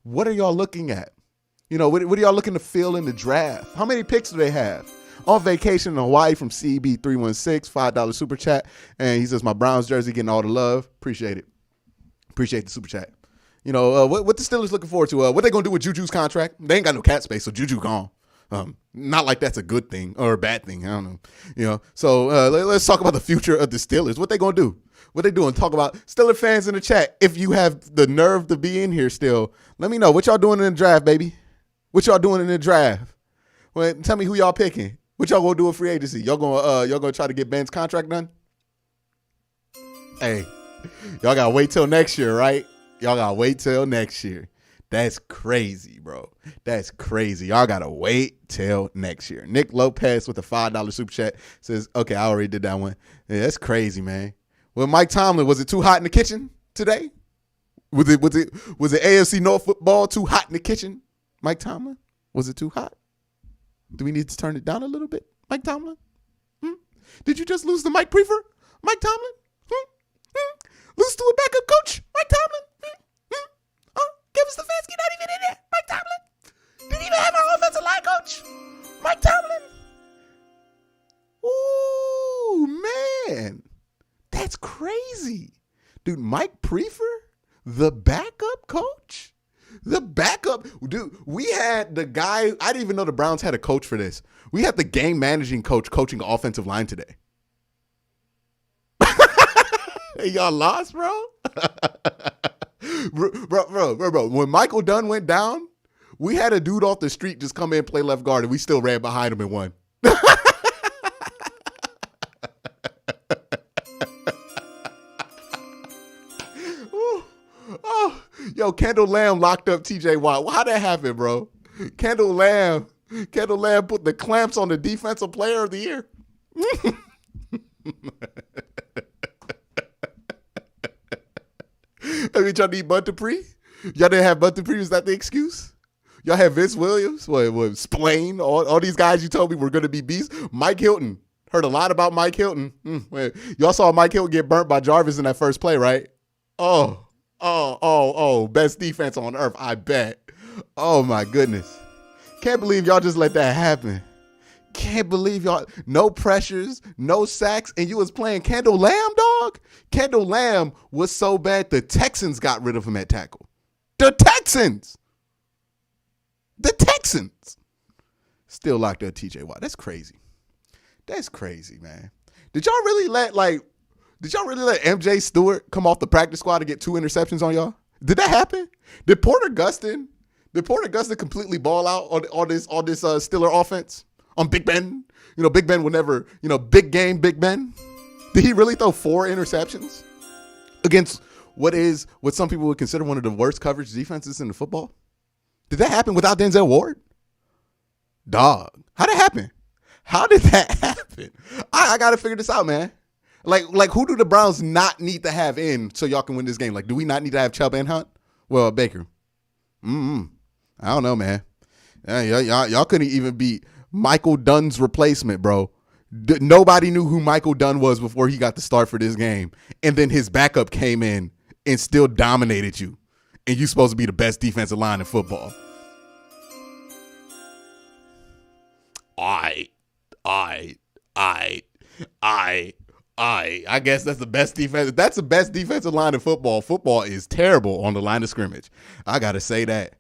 What are y'all looking at? What are y'all looking to fill in the draft? How many picks do they have? On vacation in Hawaii from CB316, $5 super chat. And he says, my Browns jersey getting all the love. Appreciate it. Appreciate the super chat. What the Steelers looking forward to? What they going to do with Juju's contract? They ain't got no cap space, so Juju gone. Not like that's a good thing or a bad thing. I don't know. So let's talk about the future of the Steelers. What they going to do? What they doing? Talk about Steelers fans in the chat. If you have the nerve to be in here still, let me know. What y'all doing in the draft, baby? What y'all doing in the draft? Well, tell me who y'all picking. What y'all gonna do in free agency? Y'all gonna try to get Ben's contract done? Hey, y'all gotta wait till next year, right? Y'all gotta wait till next year. That's crazy, bro. That's crazy. Y'all gotta wait till next year. Nick Lopez with a $5 super chat says, okay, I already did that one. Yeah, that's crazy, man. Well, Mike Tomlin, was it too hot in the kitchen today? Was it AFC North football too hot in the kitchen? Mike Tomlin, was it too hot? Do we need to turn it down a little bit, Mike Tomlin? Did you just lose to Mike Priefer, Mike Tomlin? Lose to a backup coach, Mike Tomlin? Kevin Stefanski not even in there, Mike Tomlin? Didn't even have our offensive line coach, Mike Tomlin? Ooh, man. That's crazy. Dude, Mike Priefer, the backup coach? The backup, dude, we had the guy, I didn't even know the Browns had a coach for this. We had the game managing coach coaching offensive line today. Hey, y'all lost, bro? bro. When Michael Dunn went down, we had a dude off the street just come in and play left guard, and we still ran behind him and won. Yo, Kendall Lamb locked up TJ Watt. How'd that happen, bro? Kendall Lamb put the clamps on the defensive player of the year. I mean, y'all need Bud Dupree? Y'all didn't have Bud Dupree? Was that the excuse? Y'all had Vince Williams? What Splain? All these guys you told me were going to be beasts? Mike Hilton. Heard a lot about Mike Hilton. Y'all saw Mike Hilton get burnt by Jarvis in that first play, right? Oh, best defense on earth, I bet. Oh, my goodness. Can't believe y'all just let that happen. Can't believe y'all, no pressures, no sacks, and you was playing Kendall Lamb, dog? Kendall Lamb was so bad, the Texans got rid of him at tackle. The Texans still locked up TJ Watt. That's crazy. That's crazy, man. Did y'all really let, Did y'all really let MJ Stewart come off the practice squad to get 2 interceptions on y'all? Did that happen? Did Porter Gustin completely ball out on this Steeler offense? On Big Ben? Big Ben would never, big game Big Ben. Did he really throw 4 interceptions against what some people would consider one of the worst coverage defenses in the football? Did that happen without Denzel Ward? Dog. How'd that happen? How did that happen? I got to figure this out, man. Like who do the Browns not need to have in so y'all can win this game? Like, do we not need to have Chubb and Hunt? Well, Baker. I don't know, man. Y'all couldn't even beat Michael Dunn's replacement, bro. Nobody knew who Michael Dunn was before he got the start for this game. And then his backup came in and still dominated you. And you're supposed to be the best defensive line in football. I guess that's the best defense. That's the best defensive line in football. Football is terrible on the line of scrimmage. I got to say that.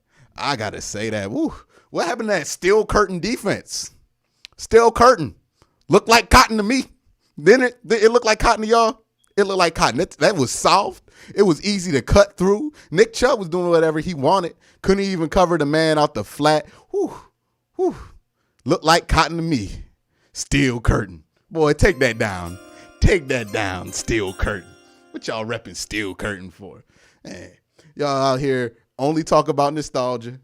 Woo. What happened to that steel curtain defense? Steel curtain. Looked like cotton to me. Didn't it? It looked like cotton to y'all? It looked like cotton. That was soft. It was easy to cut through. Nick Chubb was doing whatever he wanted. Couldn't even cover the man out the flat. Whew. Looked like cotton to me. Steel curtain. Boy, take that down. Take that down, steel curtain. What y'all repping steel curtain for? Hey, y'all out here only talk about nostalgia.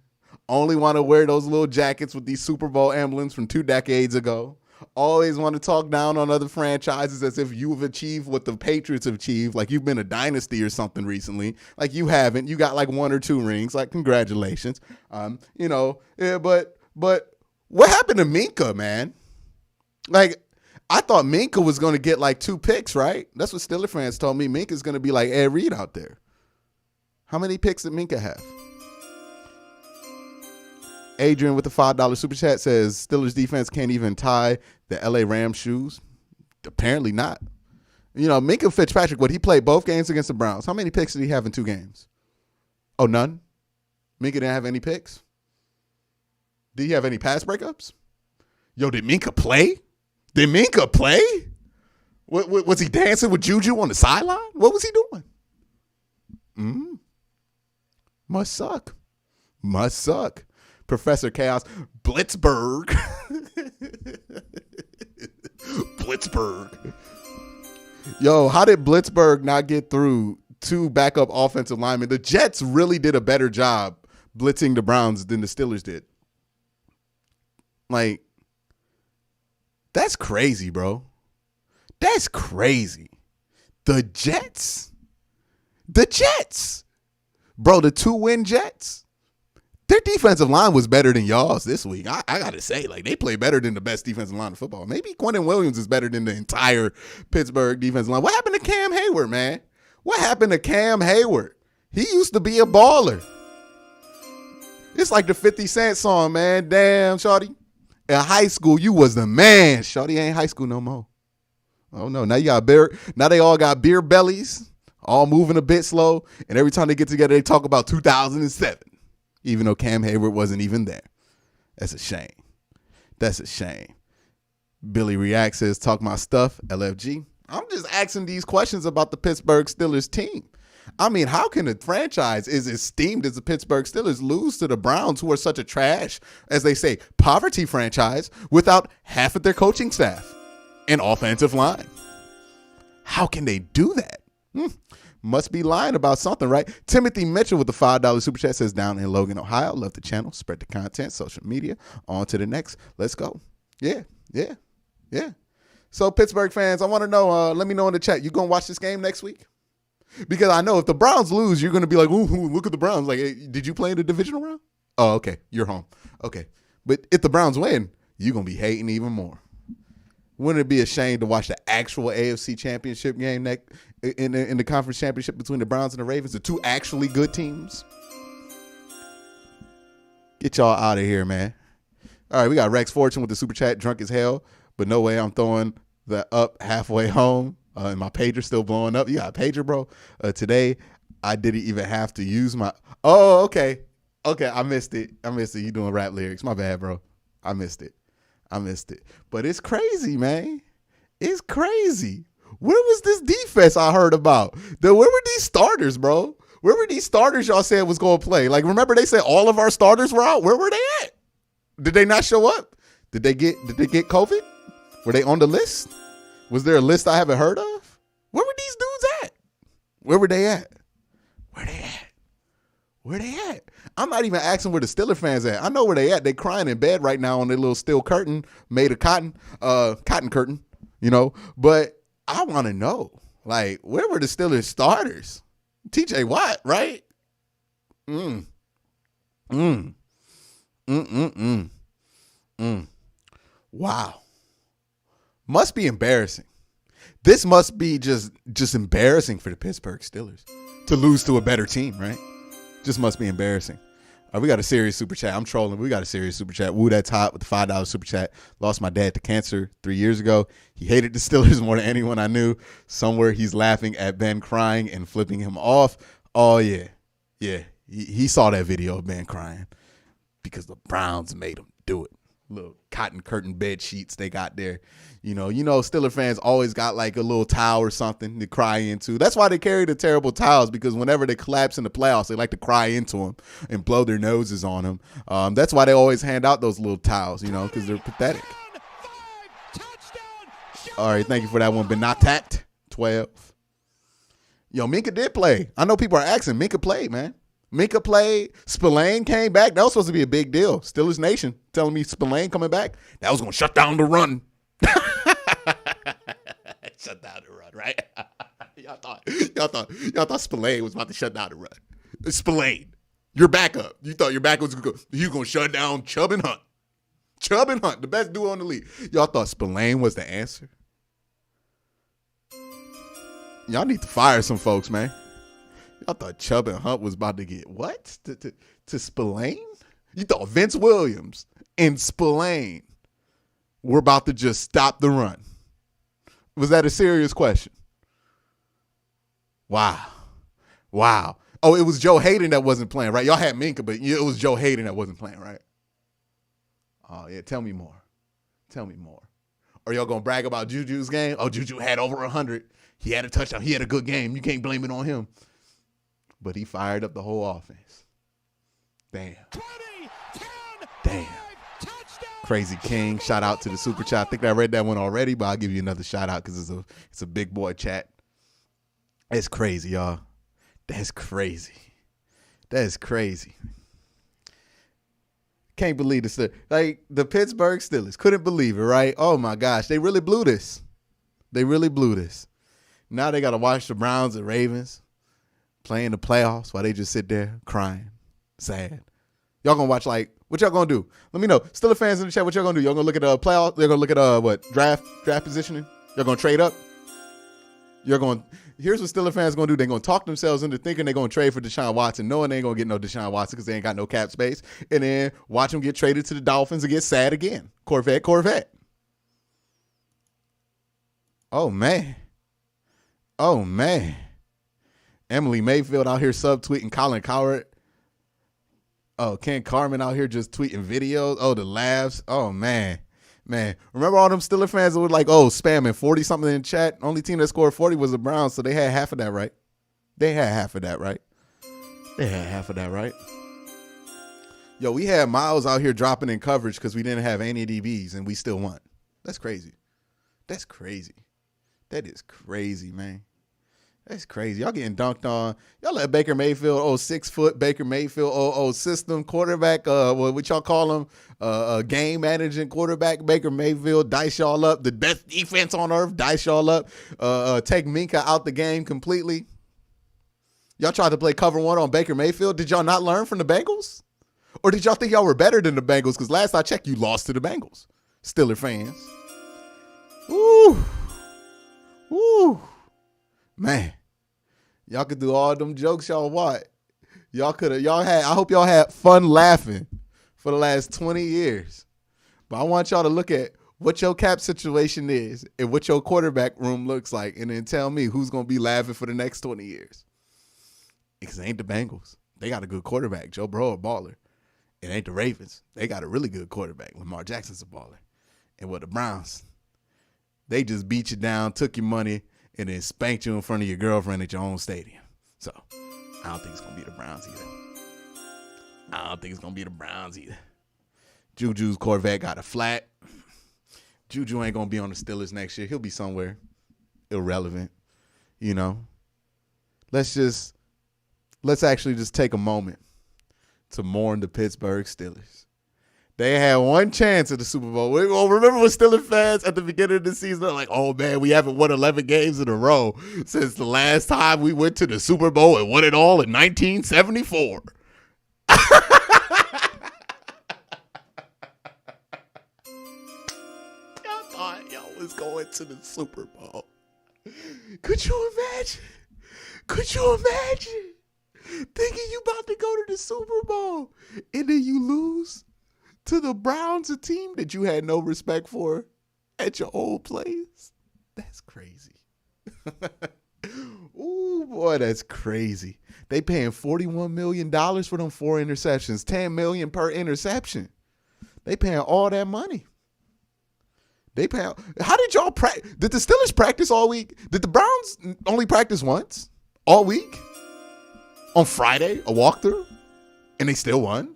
Only want to wear those little jackets with these Super Bowl emblems from 2 decades ago. Always want to talk down on other franchises as if you've achieved what the Patriots have achieved, like you've been a dynasty or something recently. Like you haven't. You got like 1 or 2 rings. Like, congratulations. But what happened to Minka, man? Like, I thought Minka was going to get like 2 picks, right? That's what Steeler fans told me. Minka's going to be like Ed Reed out there. How many picks did Minka have? Adrian with the $5 super chat says Steelers defense can't even tie the LA Rams shoes. Apparently not. Minka Fitzpatrick, he played both games against the Browns. How many picks did he have in 2 games? Oh, none? Minka didn't have any picks? Did he have any pass breakups? Yo, did Minka play? Did Minka play? What, was he dancing with Juju on the sideline? What was he doing? Must suck. Professor Chaos, Blitzburg. Yo, how did Blitzburg not get through 2 backup offensive linemen? The Jets really did a better job blitzing the Browns than the Steelers did. Like, that's crazy, bro. That's crazy. The Jets. Bro, the 2-win Jets. Their defensive line was better than y'all's this week. I got to say, like, they play better than the best defensive line of football. Maybe Quentin Williams is better than the entire Pittsburgh defensive line. What happened to Cam Hayward, man? What happened to Cam Hayward? He used to be a baller. It's like the 50 Cent song, man. Damn, shorty. In high school, you was the man. Shorty ain't high school no more. Oh, no. Now you got beer. Now they all got beer bellies, all moving a bit slow. And every time they get together, they talk about 2007. Even though Cam Hayward wasn't even there. That's a shame. Billy React says, talk my stuff, LFG. I'm just asking these questions about the Pittsburgh Steelers team. I mean, how can a franchise as esteemed as the Pittsburgh Steelers lose to the Browns, who are such a trash, as they say, poverty franchise, without half of their coaching staff and offensive line? How can they do that? Must be lying about something, right? Timothy Mitchell with the $5 super chat says, down in Logan, Ohio. Love the channel. Spread the content, social media. On to the next. Let's go. Yeah. So, Pittsburgh fans, I want to know, let me know in the chat. You going to watch this game next week? Because I know if the Browns lose, you're going to be like, ooh, look at the Browns. Like, hey, did you play in the divisional round? Oh, okay. You're home. Okay. But if the Browns win, you're going to be hating even more. Wouldn't it be a shame to watch the actual AFC championship game in the conference championship between the Browns and the Ravens, the 2 actually good teams? Get y'all out of here, man. All right, we got Rex Fortune with the super chat, drunk as hell, but no way I'm throwing the up halfway home. And my pager's still blowing up. You got a pager, bro? Today, I didn't even have to use my... Oh, okay. Okay, I missed it. You doing rap lyrics. My bad, bro. I missed it. But it's crazy, man. It's crazy. Where was this defense I heard about? Where were these starters, bro? Where were these starters y'all said was going to play? Like, remember they said all of our starters were out? Where were they at? Did they not show up? Did they get COVID? Were they on the list? Was there a list I haven't heard of? Where were these dudes at? Where were they at? Where they at? Where they at? I'm not even asking where the Steeler fans at. I know where they at. They crying in bed right now on their little steel curtain made of cotton curtain, you know. But I want to know, like, where were the Steelers starters? TJ Watt, right? Wow. Must be embarrassing. This must be just embarrassing for the Pittsburgh Steelers to lose to a better team, right? Just must be embarrassing. We got a serious super chat. I'm trolling. We got a serious super chat. Woo, that's hot with the $5 super chat. Lost my dad to cancer 3 years ago. He hated the Steelers more than anyone I knew. Somewhere he's laughing at Ben crying and flipping him off. Oh, yeah. Yeah. He saw that video of Ben crying because the Browns made him do it. Little cotton curtain bed sheets they got there. You know, Steeler fans always got like a little towel or something to cry into. That's why they carry the terrible towels, because whenever they collapse in the playoffs, they like to cry into them and blow their noses on them. That's why they always hand out those little towels, because they're pathetic. All right, thank you for that one. Benatat 12. Yo, Minka did play. I know people are asking. Minka played, man. Minka played. Spillane came back. That was supposed to be a big deal. Steelers Nation telling me Spillane coming back. That was going to shut down the run. Shut down the run, right? Y'all thought Spillane was about to shut down the run. Spillane, your backup. You thought your backup was going to shut down Chubb and Hunt. Chubb and Hunt, the best duo in the league. Y'all thought Spillane was the answer? Y'all need to fire some folks, man. Y'all thought Chubb and Hunt was about to get what? To Spillane? You thought Vince Williams and Spillane were about to just stop the run. Was that a serious question? Wow. Oh, it was Joe Hayden that wasn't playing, right? Y'all had Minka, but it was Joe Hayden that wasn't playing, right? Oh, yeah, tell me more. Are y'all going to brag about Juju's game? Oh, Juju had over 100. He had a touchdown. He had a good game. You can't blame it on him. But he fired up the whole offense. Damn. Crazy King. Shout out to the super chat. I think I read that one already, but I'll give you another shout out because it's a big boy chat. It's crazy, y'all. That's crazy. Can't believe this. Like, the Pittsburgh Steelers couldn't believe it, right? Oh my gosh, they really blew this. Now they got to watch the Browns and Ravens playing the playoffs while they just sit there crying, sad. Y'all gonna watch, like, what y'all gonna do? Let me know. Steelers fans in the chat, what y'all gonna do? Y'all gonna look at playoff? They're gonna look at what, draft positioning? Y'all gonna trade up? Here's what Steelers fans gonna do. They're gonna talk themselves into thinking they're gonna trade for Deshaun Watson, knowing they ain't gonna get no Deshaun Watson because they ain't got no cap space, and then watch them get traded to the Dolphins and get sad again. Corvette. Oh man. Emily Mayfield out here subtweeting Colin Coward. Oh, Ken Carmen out here just tweeting videos. Oh, the laughs. Oh, man. Remember all them Steelers fans that were like, spamming 40-something in chat? Only team that scored 40 was the Browns, so they had half of that, right? Yo, we had Miles out here dropping in coverage because we didn't have any DBs, and we still won. That's crazy. That is crazy, man. That's crazy. Y'all getting dunked on. Y'all let Baker Mayfield, 6 foot Baker Mayfield, system quarterback, what y'all call him, game managing quarterback Baker Mayfield, dice y'all up. The best defense on earth, dice y'all up. Take Minka out the game completely. Y'all tried to play cover one on Baker Mayfield. Did y'all not learn from the Bengals? Or did y'all think y'all were better than the Bengals? Because last I checked, you lost to the Bengals. Steeler fans. Woo. Man, y'all could do all them jokes y'all want. I hope y'all had fun laughing for the last 20 years. But I want y'all to look at what your cap situation is and what your quarterback room looks like, and then tell me who's going to be laughing for the next 20 years. Because it ain't the Bengals. They got a good quarterback, Joe Burrow, a baller. It ain't the Ravens. They got a really good quarterback. Lamar Jackson's a baller. And with the Browns, they just beat you down, took your money, and then spanked you in front of your girlfriend at your own stadium. So I don't think it's going to be the Browns either. Juju's Corvette got a flat. Juju ain't going to be on the Steelers next year. He'll be somewhere irrelevant, you know. Let's actually just take a moment to mourn the Pittsburgh Steelers. They had one chance at the Super Bowl. Remember when Steelers fans at the beginning of the season, they're like, oh, man, we haven't won 11 games in a row since the last time we went to the Super Bowl and won it all in 1974. Y'all thought y'all was going to the Super Bowl. Could you imagine? Thinking you about to go to the Super Bowl and then you lose to the Browns, a team that you had no respect for at your old place? That's crazy. Ooh, boy, that's crazy. They paying $41 million for them 4 interceptions, $10 million per interception. They paying all that money. How did y'all practice? Did the Steelers practice all week? Did the Browns only practice once all week? On Friday, a walkthrough? And they still won?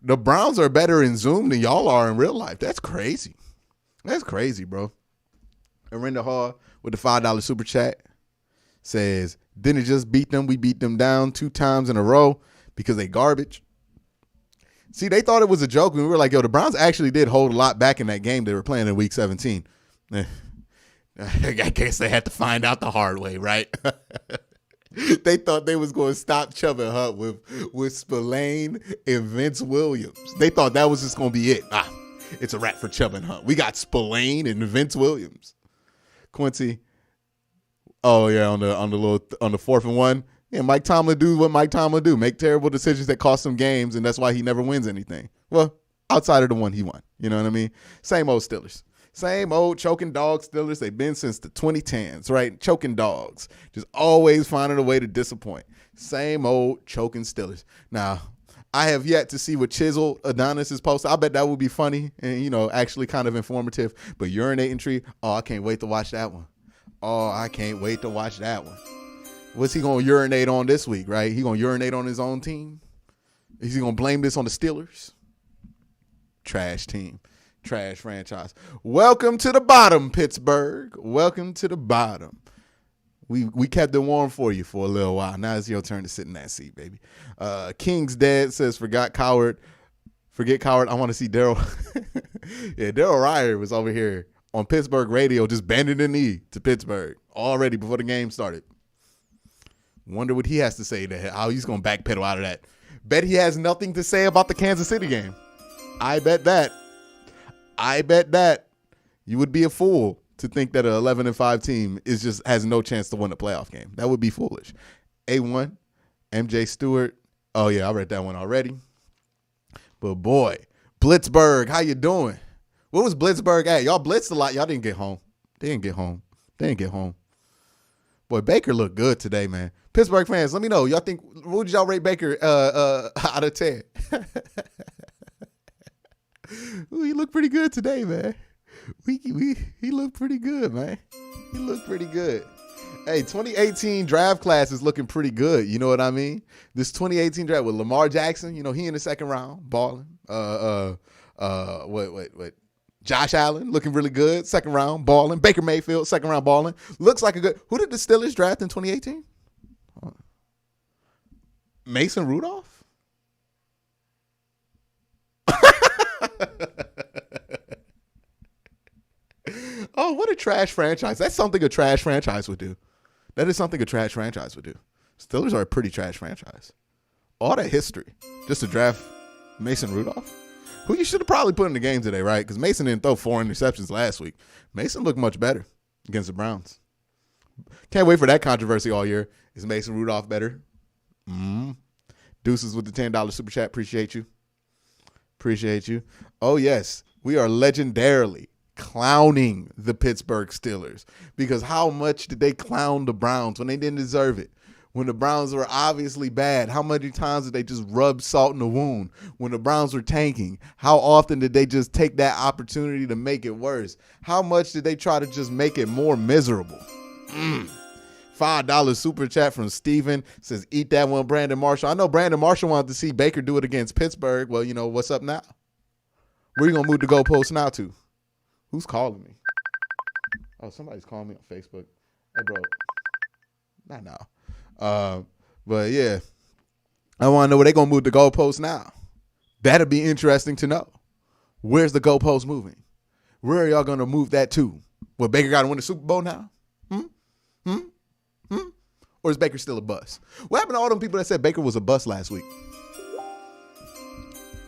The Browns are better in Zoom than y'all are in real life. That's crazy. That's crazy, bro. Arenda Hall with the $5 super chat says, didn't just beat them. We beat them down 2 times in a row because they garbage. See, they thought it was a joke. We were like, yo, the Browns actually did hold a lot back in that game they were playing in week 17. I guess they had to find out the hard way, right? They thought they was going to stop Chubb and Hunt with Spillane and Vince Williams. They thought that was just going to be it. It's a wrap for Chubb and Hunt. We got Spillane and Vince Williams. Quincy. Oh yeah, on the 4th and 1. Yeah, Mike Tomlin do what Mike Tomlin do. Make terrible decisions that cost him games, and that's why he never wins anything. Well, outside of the one he won. You know what I mean? Same old Steelers. Same old choking dog Steelers. They've been since the 2010s, right? Choking dogs. Just always finding a way to disappoint. Same old choking Steelers. Now, I have yet to see what chiseled Adonis is posted. I bet that would be funny and, you know, actually kind of informative. But urinating tree, oh, I can't wait to watch that one. What's he going to urinate on this week, right? He going to urinate on his own team? Is he going to blame this on the Steelers? Trash team. Trash franchise. Welcome to the bottom, Pittsburgh. Welcome to the bottom. We kept it warm for you for a little while. Now it's your turn to sit in that seat, baby. King's Dead says, forget Coward. I want to see Daryl. Yeah, Daryl Ryer was over here on Pittsburgh radio just bending the knee to Pittsburgh already before the game started. Wonder what he has to say to how he's going to backpedal out of that. Bet he has nothing to say about the Kansas City game. I bet that. You would be a fool to think that an 11-5 team has no chance to win a playoff game. That would be foolish. A1, MJ Stewart. Oh, yeah, I read that one already. But, boy, Blitzburg, how you doing? What was Blitzburg at? Y'all blitzed a lot. Y'all didn't get home. They didn't get home. Boy, Baker looked good today, man. Pittsburgh fans, let me know. Y'all think, what would y'all rate Baker out of 10? Ooh, he looked pretty good today, man. He looked pretty good, man. He looked pretty good. Hey, 2018 draft class is looking pretty good. You know what I mean? This 2018 draft with Lamar Jackson, you know, he in the second round, balling. Josh Allen looking really good, second round, balling. Baker Mayfield, second round, balling. Looks like a good. Who did the Steelers draft in 2018? Mason Rudolph? Oh, what a trash franchise. That's something a trash franchise would do. That is something a trash franchise would do. Steelers are a pretty trash franchise. All that history just to draft Mason Rudolph, who you should have probably put in the game today, right? Because Mason didn't throw 4 interceptions last week. Mason looked much better against the Browns. Can't wait for that controversy all year. Is Mason Rudolph better? Deuces with the $10 super chat. Appreciate you. Oh, yes. We are legendarily clowning the Pittsburgh Steelers because how much did they clown the Browns when they didn't deserve it? When the Browns were obviously bad, how many times did they just rub salt in the wound? When the Browns were tanking, how often did they just take that opportunity to make it worse? How much did they try to just make it more miserable? $5 super chat from Steven says, eat that one, Brandon Marshall. I know Brandon Marshall wanted to see Baker do it against Pittsburgh. Well, you know, what's up now? Where you going to move the goalpost now to? Who's calling me? Oh, somebody's calling me on Facebook. Hey, bro. Not now. But, yeah. I want to know where they're going to move the goalpost now. That'll be interesting to know. Where's the goalpost moving? Where are y'all going to move that to? Well, Baker got to win the Super Bowl now? Or is Baker still a bust? What happened to all them people that said Baker was a bust last week?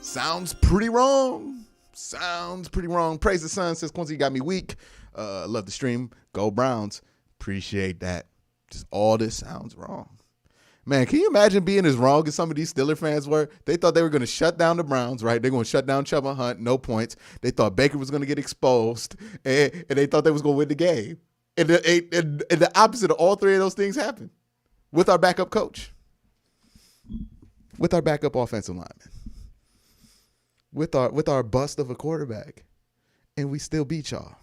Sounds pretty wrong. Sounds pretty wrong. Praise the Sun says, Quincy got me weak. Love the stream. Go Browns. Appreciate that. Just all this sounds wrong. Man, can you imagine being as wrong as some of these Steelers fans were? They thought they were going to shut down the Browns, right? They're going to shut down Chuba Hunt, no points. They thought Baker was going to get exposed, and they thought they was going to win the game. And the opposite of all three of those things happened with our backup coach, with our backup offensive lineman, with our bust of a quarterback, and we still beat y'all.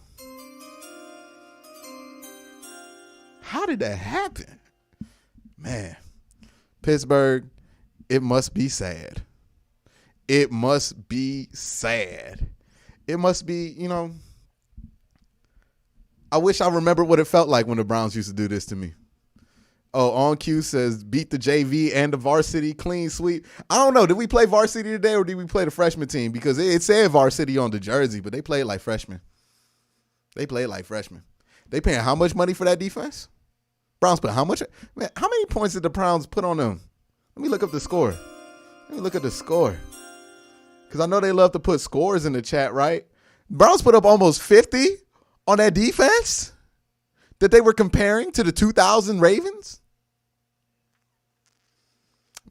How did that happen? Man, Pittsburgh, it must be sad. It must be sad. It must be, you know, I wish I remembered what it felt like when the Browns used to do this to me. Oh, On Q says, beat the JV and the varsity clean sweep. I don't know. Did we play varsity today or did we play the freshman team? Because it said varsity on the jersey, but they played like freshmen. They played like freshmen. They paying how much money for that defense? Browns put how much? Man, how many points did the Browns put on them? Let me look up the score. Let me look at the score. Because I know they love to put scores in the chat, right? Browns put up almost 50 on that defense that they were comparing to the 2000 Ravens.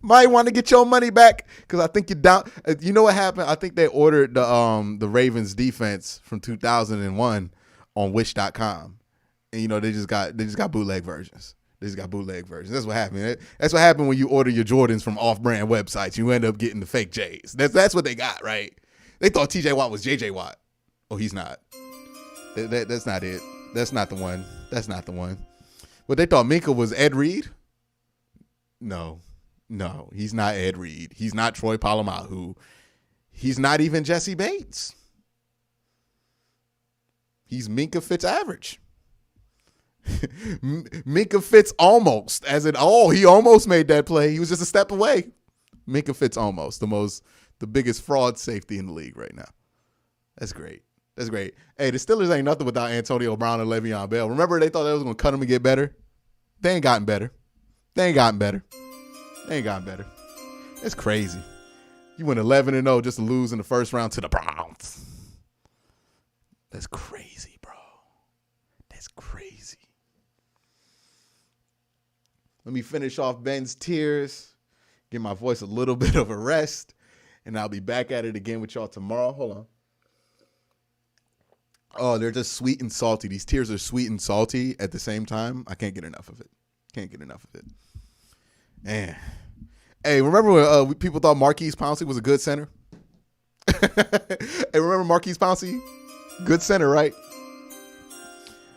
Might want to get your money back because I think you're down. You know what happened? I think they ordered the Ravens defense from 2001 on Wish.com, and you know they just got bootleg versions. They just got bootleg versions. That's what happened. That's what happened when you order your Jordans from off-brand websites. You end up getting the fake J's. That's what they got, right? They thought T.J. Watt was J.J. Watt. Oh, he's not. That's not it. That's not the one. That's not the one. But they thought Minka was Ed Reed. No, he's not Ed Reed. He's not Troy Polamalu. He's not even Jesse Bates. He's Minka Fitz average. Minka Fitz almost, as in, he almost made that play. He was just a step away. Minka Fitz almost, the biggest fraud safety in the league right now. That's great. That's great. Hey, the Steelers ain't nothing without Antonio Brown and Le'Veon Bell. Remember they thought they was going to cut him and get better? They ain't gotten better. It's crazy. You went 11-0 just to lose in the first round to the Browns. That's crazy, bro. That's crazy. Let me finish off Ben's tears, give my voice a little bit of a rest, and I'll be back at it again with y'all tomorrow. Hold on. Oh, they're just sweet and salty. These tears are sweet and salty at the same time. I can't get enough of it. Man. Hey, remember when people thought Marquise Pouncey was a good center? Hey, remember Marquise Pouncey? Good center, right?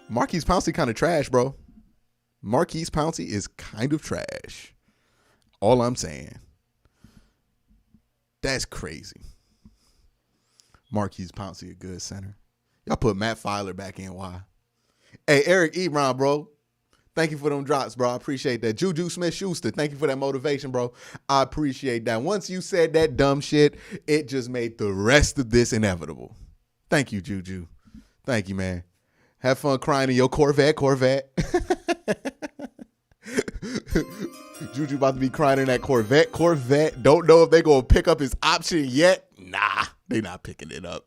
Marquise Pouncey kind of trash, bro. Marquise Pouncey is kind of trash. All I'm saying. That's crazy. Marquise Pouncey, a good center. Y'all put Matt Filer back in. Why? Hey, Eric Ebron, bro. Thank you for them drops, bro. I appreciate that. Juju Smith-Schuster, thank you for that motivation, bro. I appreciate that. Once you said that dumb shit, it just made the rest of this inevitable. Thank you, Juju. Thank you, man. Have fun crying in your Corvette. Juju about to be crying in that Corvette. Don't know if they going to pick up his option yet. Nah, they not picking it up.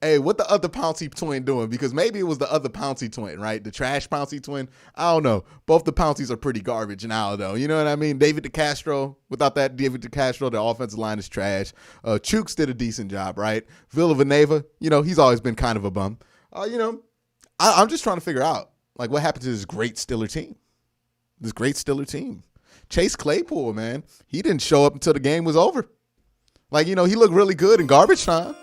Hey, what the other Pouncey twin doing? Because maybe it was the other Pouncey twin, right? The trash Pouncey twin. I don't know. Both the Pounceys are pretty garbage now, though. You know what I mean? David DeCastro. Without that David DeCastro, the offensive line is trash. Chooks did a decent job, right? Villanueva, he's always been kind of a bum. I'm just trying to figure out, like, what happened to this great Steeler team? this great Steeler team. Chase Claypool, man, he didn't show up until the game was over. Like, he looked really good in garbage time,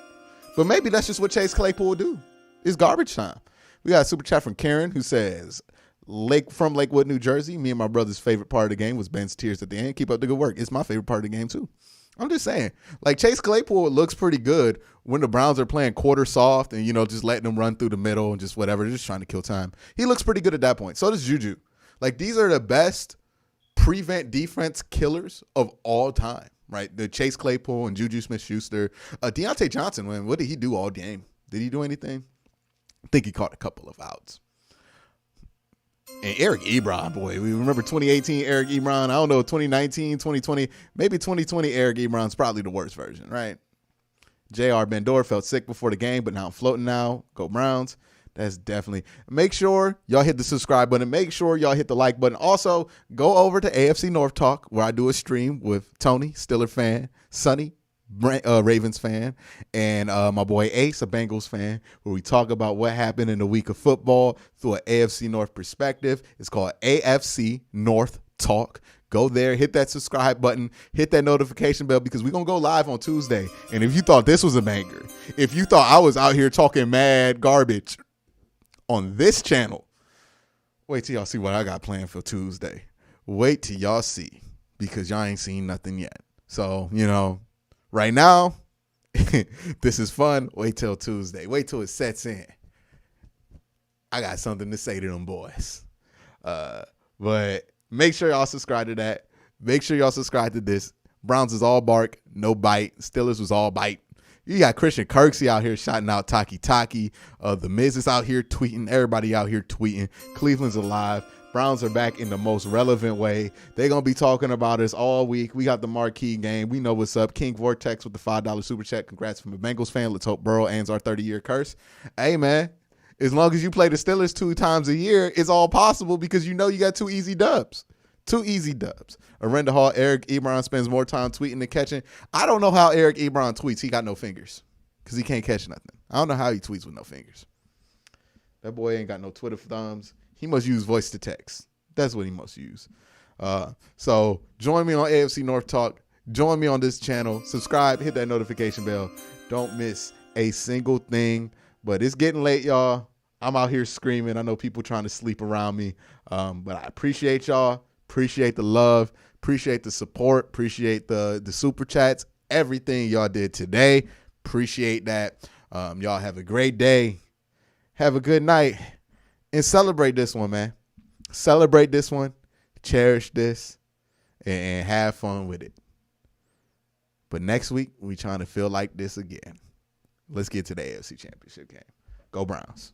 but maybe that's just what Chase Claypool do. It's garbage time. We got a super chat from Karen who says, from Lakewood, New Jersey, me and my brother's favorite part of the game was Ben's tears at the end. Keep up the good work. It's my favorite part of the game too. I'm just saying, like, Chase Claypool looks pretty good when the Browns are playing quarter soft and, just letting them run through the middle and just whatever, just trying to kill time. He looks pretty good at that point. So does Juju. Like, these are the best prevent defense killers of all time, right? The Chase Claypool and Juju Smith-Schuster. Deontay Johnson, man, what did he do all game? Did he do anything? I think he caught a couple of outs. And Eric Ebron, boy, we remember 2018 Eric Ebron. I don't know, 2019, 2020, maybe 2020 Eric Ebron's probably the worst version, right? J.R. Bendor felt sick before the game, but now I'm floating now. Go Browns. That's definitely. Make sure y'all hit the subscribe button. Make sure y'all hit the like button. Also, go over to AFC North Talk, where I do a stream with Tony, Steeler fan, Sonny, Ravens fan, and my boy Ace, a Bengals fan, where we talk about what happened in the week of football through an AFC North perspective. It's called AFC North Talk. Go there, hit that subscribe button, hit that notification bell, because we're going to go live on Tuesday. And if you thought this was a banger, if you thought I was out here talking mad garbage on this channel, wait till y'all see what I got planned for Tuesday. Wait till y'all see, because y'all ain't seen nothing yet. So, right now, this is fun. Wait till Tuesday. Wait till it sets in. I got something to say to them boys. But make sure y'all subscribe to that. Make sure y'all subscribe to this. Browns is all bark, no bite. Steelers was all bite. You got Christian Kirksey out here shouting out Taki. The Miz is out here tweeting. Everybody out here tweeting. Cleveland's alive. Browns are back in the most relevant way. They're going to be talking about us all week. We got the marquee game. We know what's up. King Vortex with the $5 super chat. Congrats from a Bengals fan. Let's hope Burrow ends our 30-year curse. Hey, man, as long as you play the Steelers 2 times a year, it's all possible, because you got 2 easy dubs. 2 easy dubs. Arenda Hall, Eric Ebron spends more time tweeting than catching. I don't know how Eric Ebron tweets. He got no fingers because he can't catch nothing. I don't know how he tweets with no fingers. That boy ain't got no Twitter thumbs. He must use voice to text. That's what he must use. So join me on AFC North Talk. Join me on this channel. Subscribe. Hit that notification bell. Don't miss a single thing. But it's getting late, y'all. I'm out here screaming. I know people trying to sleep around me. But I appreciate y'all. Appreciate the love. Appreciate the support. Appreciate the super chats. Everything y'all did today. Appreciate that. Y'all have a great day. Have a good night. And celebrate this one, man. Celebrate this one. Cherish this. And have fun with it. But next week, we trying to feel like this again. Let's get to the AFC Championship game. Go Browns.